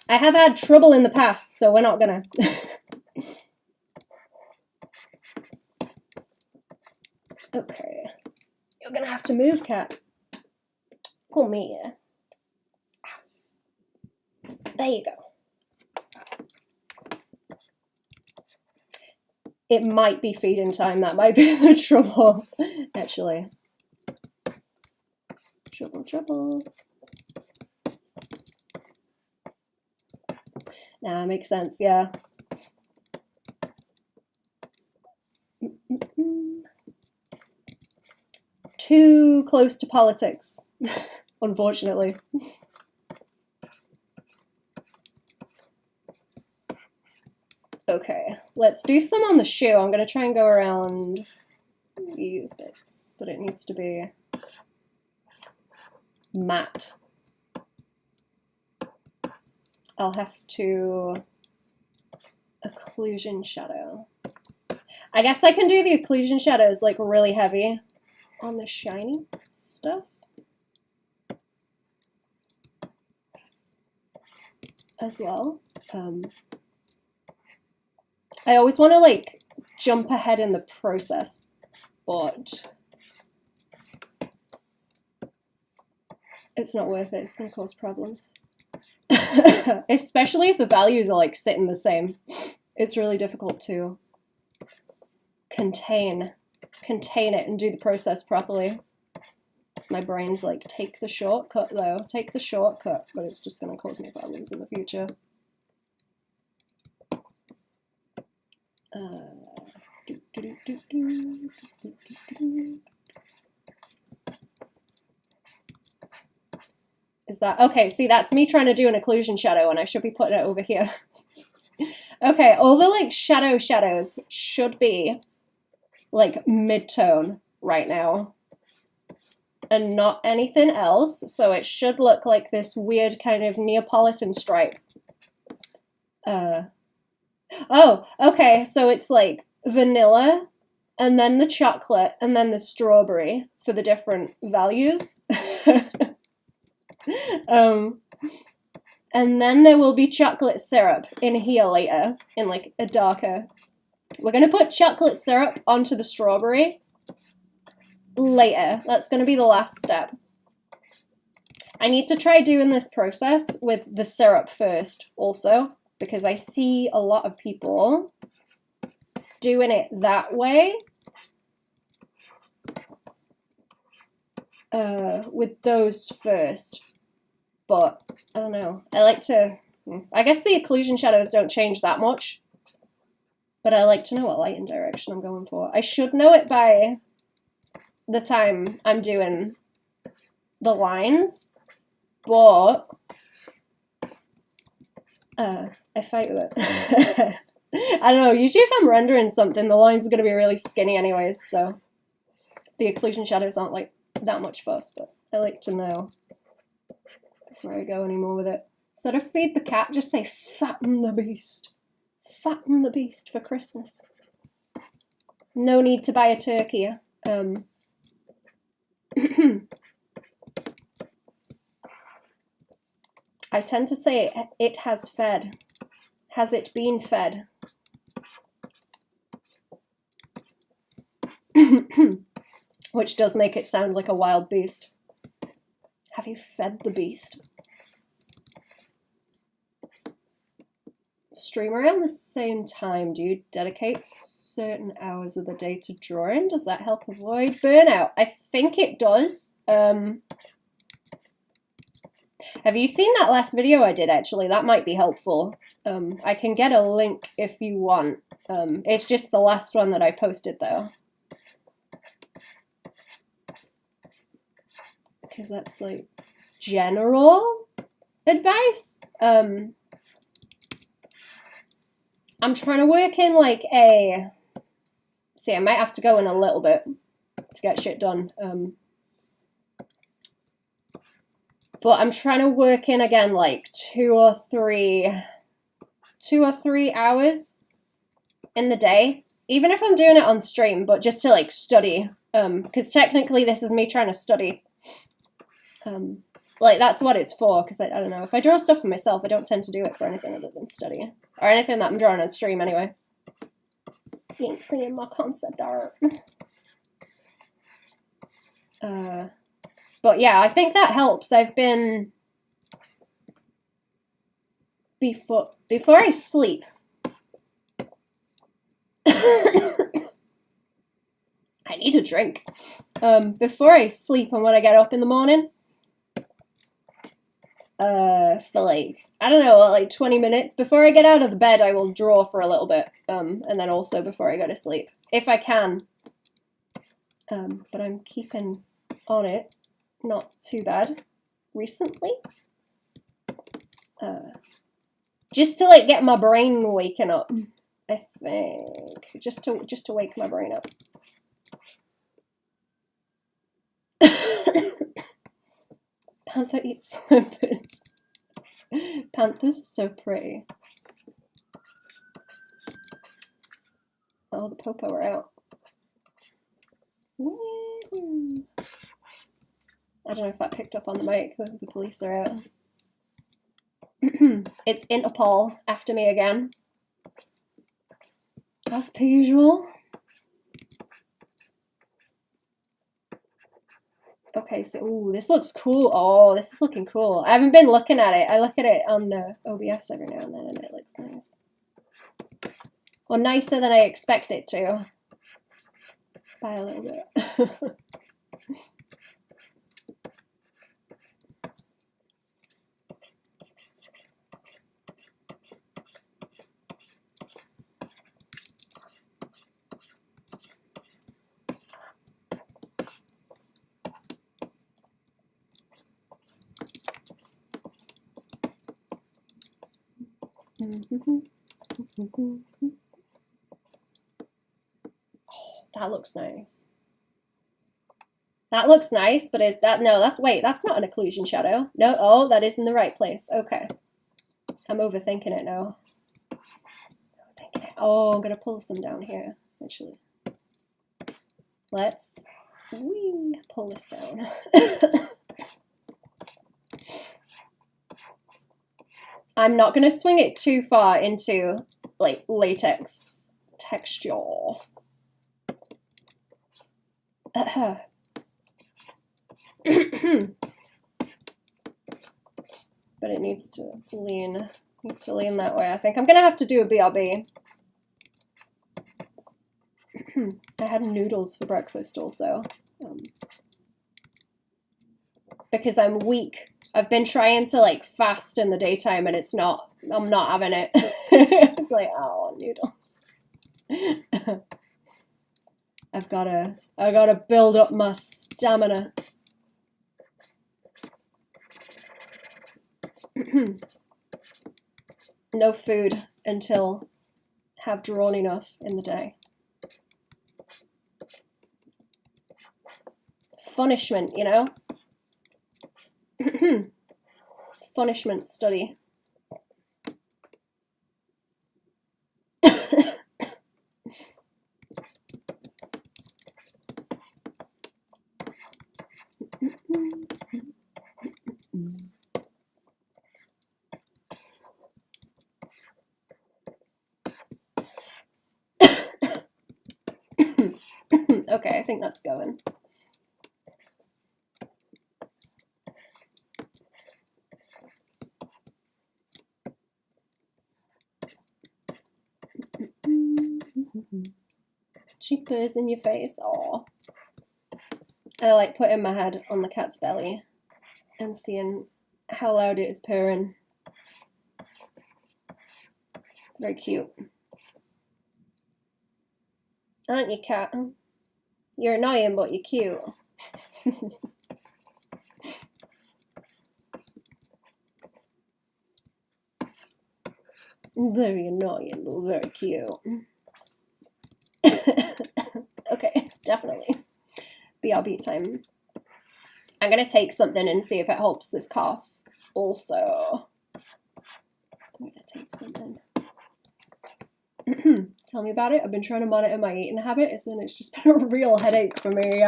I have had trouble in the past, so we're not gonna. Okay. You're gonna have to move, cat. Come here. There you go. It might be feeding time. That might be the trouble, actually. Trouble. Nah, makes sense, yeah. Too close to politics, unfortunately. Okay, let's do some on the shoe. I'm going to try and go around these bits, but it needs to be matte. I'll have to occlusion shadow. I guess I can do the occlusion shadows like really heavy on the shiny stuff. As well. I always want to like jump ahead in the process, but it's not worth it. It's going to cause problems. Especially if the values are like sitting the same. It's really difficult to contain it and do the process properly. My brain's like, take the shortcut though. Take the shortcut, but it's just going to cause me problems in the future. Is that okay? See, that's me trying to do an occlusion shadow, and I should be putting it over here. Okay, all the like shadows should be like mid-tone right now, and not anything else. So it should look like this weird kind of Neapolitan stripe. Oh, okay. So it's like vanilla, and then the chocolate, and then the strawberry for the different values. And then there will be chocolate syrup in here later, in like a darker. We're going to put chocolate syrup onto the strawberry later. That's going to be the last step. I need to try doing this process with the syrup first also, because I see a lot of people doing it that way. With those first. But, I don't know. I like to... I guess the occlusion shadows don't change that much. But I like to know what lighting direction I'm going for. I should know it by the time I'm doing the lines. But... I fight with it. I don't know. Usually if I'm rendering something, the lines are going to be really skinny anyways. So, the occlusion shadows aren't like that much fuss. But I like to know before I go anymore with it. Instead of feed the cat, just say fatten the beast. Fatten the beast for Christmas. No need to buy a turkey. I tend to say it has fed. Has it been fed? Which does make it sound like a wild beast. Have you fed the beast? Stream around the same time. Do you dedicate certain hours of the day to drawing? Does that help avoid burnout? I think it does. Have you seen that last video I did, actually? That might be helpful. I can get a link if you want. It's just the last one that I posted, though. Because that's, like, general advice. I'm trying to work in, like, a... See, I might have to go in a little bit to get shit done. But I'm trying to work in, again, like, 2 or 3 hours in the day. Even if I'm doing it on stream, but just to, like, study. Because technically this is me trying to study. Like, that's what it's for, because I don't know. If I draw stuff for myself, I don't tend to do it for anything other than study. Or anything that I'm drawing on stream, anyway. You ain't seeing my concept art. But yeah, I think that helps. I've been... Before I sleep... I need a drink. Before I sleep and when I get up in the morning... for like, I don't know, like 20 minutes. Before I get out of the bed, I will draw for a little bit. And then also before I go to sleep. If I can. But I'm keeping on it. Not too bad recently. Just to like get my brain waking up, I think. Just to wake my brain up. Panther eats slippers. Panthers are so pretty. Oh, the popo are out. Woo-hoo. I don't know if that picked up on the mic. The police are out. It's Interpol after me again. As per usual. Okay, so, ooh, this looks cool. Oh, this is looking cool. I haven't been looking at it. I look at it on OBS every now and then, and it looks nice. Well, nicer than I expect it to. By a little bit. Oh, that looks nice. That looks nice, but is that, no, wait, that's not an occlusion shadow. No, oh, that is in the right place. Okay. I'm overthinking it now. Oh, I'm gonna pull some down here, actually. Let's pull this down. I'm not gonna swing it too far into like latex texture. But it needs to lean that way. I think I'm gonna have to do a BRB. I had noodles for breakfast also. Because I'm weak. I've been trying to like fast in the daytime and I'm not having it. It's like, oh, noodles. I gotta build up my stamina. No food until have drawn enough in the day. Punishment, you know? Punishment study. Okay, I think that's going. She purrs in your face. Aw. I like putting my head on the cat's belly and seeing how loud it is purring. Very cute. Aren't you, cat? You're annoying, but you're cute. Very annoying, but very cute. Okay, it's definitely BRB time. I'm gonna take something and see if it helps this cough. Also, I'm gonna take something. Tell me about it. I've been trying to monitor my eating habits and it's just been a real headache for me.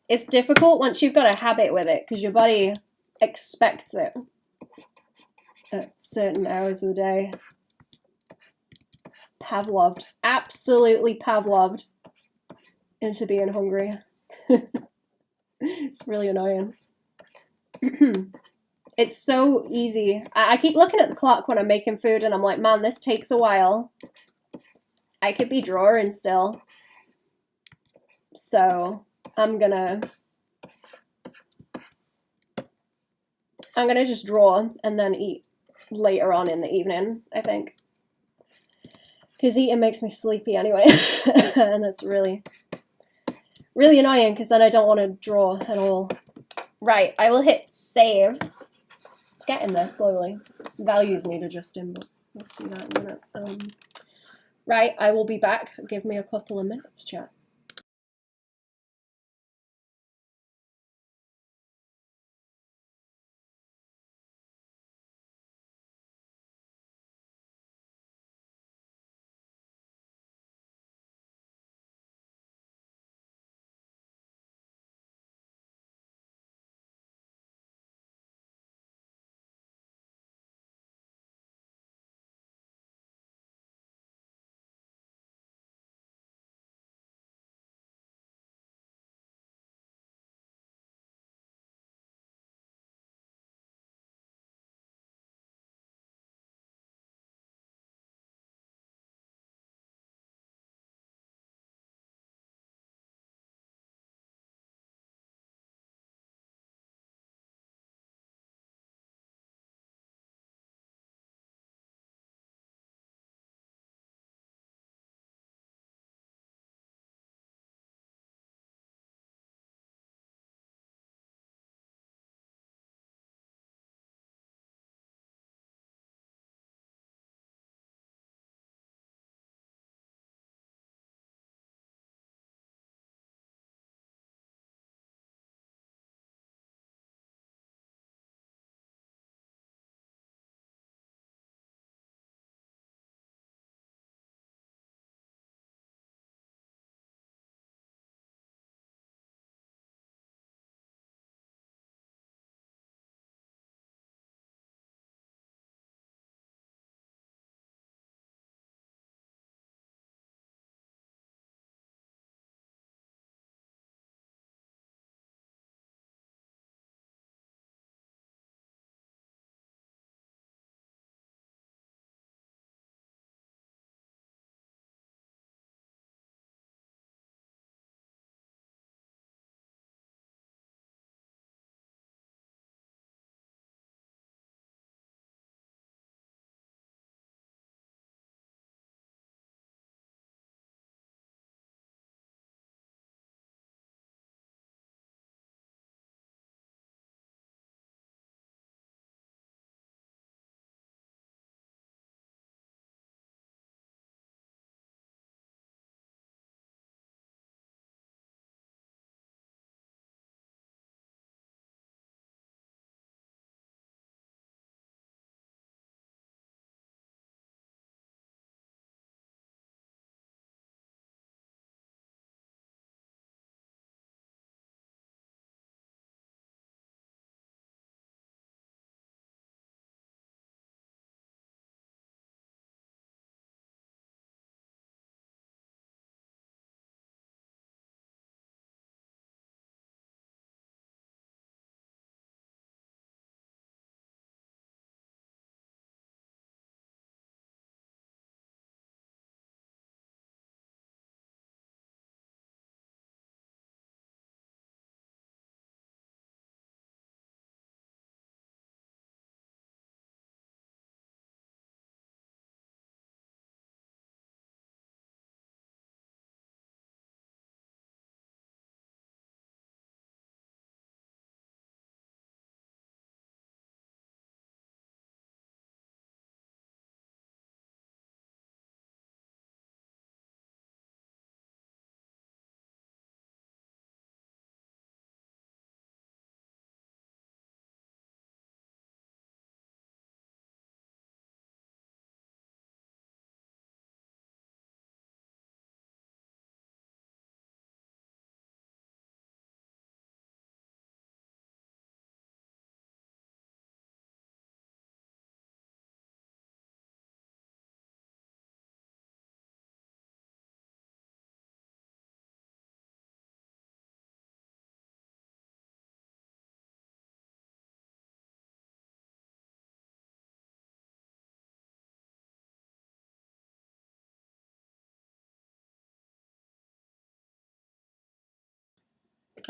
It's difficult once you've got a habit with it because your body expects it at certain hours of the day. Pavloved. Absolutely Pavloved into being hungry. It's really annoying. It's so easy. I keep looking at the clock when I'm making food and I'm like, man, this takes a while. I could be drawing still. So I'm gonna just draw and then eat later on in the evening, I think. Because eating makes me sleepy anyway. And that's really, really annoying because then I don't want to draw at all. Right, I will hit save. It's getting there slowly. Values need adjusting, but we'll see that in a minute. Right, I will be back. Give me a couple of minutes, chat.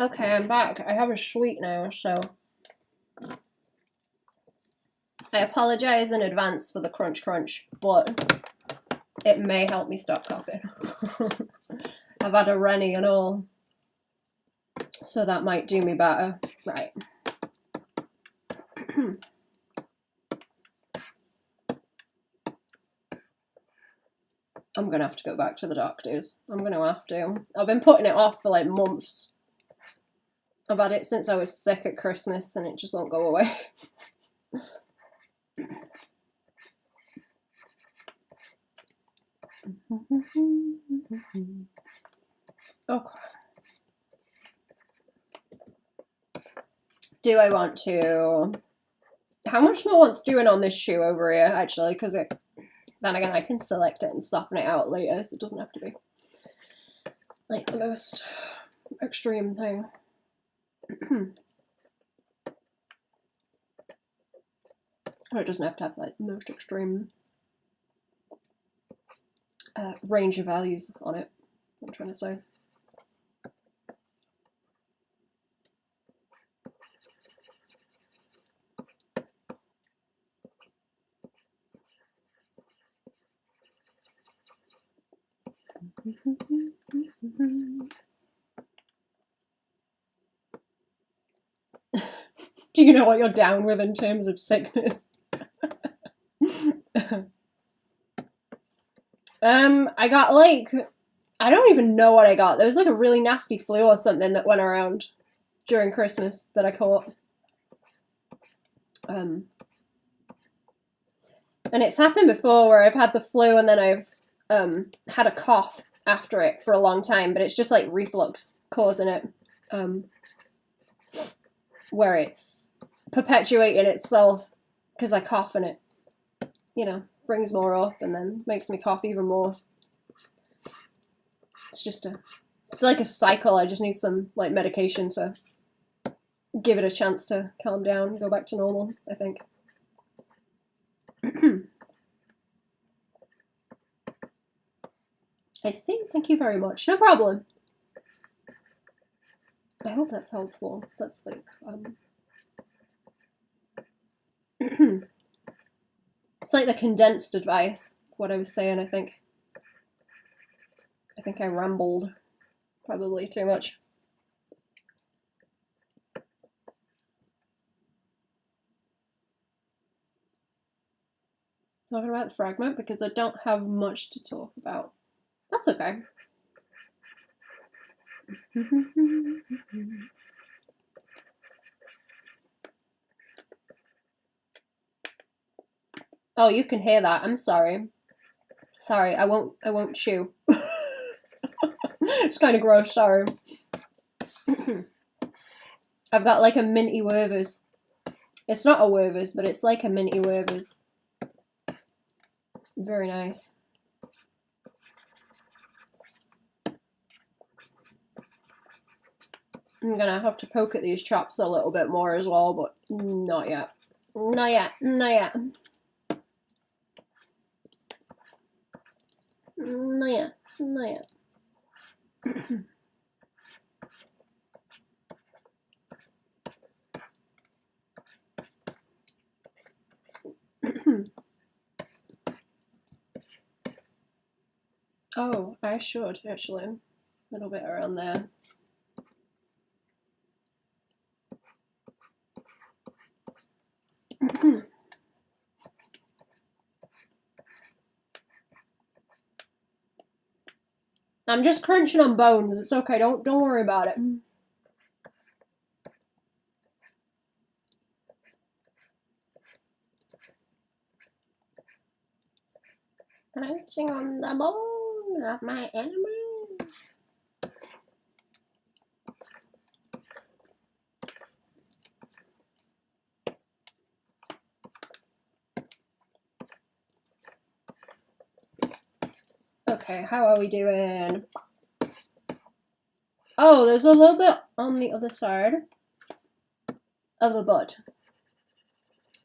Okay, I'm back. I have a sweet now, so I apologize in advance for the crunch crunch, but it may help me stop coughing. I've had a Rennie and all, so that might do me better. Right. I'm gonna have to go back to the doctors. I'm gonna have to. I've been putting it off for like months. I've had it since I was sick at Christmas and it just won't go away. Okay. Do I want to... How much more wants doing on this shoe over here, actually? Because then again, I can select it and soften it out later, so it doesn't have to be like the most extreme thing. Or it doesn't have to have like the most extreme range of values on it, I'm trying to say. Do you know what you're down with in terms of sickness? I got like, I don't even know what I got. There was like a really nasty flu or something that went around during Christmas that I caught. And it's happened before where I've had the flu and then I've had a cough after it for a long time, but it's just like reflux causing it, where it's perpetuating itself because I cough and it, you know, brings more up and then makes me cough even more. It's like a cycle. I just need some like medication to give it a chance to calm down, go back to normal, I think. I see, thank you very much. No problem. I hope that's helpful. That's like, it's like the condensed advice, what I was saying, I think. I think I rambled probably too much. Talking about the fragment because I don't have much to talk about. That's okay. Oh, you can hear that. I'm sorry. Sorry, I won't chew. It's kind of gross, sorry. I've got like a minty Werther's. It's not a Werther's, but it's like a minty Werther's. Very nice. I'm gonna have to poke at these chops a little bit more as well, but not yet. Not yet. Not yet. Not yet. Not yet. Oh, I should actually. A little bit around there. I'm just crunching on bones. It's okay. Don't worry about it. Crunching on the bones of my enemy. Okay, how are we doing? Oh, there's a little bit on the other side of the butt.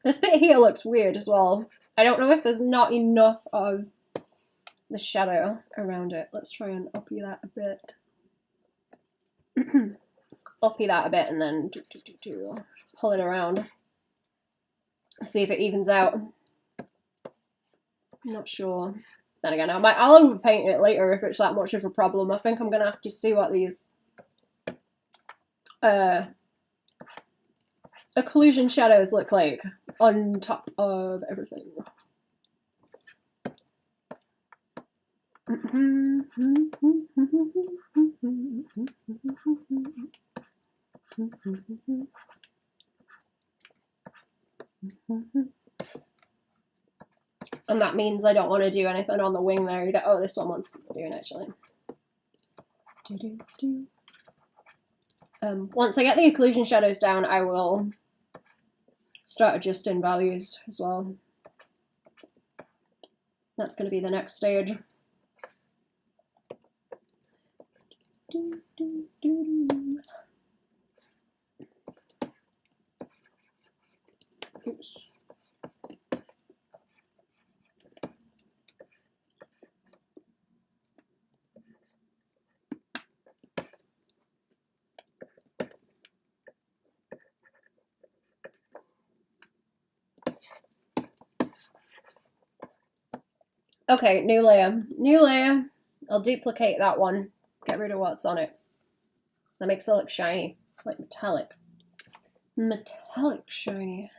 This bit here looks weird as well. I don't know if there's not enough of the shadow around it. Let's try and uppy that a bit. Let's uppy that a bit and then pull it around. See if it evens out. I'm not sure. Then again, I'll overpaint it later if it's that much of a problem. I think I'm gonna have to see what these occlusion shadows look like on top of everything. And that means I don't want to do anything on the wing there. Oh, this one wants doing actually. Once I get the occlusion shadows down, I will start adjusting values as well. That's going to be the next stage. Oops. Okay, new layer. New layer. I'll duplicate that one. Get rid of what's on it. That makes it look shiny, like metallic. Metallic shiny.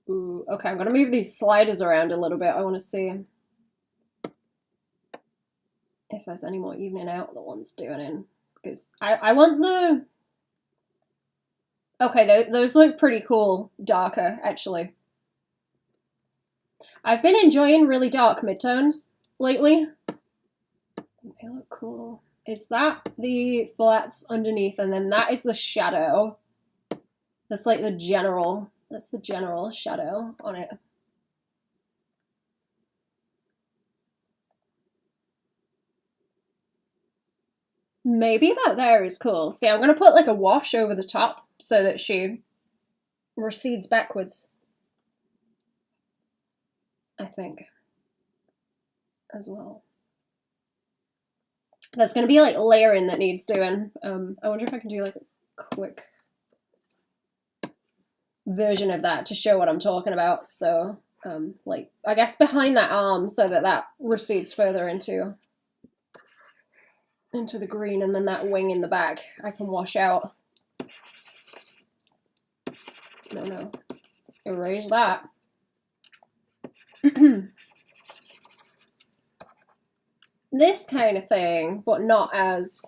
Ooh, okay, I'm gonna move these sliders around a little bit. I want to see if there's any more evening out the ones doing in, because I want the. Okay, those look pretty cool, darker actually. I've been enjoying really dark midtones lately. They look cool. Is that the flats underneath, and then that is the shadow? That's like the general. That's the general shadow on it. Maybe about there is cool. See, I'm going to put like a wash over the top so that she recedes backwards. I think. As well. That's going to be like layering that needs doing. I wonder if I can do like a quick version of that to show what I'm talking about. So, like, I guess behind that arm so that that recedes further into the green, and then that wing in the back I can wash out. No. Erase that. This kind of thing, but not as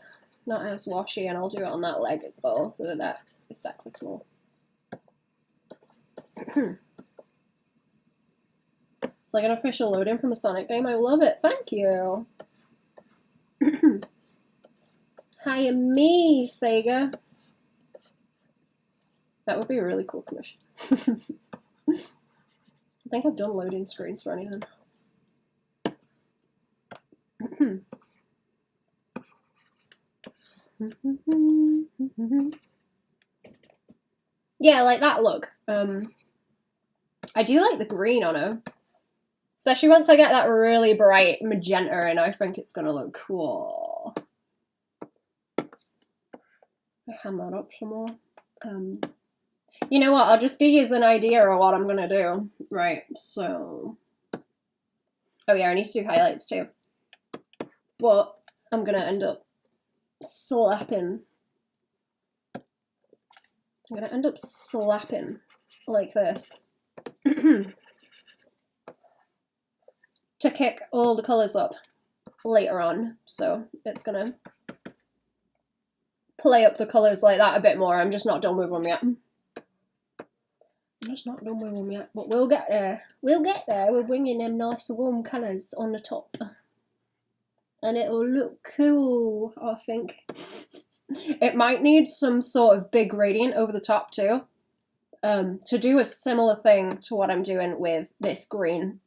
washy, and I'll do it on that leg as well so that is backwards more. It's like an official load-in from a Sonic game. I love it. Thank you. Hire me, Sega. That would be a really cool commission. I think I've done loading screens for anything. Yeah, like that look. I do like the green on her. Especially once I get that really bright magenta in, I think it's gonna look cool. I hand that up some more. You know what, I'll just give you an idea of what I'm gonna do. Right, so... Oh yeah, I need to do highlights too. But I'm gonna end up slapping. I'm gonna end up slapping like this. To kick all the colours up later on. So it's gonna play up the colours like that a bit more. I'm just not done with them yet. But we'll get there. We'll get there. We're bringing them nice warm colours on the top. And it'll look cool, I think. It might need some sort of big gradient over the top too. To do a similar thing to what I'm doing with this green.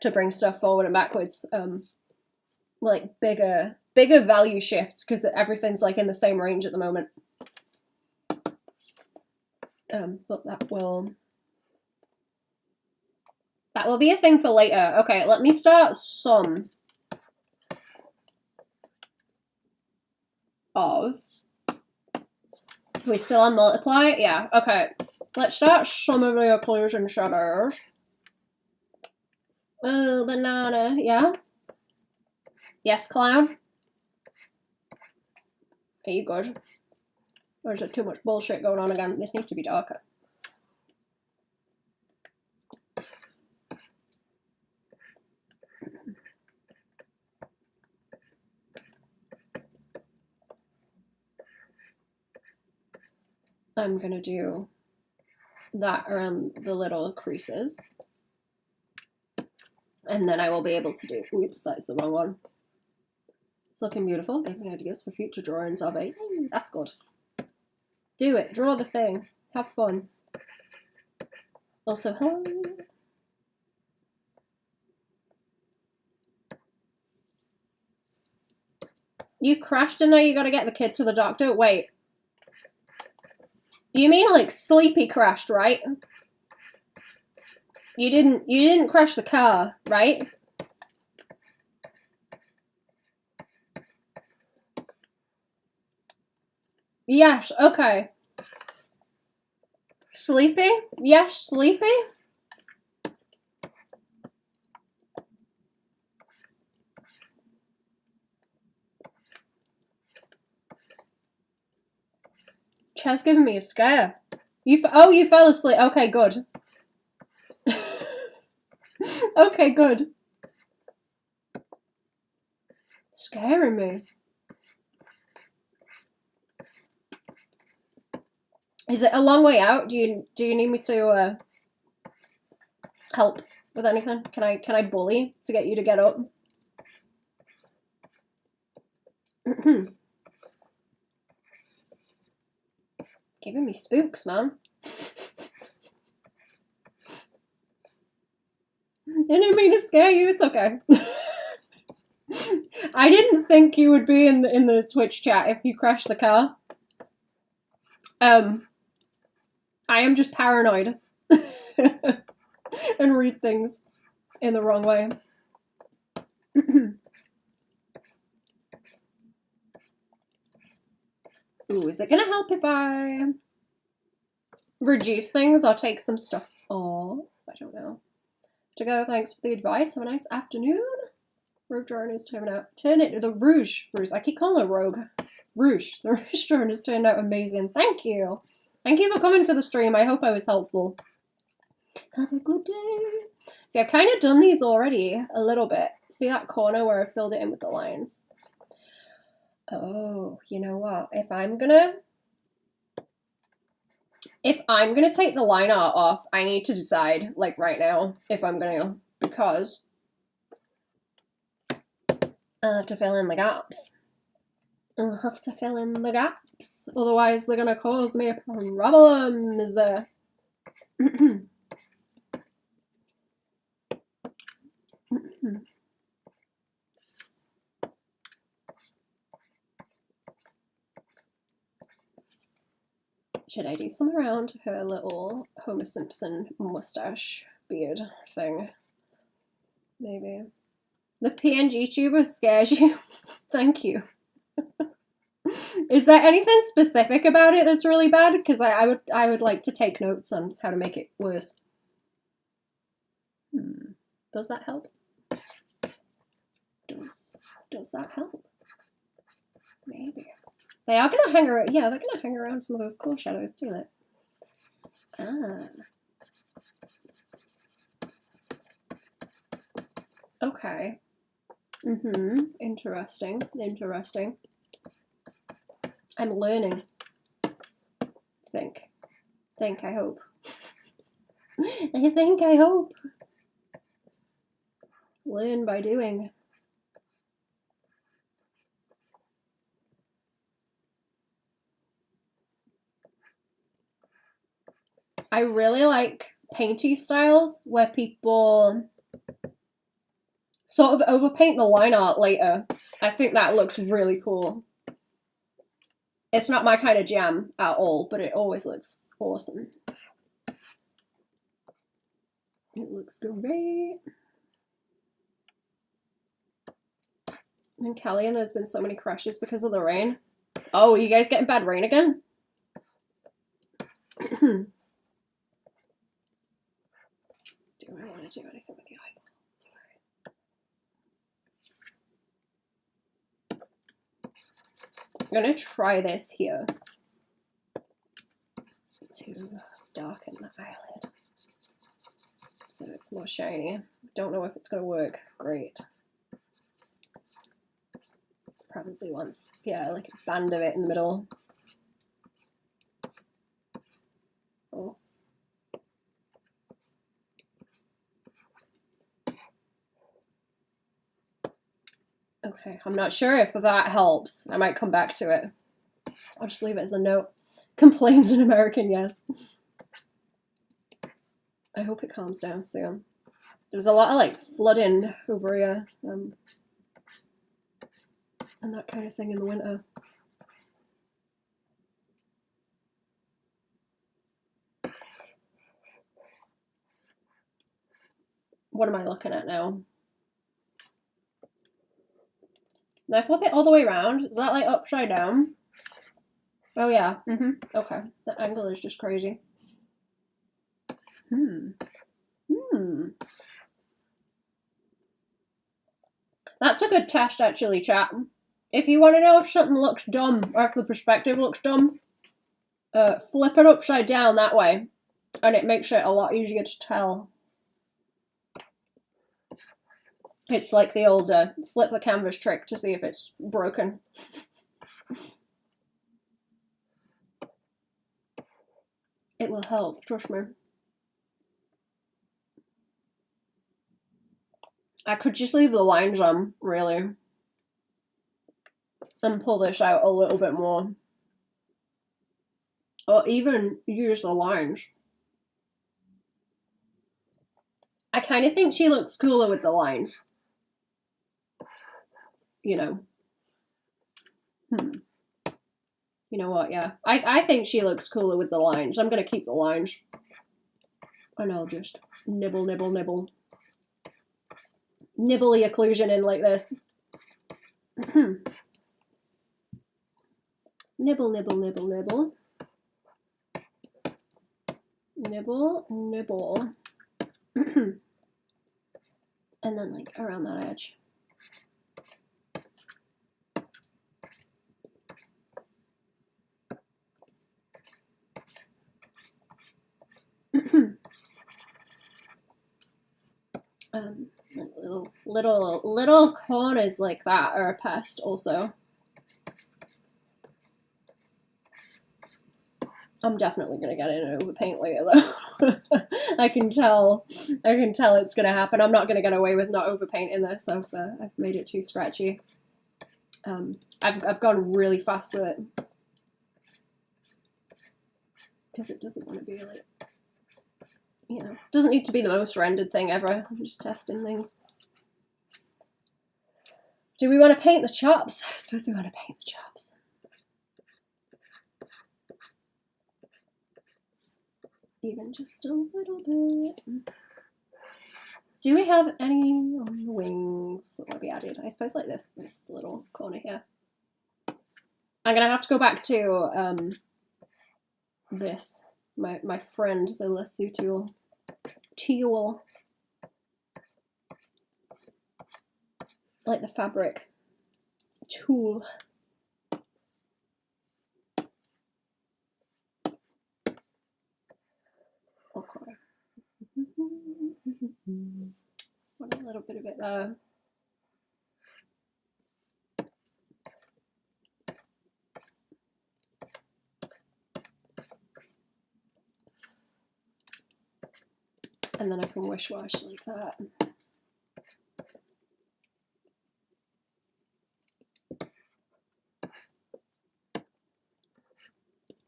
To bring stuff forward and backwards. Like bigger value shifts, because everything's like in the same range at the moment. But that will be a thing for later. Okay, let me start some of... We still on multiply? Yeah, okay. Let's start some of the occlusion shutters. Banana, yeah? Yes, clown? Are you good? Or is there too much bullshit going on again? This needs to be darker. I'm gonna do that around the little creases. And then I will be able to do, oops, that's the wrong one. It's looking beautiful. Give me ideas for future drawings of it. That's good. Do it, draw the thing, have fun. Also, hello. You crashed and now you gotta get the kid to the doctor? Wait. You mean like Sleepy crashed, right? You didn't crash the car, right? Yes, okay. Sleepy? Yes, Sleepy? Chad's giving me a scare. Oh, you fell asleep. Okay, good. Okay, good. Scaring me. Is it a long way out? Do you need me to help with anything? Can I bully to get you to get up? Giving me spooks, man. I didn't mean to scare you. It's okay. I didn't think you would be in the Twitch chat if you crashed the car. I am just paranoid and read things in the wrong way. Ooh, is it gonna help if I reduce things or take some stuff off? I don't know. To go, thanks for the advice. Have a nice afternoon. Rogue drawing is turning out. Turn it to the Rouge. I keep calling it Rogue. Rouge. The Rouge drawing has turned out amazing. Thank you. Thank you for coming to the stream. I hope I was helpful. Have a good day. See, I've kind of done these already a little bit. See that corner where I filled it in with the lines? Oh, you know what? If I'm gonna take the line art off, I need to decide, like right now, if I'm gonna, because I have to fill in the gaps. I'll have to fill in the gaps, otherwise they're gonna cause me problems. Should I do some around her little Homer Simpson mustache beard thing? Maybe. The PNG tuber scares you? Thank you. Is there anything specific about it that's really bad? Because I would like to take notes on how to make it worse. Does that help? Does that help? Maybe. They are gonna hang around. Yeah, they're gonna hang around some of those core shadows too. Like, okay. Interesting. Interesting. I'm learning. Think. I hope. I hope. Learn by doing. I really like painty styles where people sort of overpaint the line art later. I think that looks really cool. It's not my kind of jam at all, but it always looks awesome. It looks great. And Kelly, and there's been so many crashes because of the rain. Oh, are you guys getting bad rain again? Do I want to do anything with the eyeball? I'm going to try this here to darken the eyelid so it's more shiny. Don't know if it's going to work great. Probably once, yeah, like a band of it in the middle. Oh. Okay, I'm not sure if that helps. I might come back to it. I'll just leave it as a note. Complains in American, yes. I hope it calms down soon. There was a lot of like flooding over here and that kind of thing in the winter. What am I looking at now? Did I flip it all the way around? Is that like upside down? Oh yeah. Okay. The angle is just crazy. That's a good test, actually, chat. If you want to know if something looks dumb or if the perspective looks dumb, flip it upside down that way, and it makes it a lot easier to tell. It's like the old flip the canvas trick to see if it's broken. It will help, trust me. I could just leave the lines on, really, and pull this out a little bit more. Or even use the lines. I kind of think she looks cooler with the lines. You know. You know what, yeah. I think she looks cooler with the lines. I'm going to keep the lines. And I'll just nibble, nibble, nibble. Nibble the occlusion in like this. Nibble, nibble, nibble, nibble. Nibble, nibble. And then like around that edge. Little corners like that are a pest also. I'm definitely gonna get in over paint later though. I can tell it's gonna happen. I'm not gonna get away with not overpainting this. I've made it too scratchy. I've gone really fast with it because it doesn't want to be like, you know, doesn't need to be the most rendered thing ever. I'm just testing things. Do we want to paint the chops? I suppose we want to paint the chops. Even just a little bit. Do we have any on the wings that will be added? I suppose like this little corner here. I'm gonna have to go back to this. My friend, the lasso tool. Like the fabric tool. Okay. Want a little bit of it there. And then I can wish wash like that.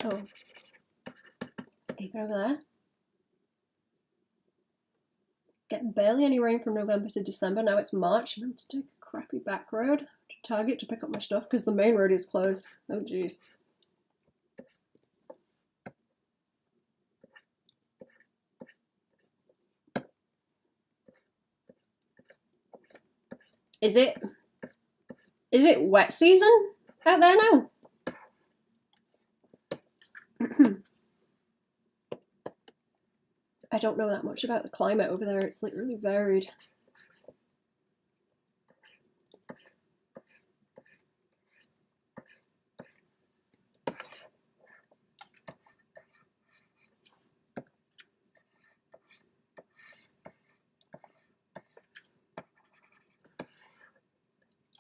Oh, escape over there. Getting barely any rain from November to December. Now it's March. I'm going to take a crappy back road to Target to pick up my stuff because the main road is closed. Oh, jeez. Is it wet season out there now? I don't know that much about the climate over there. It's like really varied.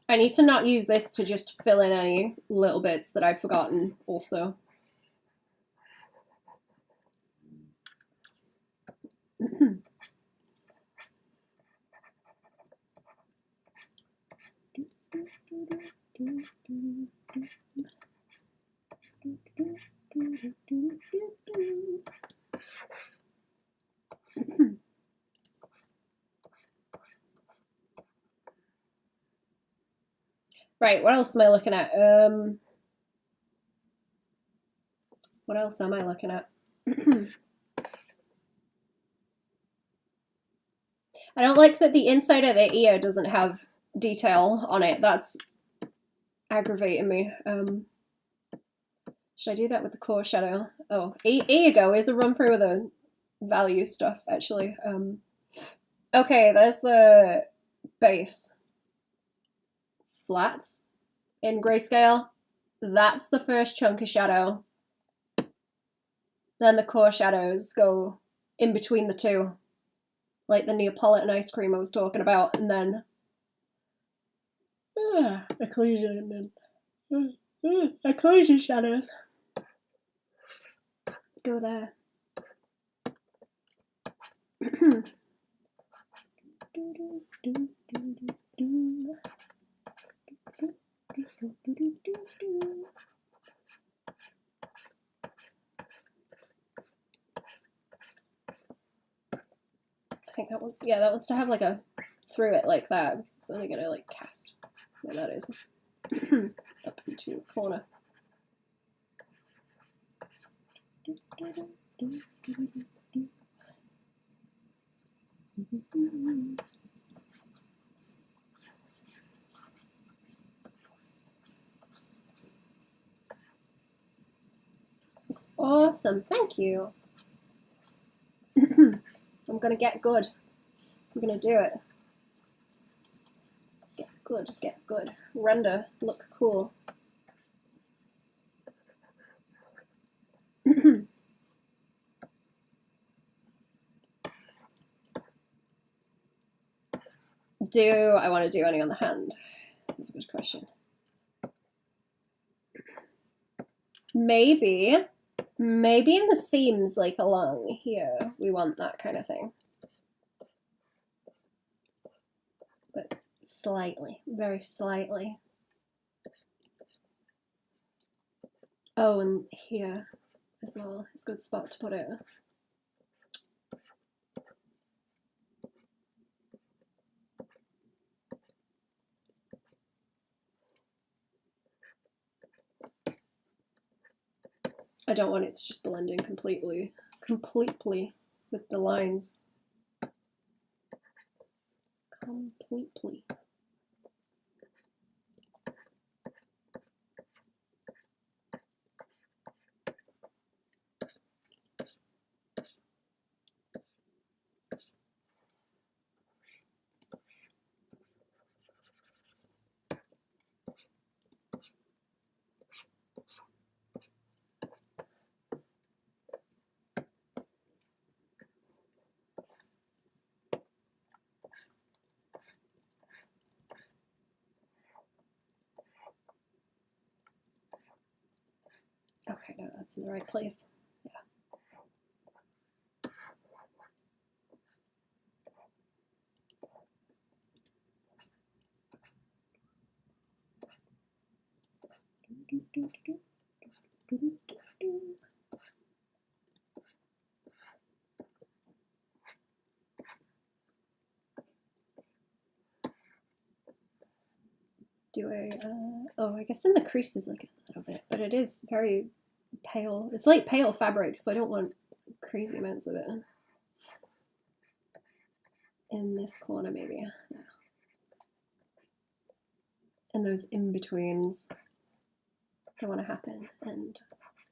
I need to not use this to just fill in any little bits that I've forgotten also. Right, what else am I looking at? What else am I looking at? I don't like that the inside of the ear doesn't have detail on it. That's aggravating me. Should I do that with the core shadow? Oh, here you go. Here's a run through of the value stuff, actually. Okay, there's the base. Flats in grayscale. That's the first chunk of shadow. Then the core shadows go in between the two, like the Neapolitan ice cream I was talking about, and then occlusion and occlusion shadows go there. I think that one's, yeah, that wants to have like a through it like that, because it's only gonna like cast where that is up into a corner. Looks awesome, thank you. I'm gonna get good. I'm gonna do it. Get good, get good. Render, look cool. Do I want to do any on the hand? That's a good question. Maybe in the seams, like along here, we want that kind of thing. But slightly, very slightly. Oh, and here as well. It's a good spot to put it. I don't want it to just blend in completely with the lines. Completely. Okay, no, that's in the right place. Yeah. Do I, oh, I guess in the creases like a little bit, but it is very pale. It's like pale fabric, so I don't want crazy amounts of it. In this corner, maybe. No. And those in-betweens don't want to happen, and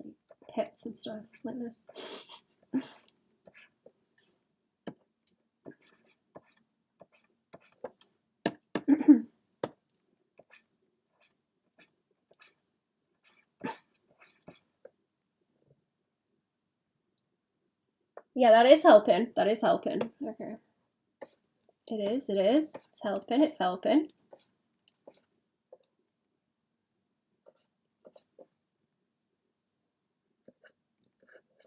like, pits and stuff like this. Yeah, that is helping. That is helping. Okay. It is. It's helping. It's helping.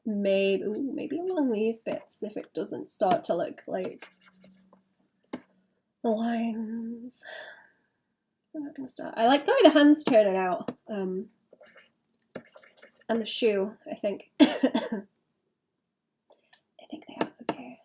Maybe, ooh, maybe along these bits if it doesn't start to look like the lines. So I'm not gonna start. I like the way the hand's turning out. And the shoe, I think. I think they are okay.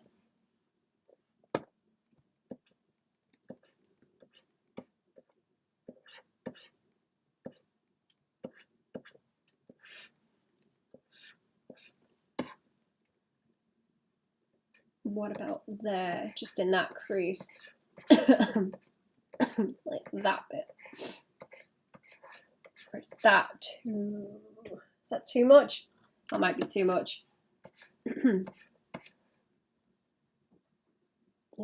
What about there? Just in that crease. Like that bit. Or is that too... Is that too much? That might be too much. It's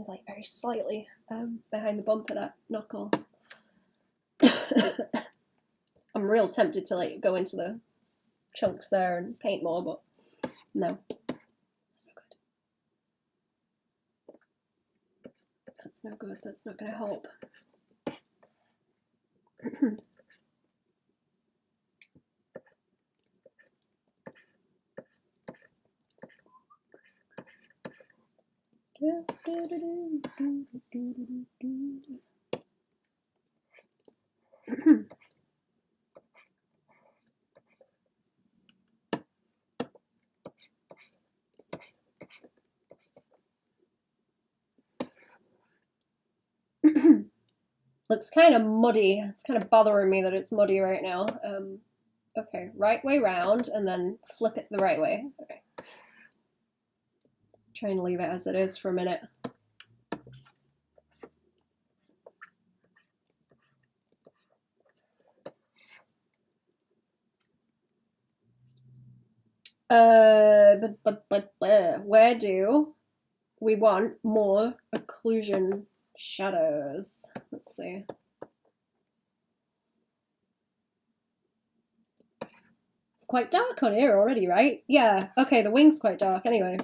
like very slightly behind the bump of that knuckle. I'm real tempted to like go into the chunks there and paint more, but no. That's not good. That's no good. That's not going to help. Looks kind of muddy. It's kind of bothering me that it's muddy right now. Okay, right way round and then flip it the right way. Okay. Try and leave it as it is for a minute. Where do we want more occlusion shadows? Let's see. It's quite dark on here already, right? Yeah, okay, the wing's quite dark anyway.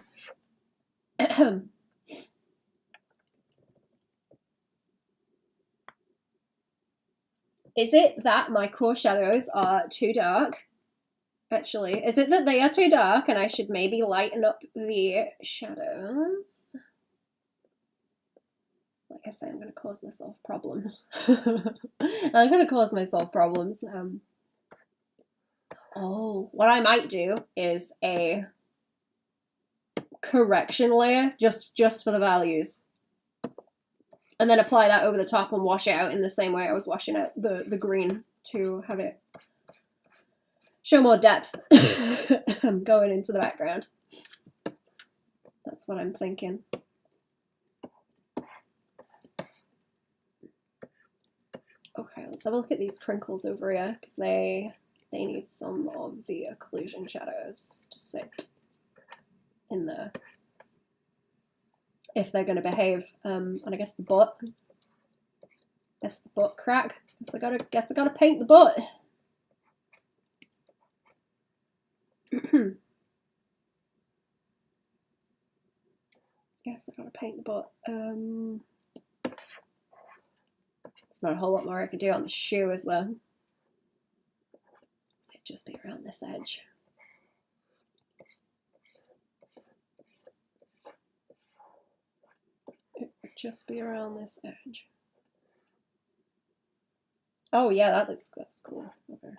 Is it that my core shadows are too dark? Actually, is it that they are too dark and I should maybe lighten up the shadows? Like I say, I'm going to cause myself problems. I'm going to cause myself problems. Oh, what I might do is a correction layer just for the values. And then apply that over the top and wash it out in the same way I was washing out the green to have it show more depth going into the background. That's what I'm thinking. Okay, let's have a look at these crinkles over here because they need some of the occlusion shadows to sit in there if they're going to behave. And I guess the butt. Guess the butt crack. Guess I gotta paint the butt. Guess I gotta paint the butt. There's not a whole lot more I could do on the shoe, is there? It'd just be around this edge. It would just be around this edge. Oh yeah, that's cool. Okay.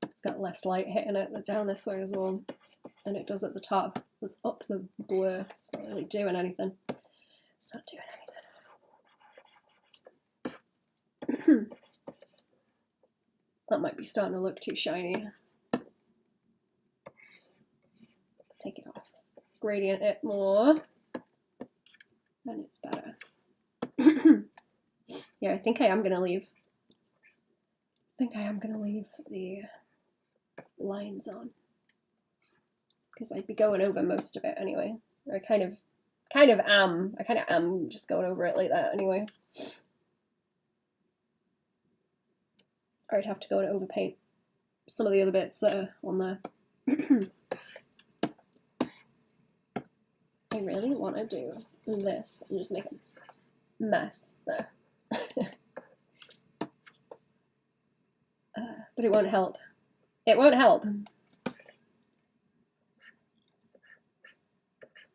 It's got less light hitting it down this way as well than it does at the top. It's up the blur. It's not really doing anything. It's not doing anything. That might be starting to look too shiny. Take it off. Gradient it more. And it's better. Yeah, I think I am going to leave. The lines on. Because I'd be going over most of it anyway. I kind of am just going over it like that anyway. I would have to go and overpaint some of the other bits that are on there. I really want to do this and just make a mess there. But it won't help. It won't help.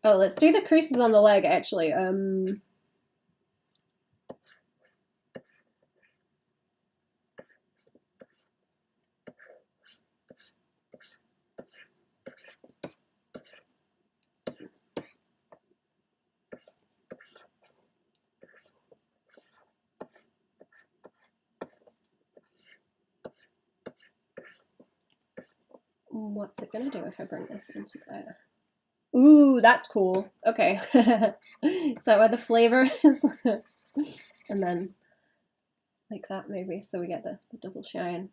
Oh, let's do the creases on the leg, actually. What's it gonna do if I bring this into there? Ooh, that's cool. Okay. Is that where the flavor is? And then like that maybe, so we get the double shine.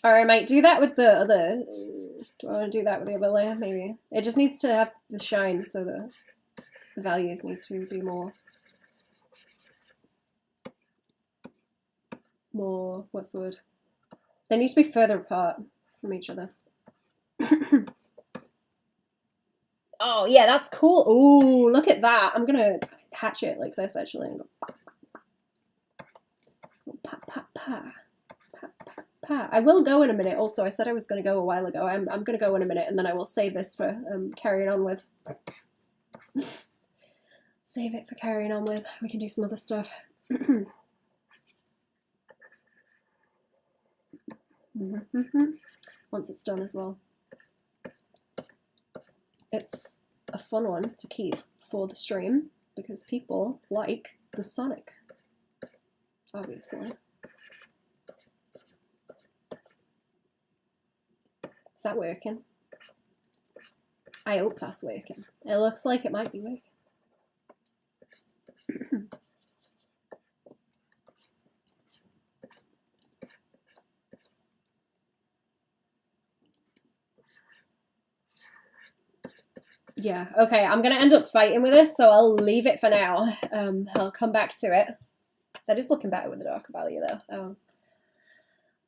Or I might do that with the other. Do I want to do that with the other layer? Maybe. It just needs to have the shine, so the values need to be more, what's the word? They need to be further apart from each other. Oh yeah, that's cool. Ooh, look at that. I'm gonna hatch it like this actually. And go pa pa pa pa pa pa. I will go in a minute. Also, I said I was gonna go a while ago. I'm gonna go in a minute, and then I will save this for carrying on with. Save it for carrying on with. We can do some other stuff. Once it's done as well. It's a fun one to keep for the stream because people like the Sonic, obviously. Is that working? I hope that's working. It looks like it might be working. Yeah, okay, I'm gonna end up fighting with this, so I'll leave it for now. I'll come back to it. That is looking better with the darker value though.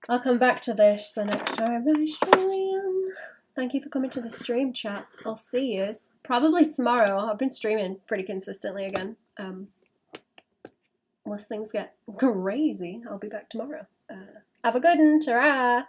I'll come back to this the next time I stream. Thank you for coming to the stream, chat. I'll see yous probably tomorrow. I've been streaming pretty consistently again. Unless things get crazy, I'll be back tomorrow. Have a good one, ta-ra!